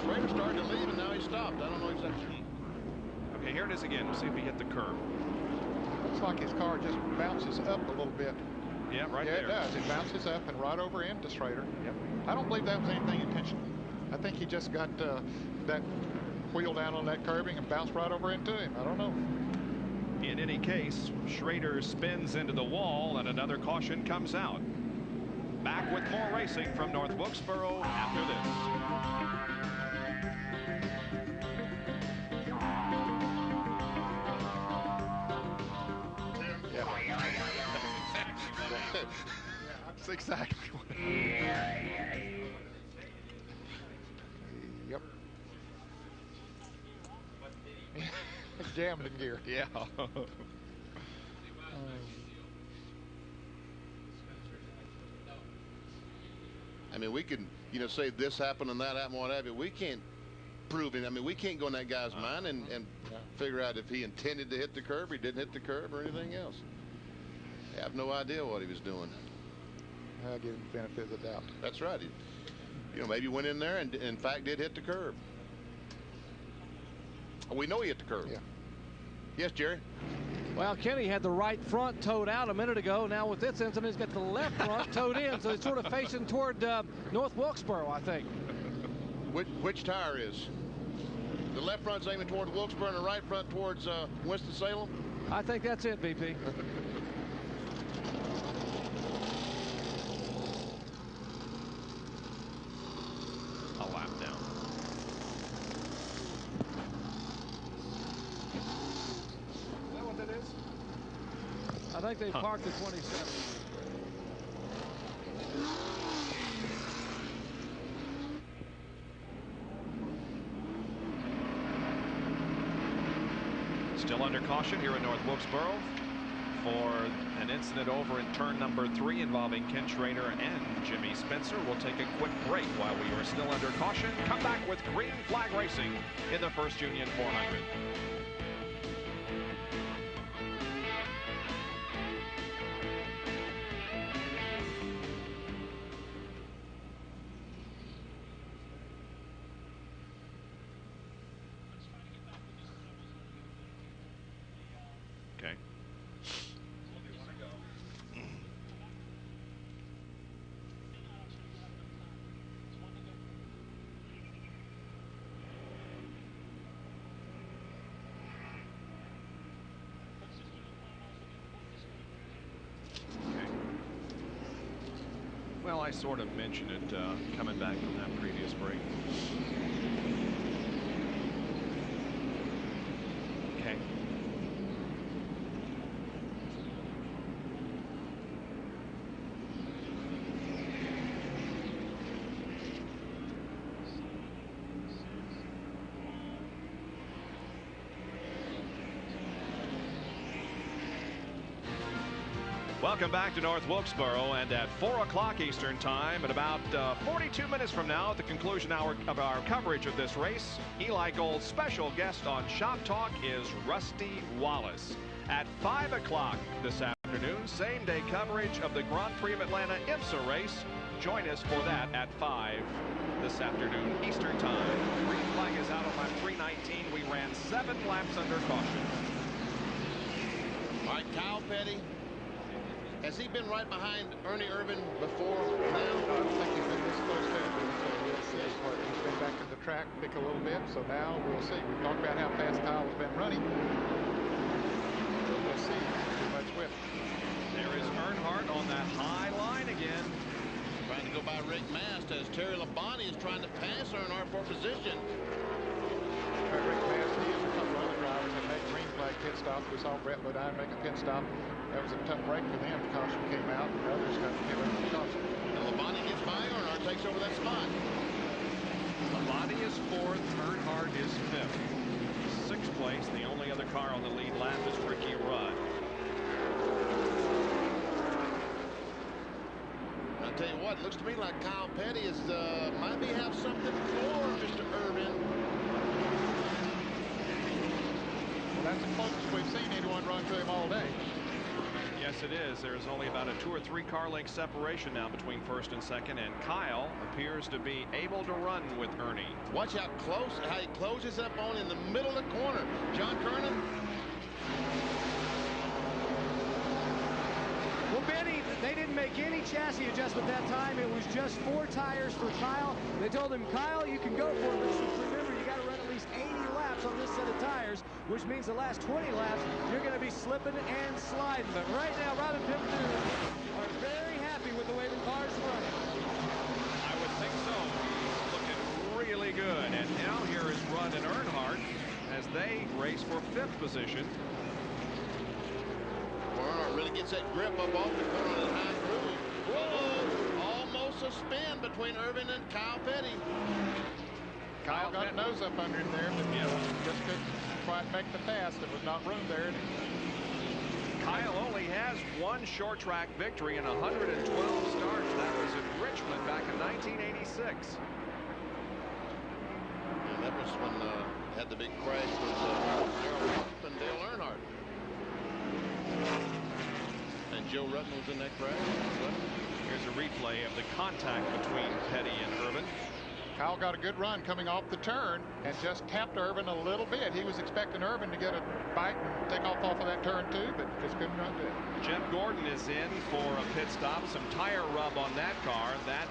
Schrader started to leave, and now he stopped. I don't know exactly. Okay, here it is again. We'll see if he hit the curb. Looks like his car just bounces up a little bit. Yeah, right there. Yeah, it does. It bounces up and right over into Schrader. Yep. I don't believe that was anything intentional. I think he just got that wheel down on that curbing and bounced right over into him. I don't know. In any case, Schrader spins into the wall, and another caution comes out. Back with more racing from North Wilkesboro after this. That's exactly what it is. Yep. Jammed in gear. Yeah. I mean, we can, say this happened and that happened, what have you. We can't prove it. I mean, we can't go in that guy's mind and figure out if he intended to hit the curb, he didn't hit the curb, or anything else. I have no idea what he was doing. I'll give him the benefit of the doubt. That's right. He, maybe went in there and in fact did hit the curb. We know he hit the curb. Yeah. Yes, Jerry. Well, Kenny had the right front towed out a minute ago. Now with this incident, he's got the left front towed in, so he's sort of facing toward North Wilkesboro, I think. Which tire is? The left front's aiming toward Wilkesboro and the right front towards Winston-Salem? I think that's it, BP. A lap down. Is that what that is? I think they parked at 27. Still under caution here in North Wilkesboro for an incident over in turn number 3 involving Ken Schrader and Jimmy Spencer. We'll take a quick break while we are still under caution. Come back with Green Flag Racing in the First Union 400. Well, I sort of mentioned it coming back from that previous break. Okay. Welcome back to North Wilkesboro, and at 4 o'clock Eastern Time, at about 42 minutes from now, at the conclusion of our coverage of this race, Eli Gold's special guest on Shop Talk is Rusty Wallace. At 5 o'clock this afternoon, same-day coverage of the Grand Prix of Atlanta IMSA race. Join us for that at 5 this afternoon Eastern Time. Green flag is out on lap 319. We ran 7 laps under caution. All right, Kyle Petty. Has he been right behind Ernie Irvan before now? I don't think he's been this close to it. So we'll see. He's been back to the track, pick a little bit. So now we'll see. We've talked about how fast Kyle's been running. We'll see too much with it. There is Earnhardt on that high line again. Trying to go by Rick Mast as Terry Labonte is trying to pass Earnhardt for position. Rick Mast, he and a couple other drivers have made green flag pit stops. We saw Brett Bodine make a pit stop. That was a tough break for them. The caution came out, and others got to get rid of the caution. And Labonte gets by Earnhardt, takes over that spot. Labonte is 4th, Earnhardt is 5th. 6th place, the only other car on the lead lap is Ricky Rudd. I'll tell you what, it looks to me like Kyle Petty is might be have something for Mr. Irvan. Well, that's the closest we've seen anyone run to him all day. Yes, it is. There's only about a 2 or 3 car length separation now between 1st and 2nd, and Kyle appears to be able to run with Ernie. Watch how he closes up on in the middle of the corner. John Kernan. Well, Benny, they didn't make any chassis adjustment that time. It was just 4 tires for Kyle. They told him, Kyle, you can go for it, but remember, you got to run at least 80 laps on this set of tires, which means the last 20 laps, you're going to be slipping and sliding. But right now, Robin Pimpton are very happy with the way the car's running. I would think so. He's looking really good. And now here is Rudd and Earnhardt as they race for 5th position. Earnhardt really gets that grip up off the corner of the high groove. Whoa! Almost a spin between Irvan and Kyle Petty. Kyle got a nose up under him there, but just couldn't quite make the pass. There was not room there. Kyle only has 1 short track victory in 112 starts. That was at Richmond back in 1986. And that was when had the big crash with Darrell Waltrip and Dale Earnhardt. And Joe Rutten was in that crash. Here's a replay of the contact between Petty and Irvan. Kyle got a good run coming off the turn and just tapped Irvan a little bit. He was expecting Irvan to get a bite and take off of that turn too, but just couldn't run good. Jeff Gordon is in for a pit stop. Some tire rub on that car. That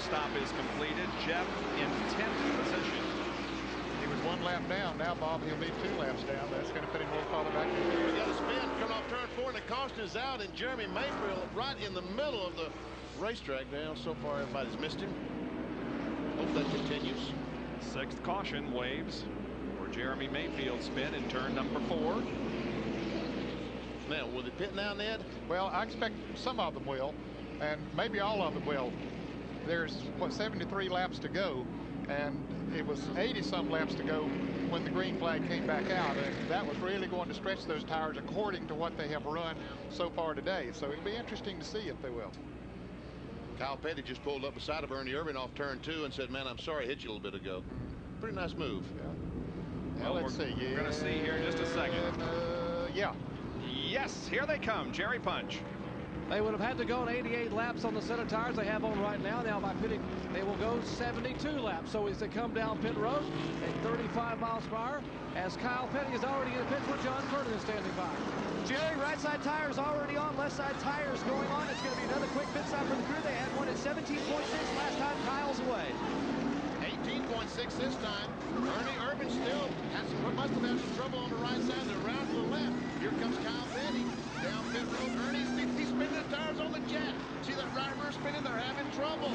stop is completed. Jeff in 10th position. He was 1 lap down. Now, Bob, he'll be 2 laps down. That's going to put him a little farther back. We got a spin coming off turn 4, and the caution is out, and Jeremy Mayfield right in the middle of the racetrack. Now, so far, everybody's missed him. Hope that continues. 6th caution waves for Jeremy Mayfield spin in turn number 4. Now, will they pit now, Ned? Well, I expect some of them will, and maybe all of them will. There's, 73 laps to go, and it was 80-some laps to go when the green flag came back out, and that was really going to stretch those tires according to what they have run so far today. So it'll be interesting to see if they will. Kyle Petty just pulled up beside of Ernie Irvan off turn 2 and said, man, I'm sorry I hit you a little bit ago. Pretty nice move. Yeah. Well, let's see. We're going to see here in just a second. Yeah. Yes, here they come. Jerry Punch. They would have had to go on 88 laps on the set of tires they have on right now. Now by pitting, they will go 72 laps. So as they come down pit road at 35 miles per hour, as Kyle Petty is already in the pits where John Kernan is standing by. Jerry, right side tires already on, left side tires going on. It's going to be another quick pit stop for the crew. They had one at 17.6 last time Kyle's away. 18.6 this time. Ernie Irvan still must have had some trouble on the right side. They're around to the left. Here comes Kyle Petty down pit road. Ernie's spinning the tires on the jet. See that right rear spinning? They're having trouble.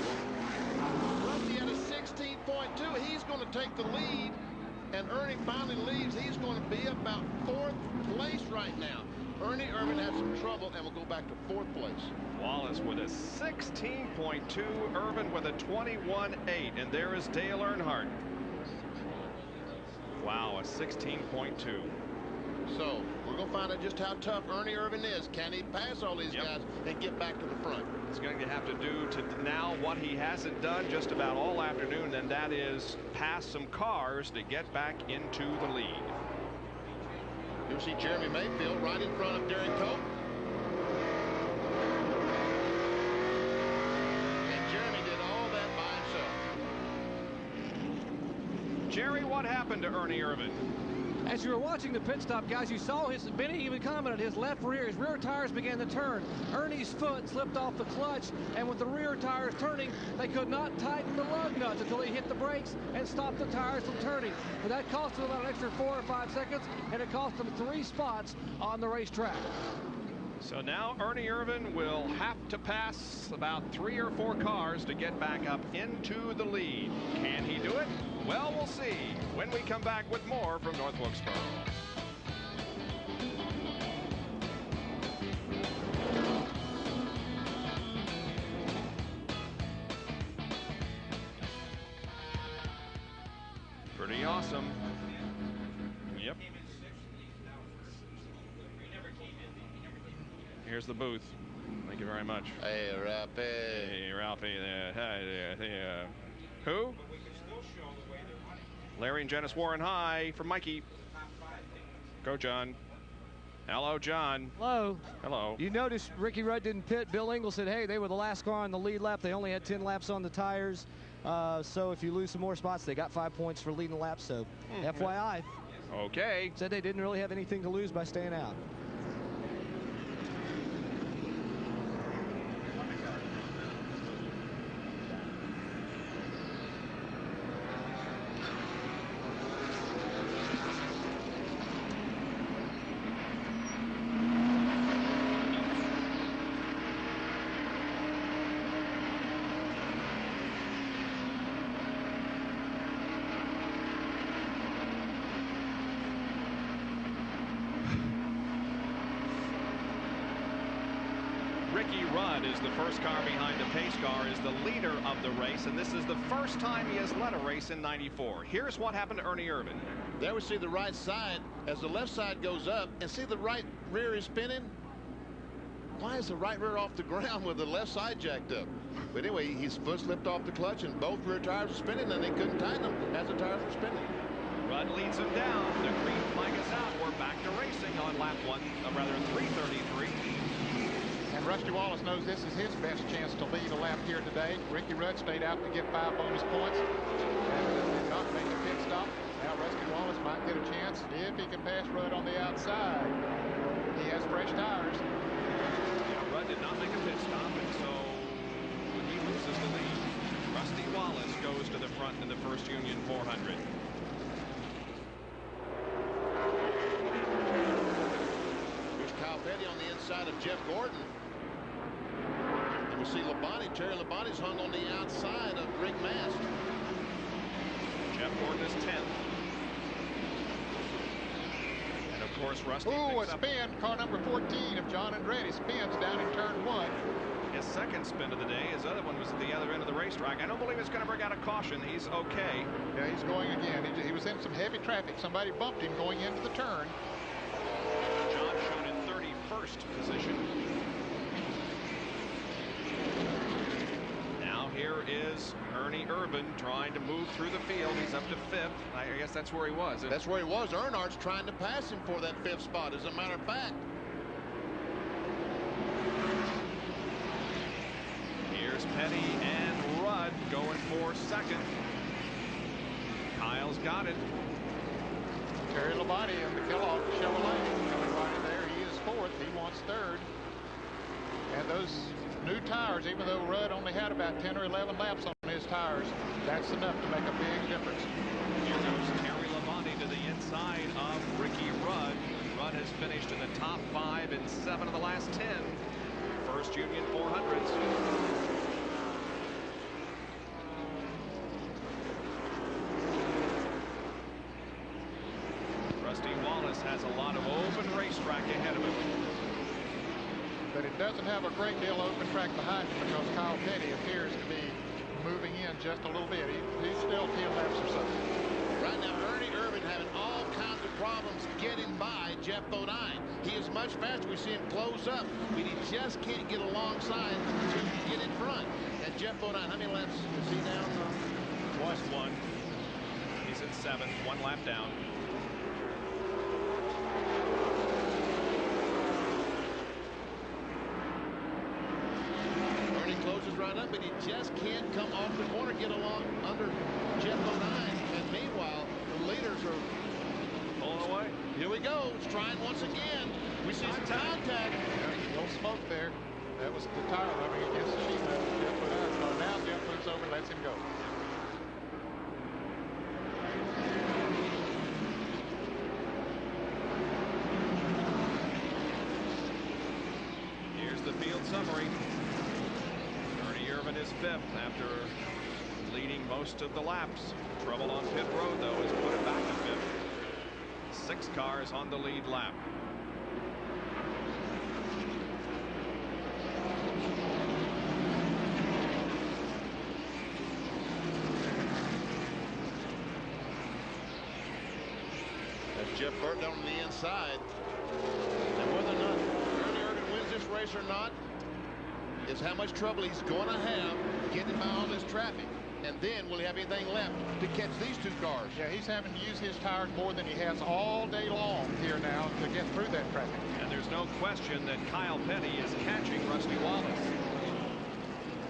Rusty had a 16.2. He's going to take the lead, and Ernie finally leaves. He's going to be about 4th place right now. Ernie Irvan had some trouble and will go back to 4th place. Wallace with a 16.2, Irvan with a 21.8, and there is Dale Earnhardt. Wow, a 16.2. So we're going to find out just how tough Ernie Irvan is. Can he pass all these guys and get back to the front? He's going to have to do now what he hasn't done just about all afternoon, and that is pass some cars to get back into the lead. You'll see Jeremy Mayfield right in front of Derek Cope. And Jeremy did all that by himself. Jerry, what happened to Ernie Irvan? As you were watching the pit stop, guys, you saw Benny even commented, his left rear, his rear tires began to turn. Ernie's foot slipped off the clutch, and with the rear tires turning, they could not tighten the lug nuts until he hit the brakes and stopped the tires from turning. But that cost him about an extra 4 or 5 seconds, and it cost him 3 spots on the racetrack. So now Ernie Irvan will have to pass about 3 or 4 cars to get back up into the lead. Can he do it? Well, we'll see when we come back with more from North Wilkesboro. Pretty awesome. Yep. Here's the booth. Thank you very much. Hey, Ralphie. Hey, Ralphie. Who? Larry and Janice Warren, hi. From Mikey. Go, John. Hello, John. Hello. Hello. You noticed Ricky Rudd didn't pit. Bill Engel said, hey, they were the last car on the lead lap. They only had 10 laps on the tires. So if you lose some more spots, they got 5 points for leading the lap. So FYI. Okay. Said they didn't really have anything to lose by staying out. Ricky Rudd is the first car behind the pace car, is the leader of the race, and this is the first time he has led a race in '94. Here's what happened to Ernie Irvan. There we see the right side as the left side goes up, and see the right rear is spinning. Why is the right rear off the ground with the left side jacked up? But anyway, his foot slipped off the clutch, and both rear tires were spinning, and they couldn't tighten them as the tires were spinning. Rudd leads him down. The green flag is out. We're back to racing on lap 333. And Rusty Wallace knows this is his best chance to lead a lap here today. Ricky Rudd stayed out to get 5 bonus points and did not make a pit stop. Now Rusty Wallace might get a chance if he can pass Rudd on the outside. He has fresh tires. Yeah, Rudd did not make a pit stop, and so he loses the lead. Rusty Wallace goes to the front in the first Union 400. Here's Kyle Petty on the inside of Jeff Gordon. We see Labonte. Terry Labonte's hung on the outside of Rick Mast. Jeff Gordon is 10th. And of course, Rusty Ooh, a picks up spin. Car number 14 of John Andretti spins down in turn 1. his second spin of the day. His other one was at the other end of the racetrack. I don't believe it's going to bring out a caution. He's okay. Yeah, he's going again. He was in some heavy traffic. Somebody bumped him going into the turn. John shown in 31st position. Here is Ernie Irvan trying to move through the field. He's up to 5th. I guess that's where he was. That's where he was. Earnhardt's trying to pass him for that 5th spot, as a matter of fact. Here's Petty and Rudd going for 2nd. Kyle's got it. Terry Labonte in the Kellogg Chevrolet coming right in there. He is 4th. He wants 3rd. And those new tires, even though Rudd only had about 10 or 11 laps on his tires, that's enough to make a big difference. Here goes Terry Labonte to the inside of Ricky Rudd. Rudd has finished in the top 5 in 7 of the last 10 First Union 400s. Rusty Wallace has a lot of open racetrack ahead of him. But it doesn't have a great deal of open track behind him because Kyle Petty appears to be moving in just a little bit. He's still 10 laps or so. Right now, Ernie Irvan having all kinds of problems getting by Jeff Bodine. He is much faster. We see him close up, but he just can't get alongside to get in front. And Jeff Bodine, how many laps is he down? Just 1. He's in 7th, 1 lap down. Closes right up, but he just can't come off the corner, get along under Jeff Bodine. And meanwhile, the leaders are away. Here we go. It's trying once again. We see some contact. Yeah, no smoke there. That was the tire rubbing against the sheet metal. Jeff put out. So now Jeff moves over and lets him go. Here's the field summary. Ernie Irvan is 5th after leading most of the laps. Trouble on pit road, though, has put it back to 5th. 6 cars on the lead lap. That's Jeff Burton on the inside. And whether or not Ernie Irvan wins this race or not is how much trouble he's going to have getting by all this traffic. And then will he have anything left to catch these 2 cars? Yeah, he's having to use his tires more than he has all day long here now to get through that traffic. And there's no question that Kyle Petty is catching Rusty Wallace.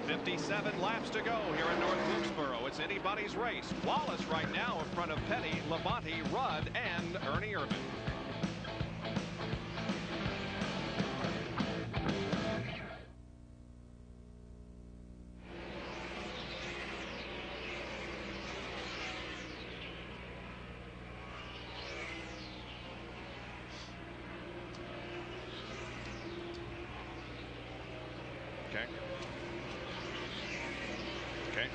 57 laps to go here in North Wilkesboro. It's anybody's race. Wallace right now in front of Petty, Labonte, Rudd, and Ernie Irvan. Okay.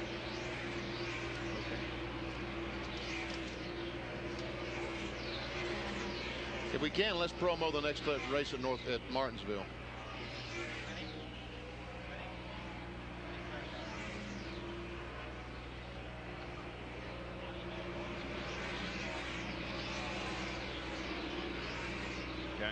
If we can, let's promo the next race at Martinsville. Okay.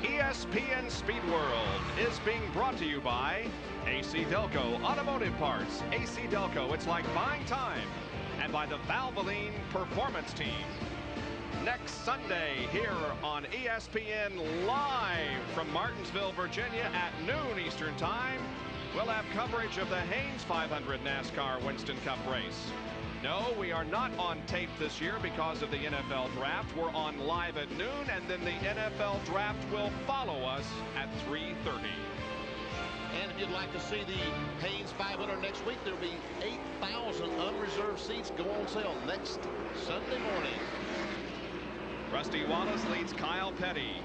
ESPN Speed World is being brought to you by AC Delco Automotive Parts. AC Delco, it's like buying time. And by the Valvoline Performance Team. Next Sunday here on ESPN live from Martinsville, Virginia at noon Eastern Time, we'll have coverage of the Haynes 500 NASCAR Winston Cup race. No, we are not on tape this year because of the NFL draft. We're on live at noon, and then the NFL draft will follow us at 3:30. And if you'd like to see the Haynes 500 next week, there'll be 8,000 unreserved seats go on sale next Sunday morning. Rusty Wallace leads Kyle Petty.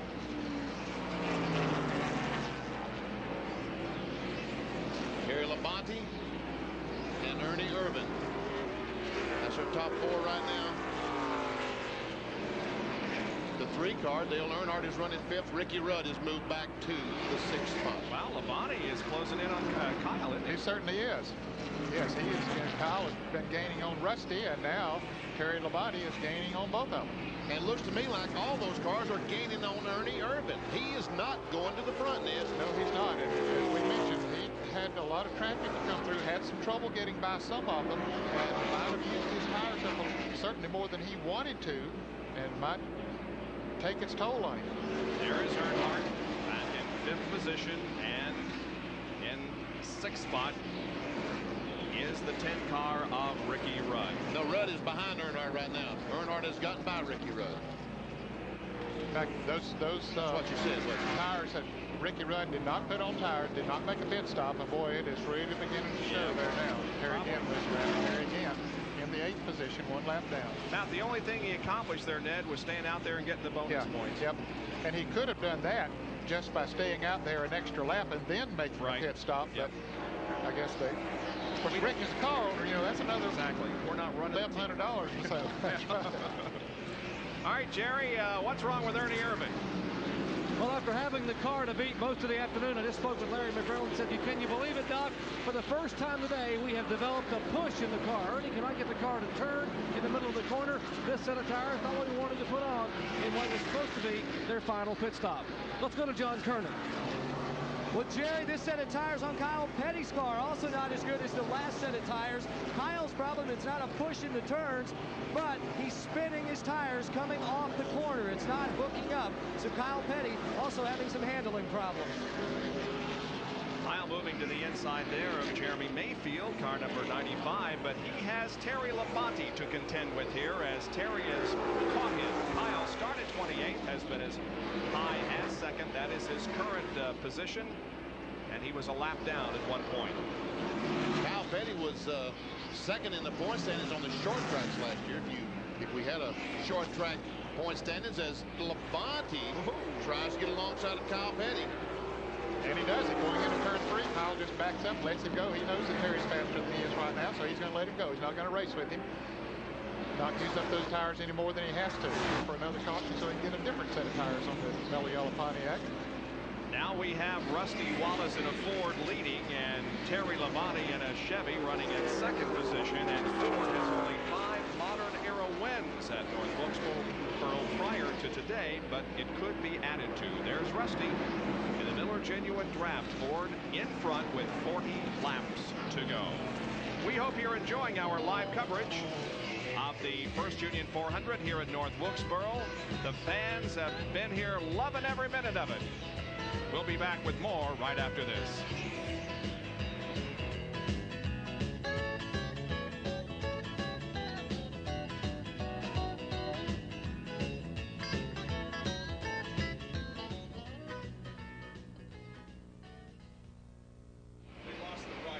Gary Labonte and Ernie Irvan. That's our top 4 right now. The 3 car, Dale Earnhardt is running 5th. Ricky Rudd has moved back to the 6th spot. Wow, Labonte is closing in on Kyle, isn't he? He certainly is. Yes, he is. Kyle has been gaining on Rusty, and now Terry Labonte is gaining on both of them. And it looks to me like all those cars are gaining on Ernie Irvan. He is not going to the front, Ned. No, he's not. And as we mentioned, he had a lot of traffic to come through, had some trouble getting by some of them, and might have used his tires up certainly more than he wanted to, and might take its toll on him. There is Earnhardt back in 5th position, and in 6th spot is the 10 car of Ricky Rudd. No, Rudd is behind Earnhardt right now. Earnhardt has gotten by Ricky Rudd. In fact, those what you said, tires that Ricky Rudd did not put on tires, did not make a pit stop, and boy, it is really beginning to show there now. Terry again moves around there again in the 8th position, 1 lap down. Now, the only thing he accomplished there, Ned, was staying out there and getting the bonus points. Yep, and he could have done that just by staying out there an extra lap and then making a pit stop, but I guess they Of course, Rick is a car owner, you know, that's another Exactly. We're not running $1,100 or so. That's right. All right, Jerry, what's wrong with Ernie Irvan? Well, after having the car to beat most of the afternoon, I just spoke with Larry McFarland and said, can you believe it, Doc? For the first time today, we have developed a push in the car. Ernie cannot get the car to turn in the middle of the corner. This set of tires, not what he wanted to put on in what was supposed to be their final pit stop. Let's go to John Kernan. Well, Jerry, this set of tires on Kyle Petty's car also not as good as the last set of tires. Kyle's problem is not a push in the turns, but he's spinning his tires coming off the corner. It's not hooking up. So Kyle Petty also having some handling problems. Kyle moving to the inside there of Jeremy Mayfield, car number 95, but he has Terry Labonte to contend with here as Terry is caught him. Kyle started 28th, has been as high as second. That is his current position, and he was a lap down at one point. Kyle Petty was second in the point standings on the short tracks last year. If we had a short track point standings, as Labonte tries to get alongside of Kyle Petty. And he does it going into turn 3. Kyle just backs up, lets him go. He knows that Terry's faster than he is right now, so he's going to let him go. He's not going to race with him. Not use up those tires any more than he has to for another caution, so he can get a different set of tires on the Mellow Yellow Pontiac. Now we have Rusty Wallace in a Ford leading and Terry Labonte in a Chevy running in second position, and Ford has only 5 modern era wins at North Wilkesboro prior to today, but it could be added to. There's Rusty in the Miller Genuine Draft Ford in front with 40 laps to go. We hope you're enjoying our live coverage of the First Union 400 here at North Wilkesboro. The fans have been here loving every minute of it. We'll be back with more right after this.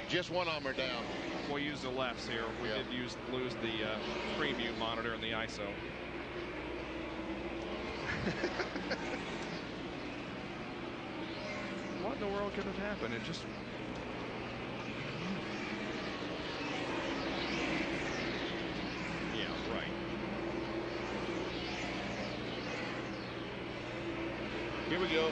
Just one of them are down. We'll use the lefts here. We did lose the preview monitor and the ISO. What in the world could have happened? It just... Yeah, right. Here we go.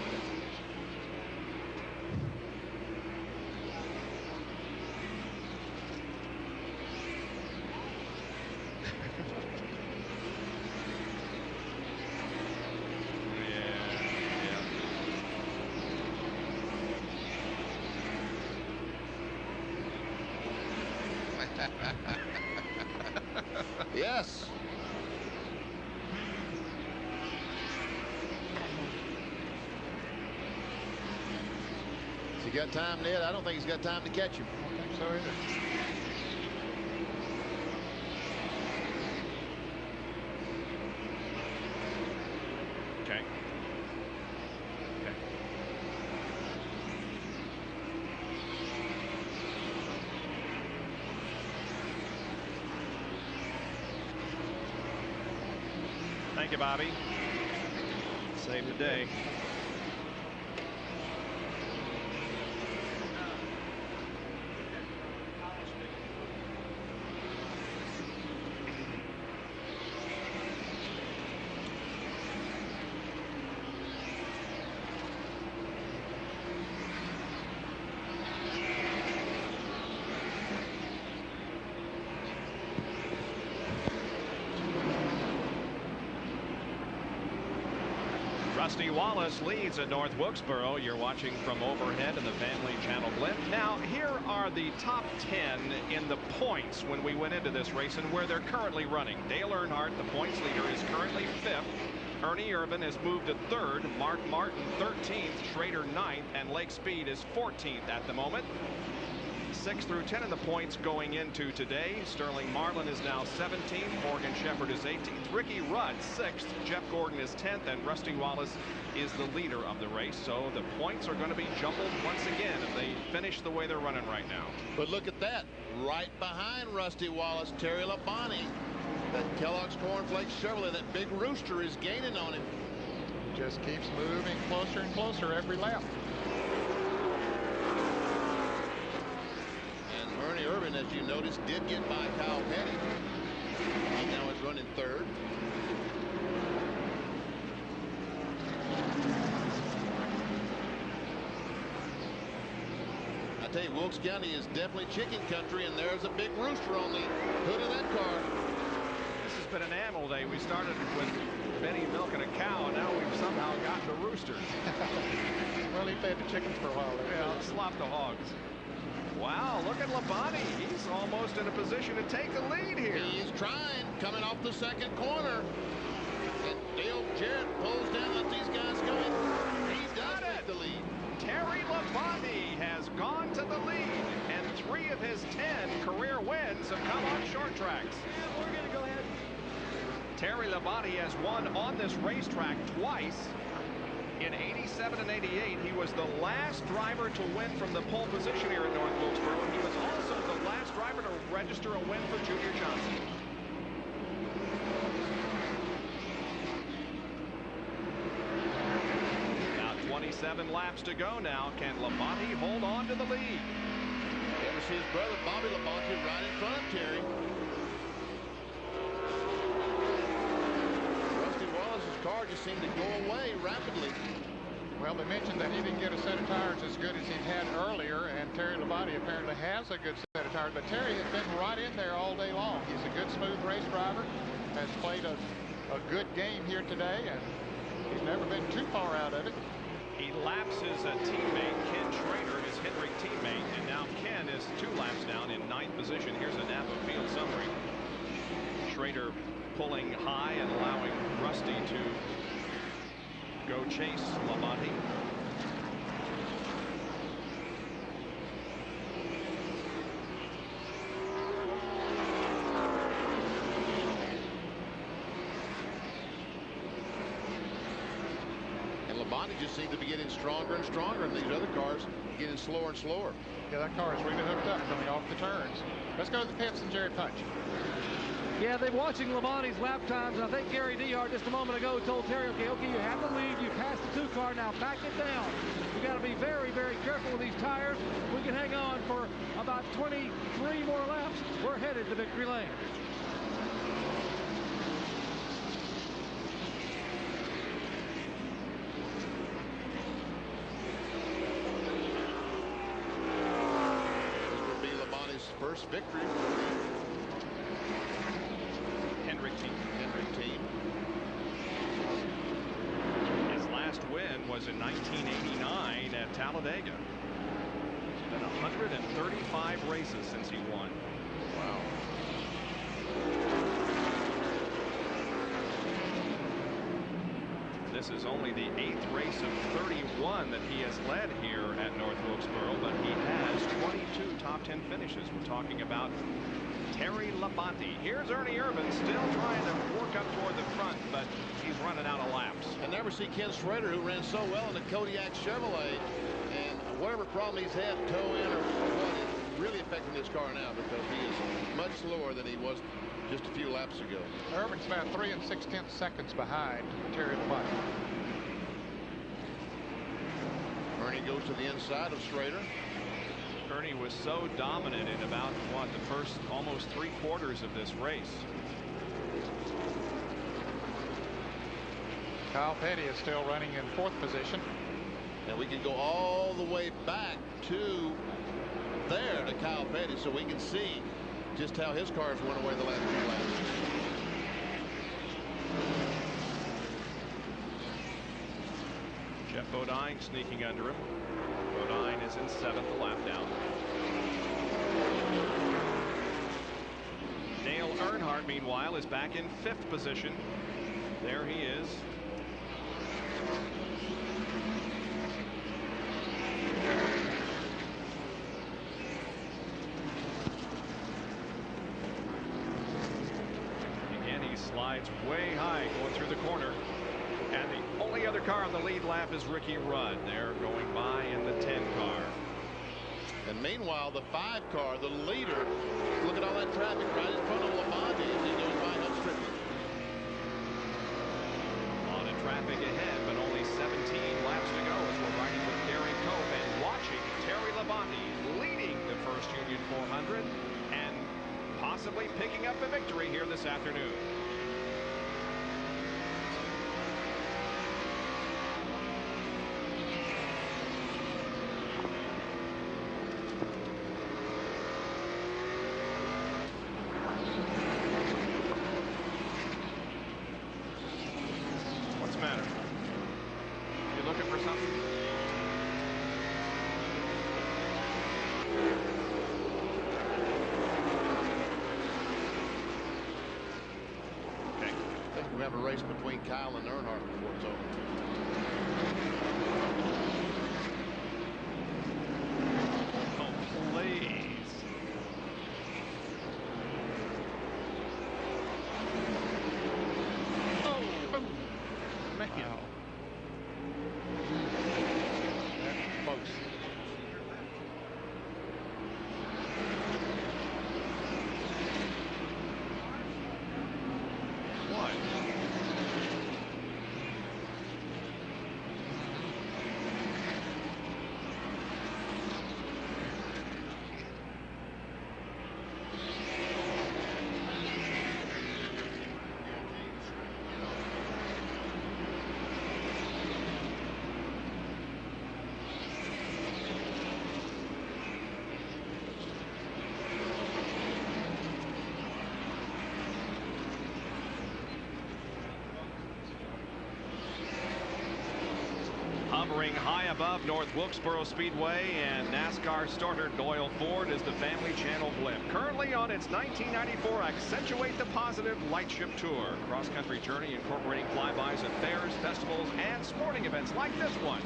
Yes. Has he got time, Ned? I don't think he's got time to catch him. I don't think so either. Okay. Thank you, Bobby. Saved the day. Rusty Wallace leads at North Wilkesboro. You're watching from overhead in the Family Channel Blimp. Now, here are the top 10 in the points when we went into this race and where they're currently running. Dale Earnhardt, the points leader, is currently 5th. Ernie Irvan has moved to 3rd. Mark Martin, 13th. Schrader, 9th. And Lake Speed is 14th at the moment. 6 through 10 in the points going into today. Sterling Marlin is now 17th. Morgan Shepherd is 18th. Ricky Rudd 6th. Jeff Gordon is 10th. And Rusty Wallace is the leader of the race. So the points are going to be jumbled once again if they finish the way they're running right now. But look at that. Right behind Rusty Wallace, Terry Labonte. That Kellogg's Cornflakes Chevrolet, that big rooster is gaining on him. Just keeps moving closer and closer every lap. Ernie Irvan notice, did get by Kyle Petty. He now is running third. I tell you, Wilkes County is definitely chicken country, and there's a big rooster on the hood of that car. This has been an animal day. We started with Benny milking a cow, and now we've somehow gotten to roosters. Well, he fed the chickens for a while there. Yeah, slop the hogs. Wow, look at Labonte. He's almost in a position to take the lead here. He's trying, coming off the second corner. And Dale Jarrett pulls down, let these guys go in. He does take the lead. Terry Labonte has gone to the lead, and 3 of his 10 career wins have come on short tracks. Yeah, we're going to go ahead. Terry Labonte has won on this racetrack twice. In '87 and '88, he was the last driver to win from the pole position here at North Wilkesboro, and he was also the last driver to register a win for Junior Johnson. About 27 laps to go now. Can Labonte hold on to the lead? Ever see his brother Bobby Labonte right in front of Terry. Rusty Wallace's car just seemed to go away rapidly. Well, they mentioned that he didn't get a set of tires as good as he'd had earlier, and Terry Labonte apparently has a good set of tires. But Terry has been right in there all day long. He's a good, smooth race driver, has played a good game here today, and he's never been too far out of it. He laps his teammate, Ken Schrader, his Hendrick teammate, and now Ken is 2 laps down in 9th position. Here's a Napa field summary. Schrader pulling high and allowing Rusty to go chase Labonte. And Labonte just seemed to be getting stronger and stronger, and these other cars getting slower and slower. Yeah, that car is really hooked up coming off the turns. Let's go to the pits and Jerry Punch. Yeah, they're watching Labonte's lap times, and I think Gary Dehart just a moment ago told Terry, okay, you have the lead, you passed the 2 car, now back it down. You got to be very, very careful with these tires. We can hang on for about 23 more laps. We're headed to victory lane. This will be Labonte's first victory for the Hendrick team. His last win was in 1989 at Talladega. It's been 135 races since he won. Wow. This is only the 8th race of 31 that he has led here at North Wilkesboro, but he has 22 top 10 finishes. We're talking about Terry Labonte. Here's Ernie Irvan still trying to work up toward the front, but he's running out of laps. And never see Ken Schrader, who ran so well in the Kodiak Chevrolet, and whatever problem he's had, toe in or what, it's really affecting this car now because he is much slower than he was just a few laps ago. Irvin's about 3 6/10 seconds behind Terry Labonte. Ernie goes to the inside of Schrader. Ernie was so dominant in about, what, the first almost 3/4 of this race. Kyle Petty is still running in 4th position. And we can go all the way back to there to Kyle Petty so we can see just how his cars went away the last 2 laps. Jeff Bodine sneaking under him. Bodine is in 7th, a lap down. Dale Earnhardt, meanwhile, is back in 5th position. There he is. Again, he slides way high going through the corner. And the only other car on the lead lap is Ricky Rudd. They're going by in the 10 car. And meanwhile, the 5 car, the leader, look at all that traffic right in front of Labonte as he goes by Hut Strictly. A lot of traffic ahead, but only 17 laps to go as we're riding with Gary Cope and watching Terry Labonte leading the First Union 400 and possibly picking up the victory here this afternoon. What's the matter? You looking for something? We're going to have a race between Kyle and Earnhardt before it's over. Oh, please. Oh, man. Wow. That's close. Hovering high above North Wilkesboro Speedway and NASCAR starter Doyle Ford is the Family Channel blimp. Currently on its 1994 Accentuate the Positive Lightship Tour. Cross-country journey incorporating flybys at fairs, festivals, and sporting events like this one.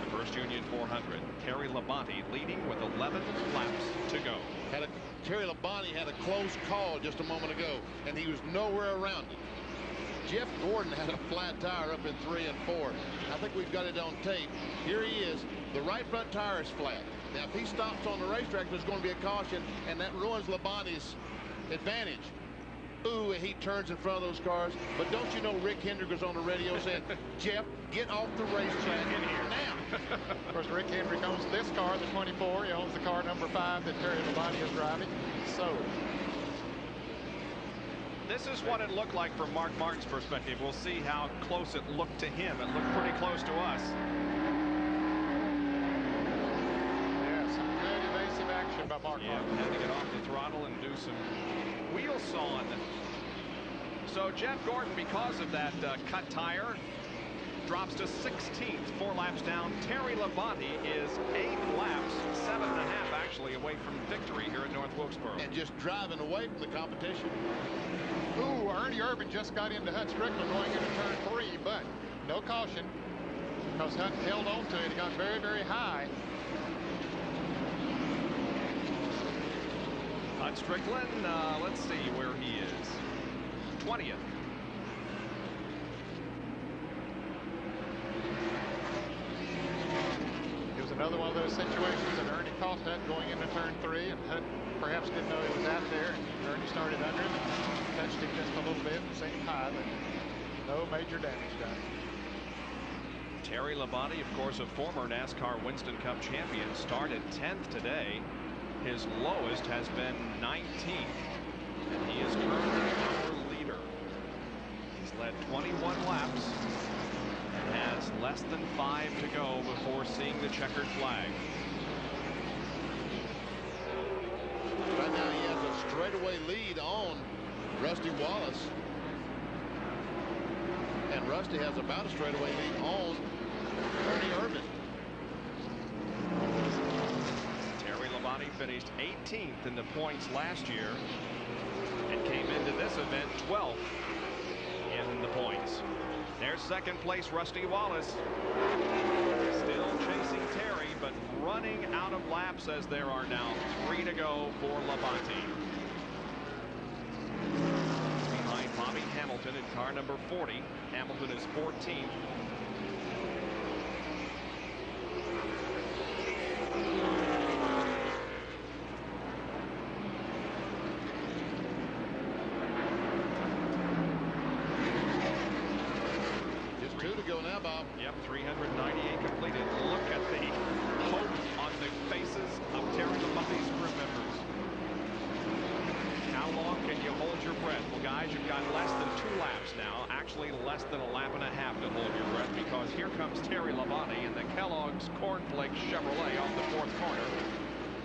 The First Union 400. Terry Labonte leading with 11 laps to go. Terry Labonte had a close call just a moment ago, and he was nowhere around it. Jeff Gordon had a flat tire up in 3 and 4. I think we've got it on tape. Here he is. The right front tire is flat. Now, if he stops on the racetrack, there's going to be a caution, and that ruins Labonte's advantage. Ooh, he turns in front of those cars. But don't you know Rick Hendrick was on the radio saying, Jeff, get off the racetrack in here now. Of course, Rick Hendrick owns this car, the 24. He owns the car number 5 that Terry Labonte is driving. So this is what it looked like from Mark Martin's perspective. We'll see how close it looked to him. It looked pretty close to us. Yeah, some good evasive action by Mark Martin. Had to get off the throttle and do some wheel sawing. So Jeff Gordon, because of that cut tire, drops to 16th, 4 laps down. Terry Labonte is 8 laps, 7.5 actually, away from victory here at North Wilkesboro. And just driving away from the competition. Ooh, Ernie Irvan just got into Hut Strickler going into turn 3, but no caution because Hut held on to it. He got very, very high. Hut Strickland, let's see where he is. 20th. It was another one of those situations that Ernie caught Hut going into turn 3, and Hut perhaps didn't know he was out there, and Ernie started under him and touched him just a little bit and sent him high, but no major damage done. Terry Labonte, of course, a former NASCAR Winston Cup champion, started 10th today. His lowest has been 19th, and he is currently our leader. He's led 21 laps and has less than 5 to go before seeing the checkered flag. Right now he has a straightaway lead on Rusty Wallace. And Rusty has about a straightaway lead on Ernie Irvan. Terry Labonte finished 18th in the points last year and came into this event 12th in the points. There's second place Rusty Wallace. Still chasing Terry, but running out of laps as there are now 3 to go for Labonte. Behind Bobby Hamilton in car number 40. Hamilton is 14th. Just 2 to go now, Bob. Yep, 398 completed. Look at the hope on the faces of Terry Labonte's crew members. actually less than a lap and a half to hold your breath, because here comes Terry Labonte in the Kellogg's Cornflake Chevrolet off the 4th corner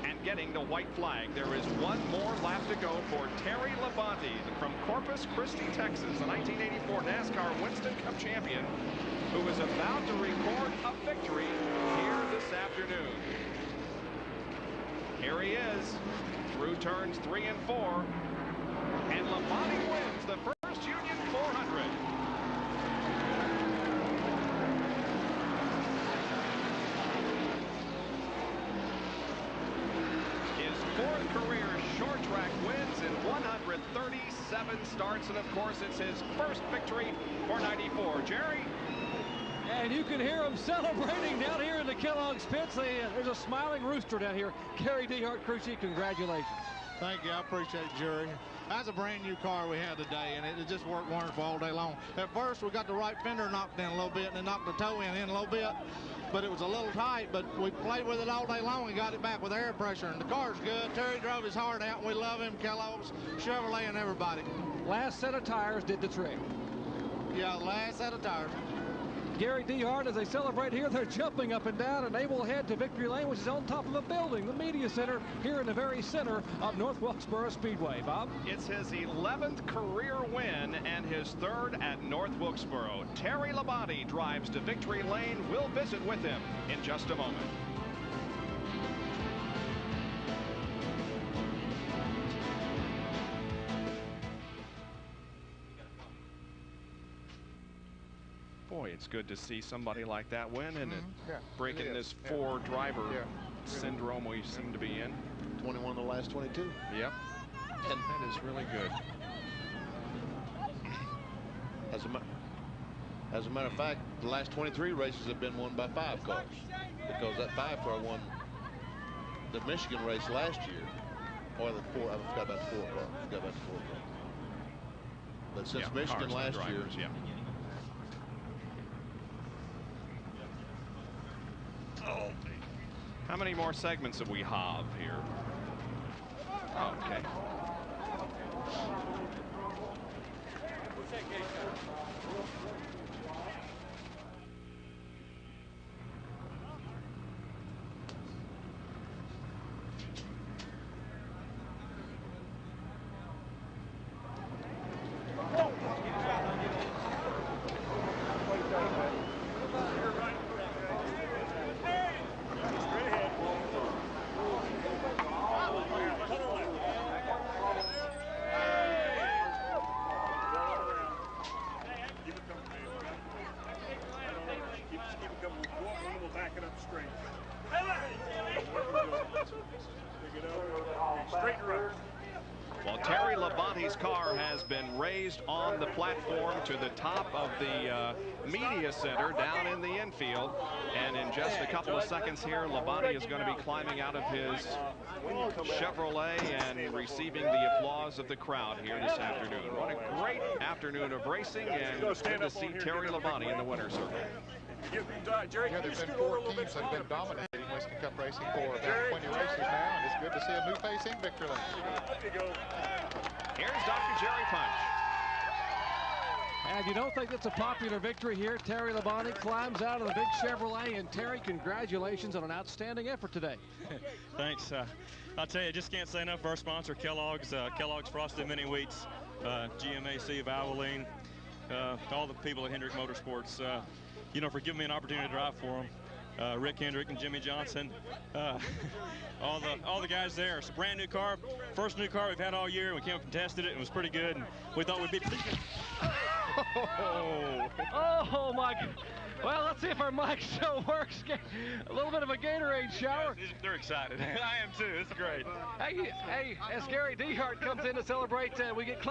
and getting the white flag. There is one more lap to go for Terry Labonte from Corpus Christi, Texas, the 1984 NASCAR Winston Cup champion, who is about to record a victory here this afternoon. Here he is through turns 3 and 4, and Labonte wins the first Union 400. His 4th career short track wins in 137 starts, and of course it's his first victory for 94. Jerry? And you can hear them celebrating down here in the Kellogg's pits. There's a smiling rooster down here. Gary DeHart, crew chief, congratulations. Thank you. I appreciate it, Jerry. That's a brand new car we had today, and it just worked wonderful all day long. At first, we got the right fender knocked in a little bit, and then knocked the toe in a little bit, but it was a little tight, but we played with it all day long and got it back with air pressure, and the car's good. Terry drove his heart out, and we love him, Kellogg's, Chevrolet, and everybody. Last set of tires did the trick. Yeah, last set of tires. Gary DeHart, as they celebrate here, they're jumping up and down, and they will head to Victory Lane, which is on top of a building, the media center, here in the very center of North Wilkesboro Speedway. Bob? It's his 11th career win and his 3rd at North Wilkesboro. Terry Labonte drives to Victory Lane. We'll visit with him in just a moment. Boy, it's good to see somebody like that win, and breaking this 4-driver syndrome we seem to be in. 21 of the last 22. Yep. And that is really good. As a matter of fact, the last 23 races have been won by 5 cars, because that 5 car won the Michigan race last year, or the 4. I forgot about the 4 car. But since Michigan last year, Oh, how many more segments do we have here? Okay. Well, Terry Labonte's car has been raised on the platform to the top of the media center down in the infield. And in just a couple of seconds here, Labonte is going to be climbing out of his Chevrolet and receiving the applause of the crowd here this afternoon. What a great afternoon of racing, and good to see Terry Labonte in the winner's circle. There's been 4 teams that have been dominating Winston Cup racing for about 20 races now, and it's good to see a new face in Victory Lane. Here's Dr. Jerry Punch. And you don't think it's a popular victory here. Terry Labonte climbs out of the big Chevrolet, and Terry, congratulations on an outstanding effort today. Thanks. I'll tell you, I just can't say enough for our sponsor, Kellogg's, Kellogg's Frosted Mini Wheats, GMAC of Abilene, all the people at Hendrick Motorsports, you know, for giving me an opportunity to drive for them. Rick Hendrick and Jimmy Johnson, all the guys there. It's a brand new car, first new car we've had all year. We came up and tested it, and it was pretty good, and we thought we'd be pretty good. Oh my God. Well, let's see if our mic still works. A little bit of a Gatorade shower. They're excited. I am too. It's great. Hey, as Gary DeHart comes in to celebrate, we get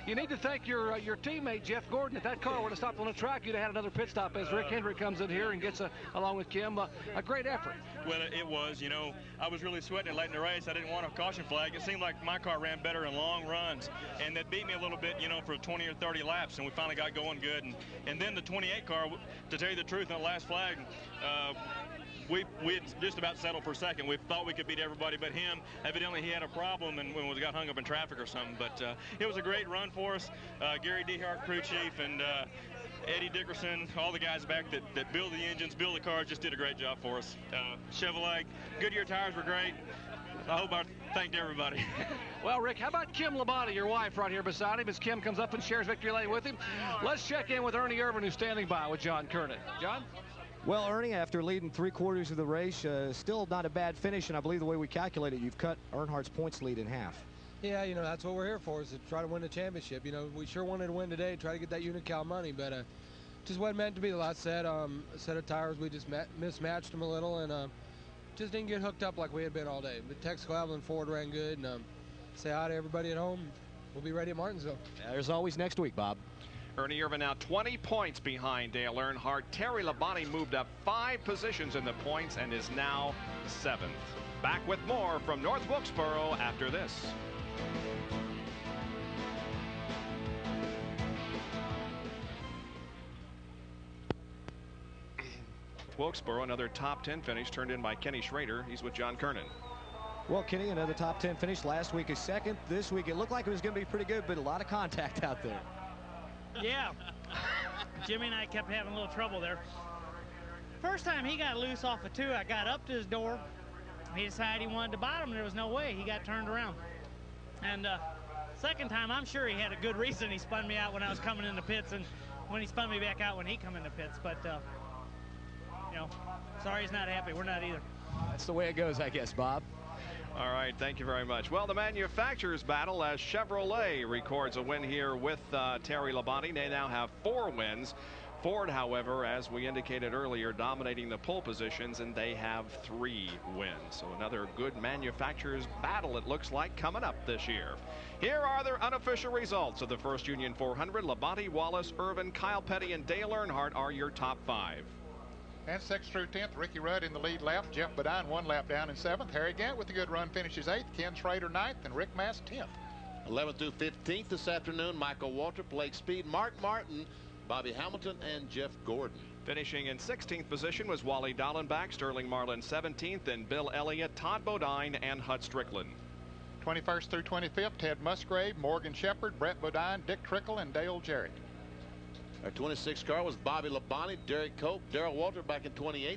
you need to thank your teammate Jeff Gordon. If that car would have stopped on the track, you'd have had another pit stop. As Rick Hendrick comes in here and gets along with Kim, a great effort. Well, it was. You know, I was really sweating it late in the race. I didn't want a caution flag. It seemed like my car ran better in long runs, and that beat me a little bit, you know, for 20 or 30 laps, and we finally got going good. And then the 28 car, to tell you the truth, in the last flag, we had just about settled for second. We thought we could beat everybody but him. Evidently, he had a problem and when we got hung up in traffic or something. But it was a great run for us. Gary Dehart, crew chief, and Eddie Dickerson, all the guys back that build the engines, build the cars, just did a great job for us. Chevrolet, Goodyear tires were great. I hope I thanked everybody. Well, Rick, how about Kim Labonte, your wife, right here beside him, as Kim comes up and shares victory lane with him? Let's check in with Ernie Irvan, who's standing by with John Kernan. John? Well, Ernie, after leading 3/4 of the race, still not a bad finish, and I believe the way we calculate it, you've cut Earnhardt's points lead in half. Yeah, you know, that's what we're here for, is to try to win the championship. You know, we sure wanted to win today, try to get that Unocal money, but just wasn't meant to be. The last set of tires, we just mismatched them a little, and just didn't get hooked up like we had been all day. But Texaco Avalon Ford ran good, and say hi to everybody at home. We'll be ready at Martinsville. There's always next week, Bob. Ernie Irvan now 20 points behind Dale Earnhardt. Terry Labonte moved up 5 positions in the points and is now 7th. Back with more from North Wilkesboro after this. Wilkesboro, another top 10 finish turned in by Kenny Schrader. He's with John Kernan. Well, Kenny, another top 10 finish. Last week is second. This week it looked like it was going to be pretty good, but a lot of contact out there. Yeah. Jimmy and I kept having a little trouble there. First time he got loose off of 2, I got up to his door. He decided he wanted to bottom. There was no way. He got turned around. And second time, I'm sure he had a good reason he spun me out when I was coming in the pits, and when he spun me back out when he come in the pits. But, you know, sorry he's not happy. We're not either. That's the way it goes, I guess, Bob. All right, thank you very much. Well, the manufacturers battle as Chevrolet records a win here with Terry Labonte. They now have 4 wins. Ford, however, as we indicated earlier, dominating the pole positions, and they have 3 wins. So another good manufacturers battle, it looks like, coming up this year. Here are their unofficial results of the First Union 400. Labonte, Wallace, Irvan, Kyle Petty, and Dale Earnhardt are your top 5. And 6th through 10th, Ricky Rudd in the lead lap. Jeff Bodine 1 lap down in 7th. Harry Gant with a good run finishes 8th. Ken Schrader 9th, and Rick Mast 10th. 11th through 15th this afternoon, Michael Waltrip, Lake Speed, Mark Martin, Bobby Hamilton, and Jeff Gordon. Finishing in 16th position was Wally Dallenbach, Sterling Marlin 17th, and Bill Elliott, Todd Bodine, and Hut Strickland. 21st through 25th, Ted Musgrave, Morgan Shepherd, Brett Bodine, Dick Trickle, and Dale Jarrett. Our 26th car was Bobby Labonte, Derek Cope, Darrell Walter back in 28th,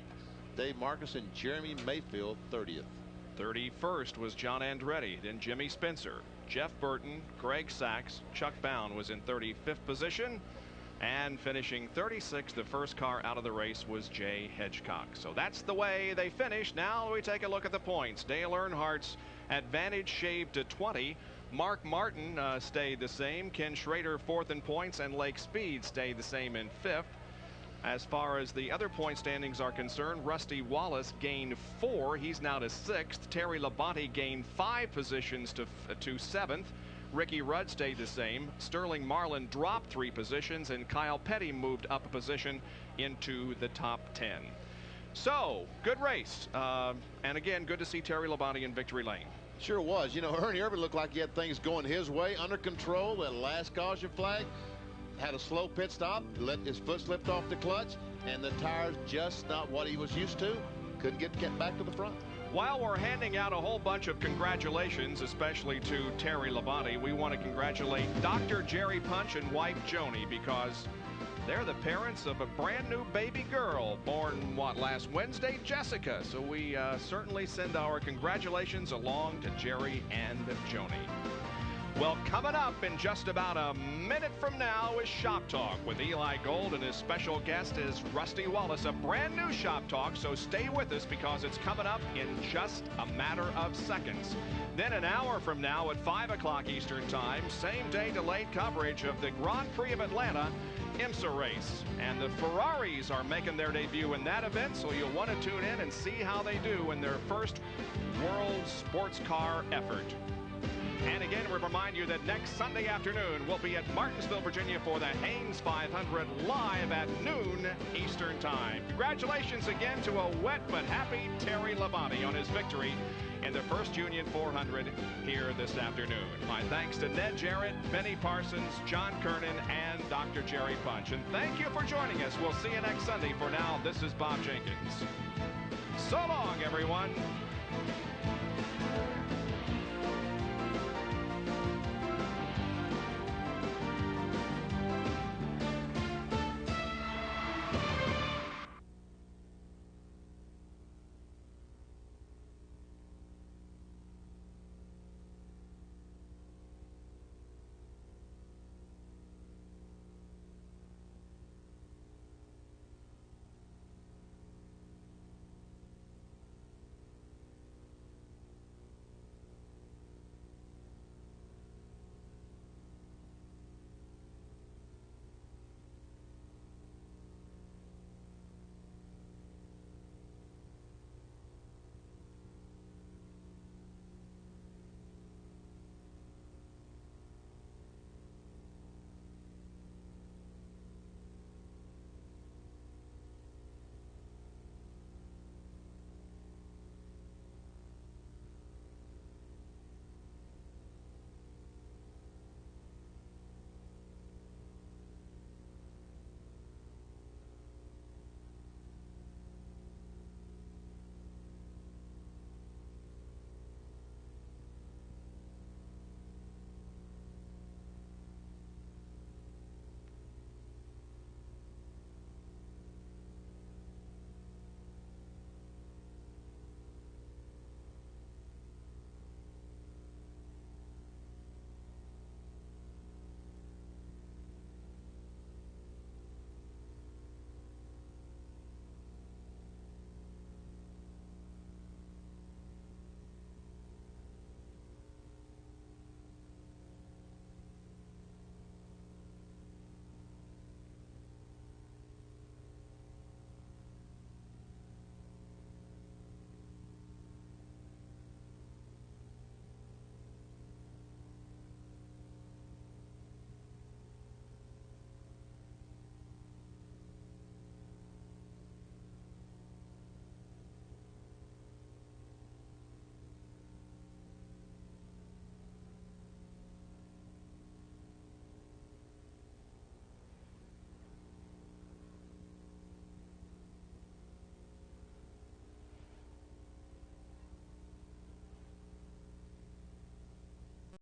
Dave Marcus, and Jeremy Mayfield 30th. 31st was John Andretti, then Jimmy Spencer, Jeff Burton, Greg Sachs, Chuck Bound was in 35th position, and finishing 36th, the first car out of the race was Jay Hedgecock. So that's the way they finished. Now we take a look at the points. Dale Earnhardt's advantage shaved to 20. Mark Martin stayed the same. Ken Schrader 4th in points, and Lake Speed stayed the same in 5th. As far as the other point standings are concerned, Rusty Wallace gained 4. He's now to 6th. Terry Labonte gained 5 positions to 7th. Ricky Rudd stayed the same. Sterling Marlin dropped 3 positions, and Kyle Petty moved up a position into the top 10. So, good race. And again, good to see Terry Labonte in victory lane. Sure was. You know, Ernie Irvan looked like he had things going his way, under control. That last caution flag, had a slow pit stop, let his foot slipped off the clutch, and the tires just not what he was used to. Couldn't get back to the front. While we're handing out a whole bunch of congratulations, especially to Terry Labonte, we want to congratulate Dr. Jerry Punch and wife Joni, because they're the parents of a brand new baby girl born, last Wednesday, Jessica. So we certainly send our congratulations along to Jerry and Joni. Well, coming up in just about a minute from now is Shop Talk with Eli Gold, and his special guest is Rusty Wallace, a brand new Shop Talk, so stay with us because it's coming up in just a matter of seconds. Then an hour from now at 5 o'clock Eastern Time, same day delayed coverage of the Grand Prix of Atlanta IMSA race. And the Ferraris are making their debut in that event, so you'll want to tune in and see how they do in their first World Sports Car effort. And again, we remind you that next Sunday afternoon, we'll be at Martinsville, Virginia for the Haynes 500 live at noon Eastern Time. Congratulations again to a wet but happy Terry Labonte on his victory in the First Union 400 here this afternoon. My thanks to Ned Jarrett, Benny Parsons, John Kernan, and Dr. Jerry Punch. And thank you for joining us. We'll see you next Sunday. For now, this is Bob Jenkins. So long, everyone.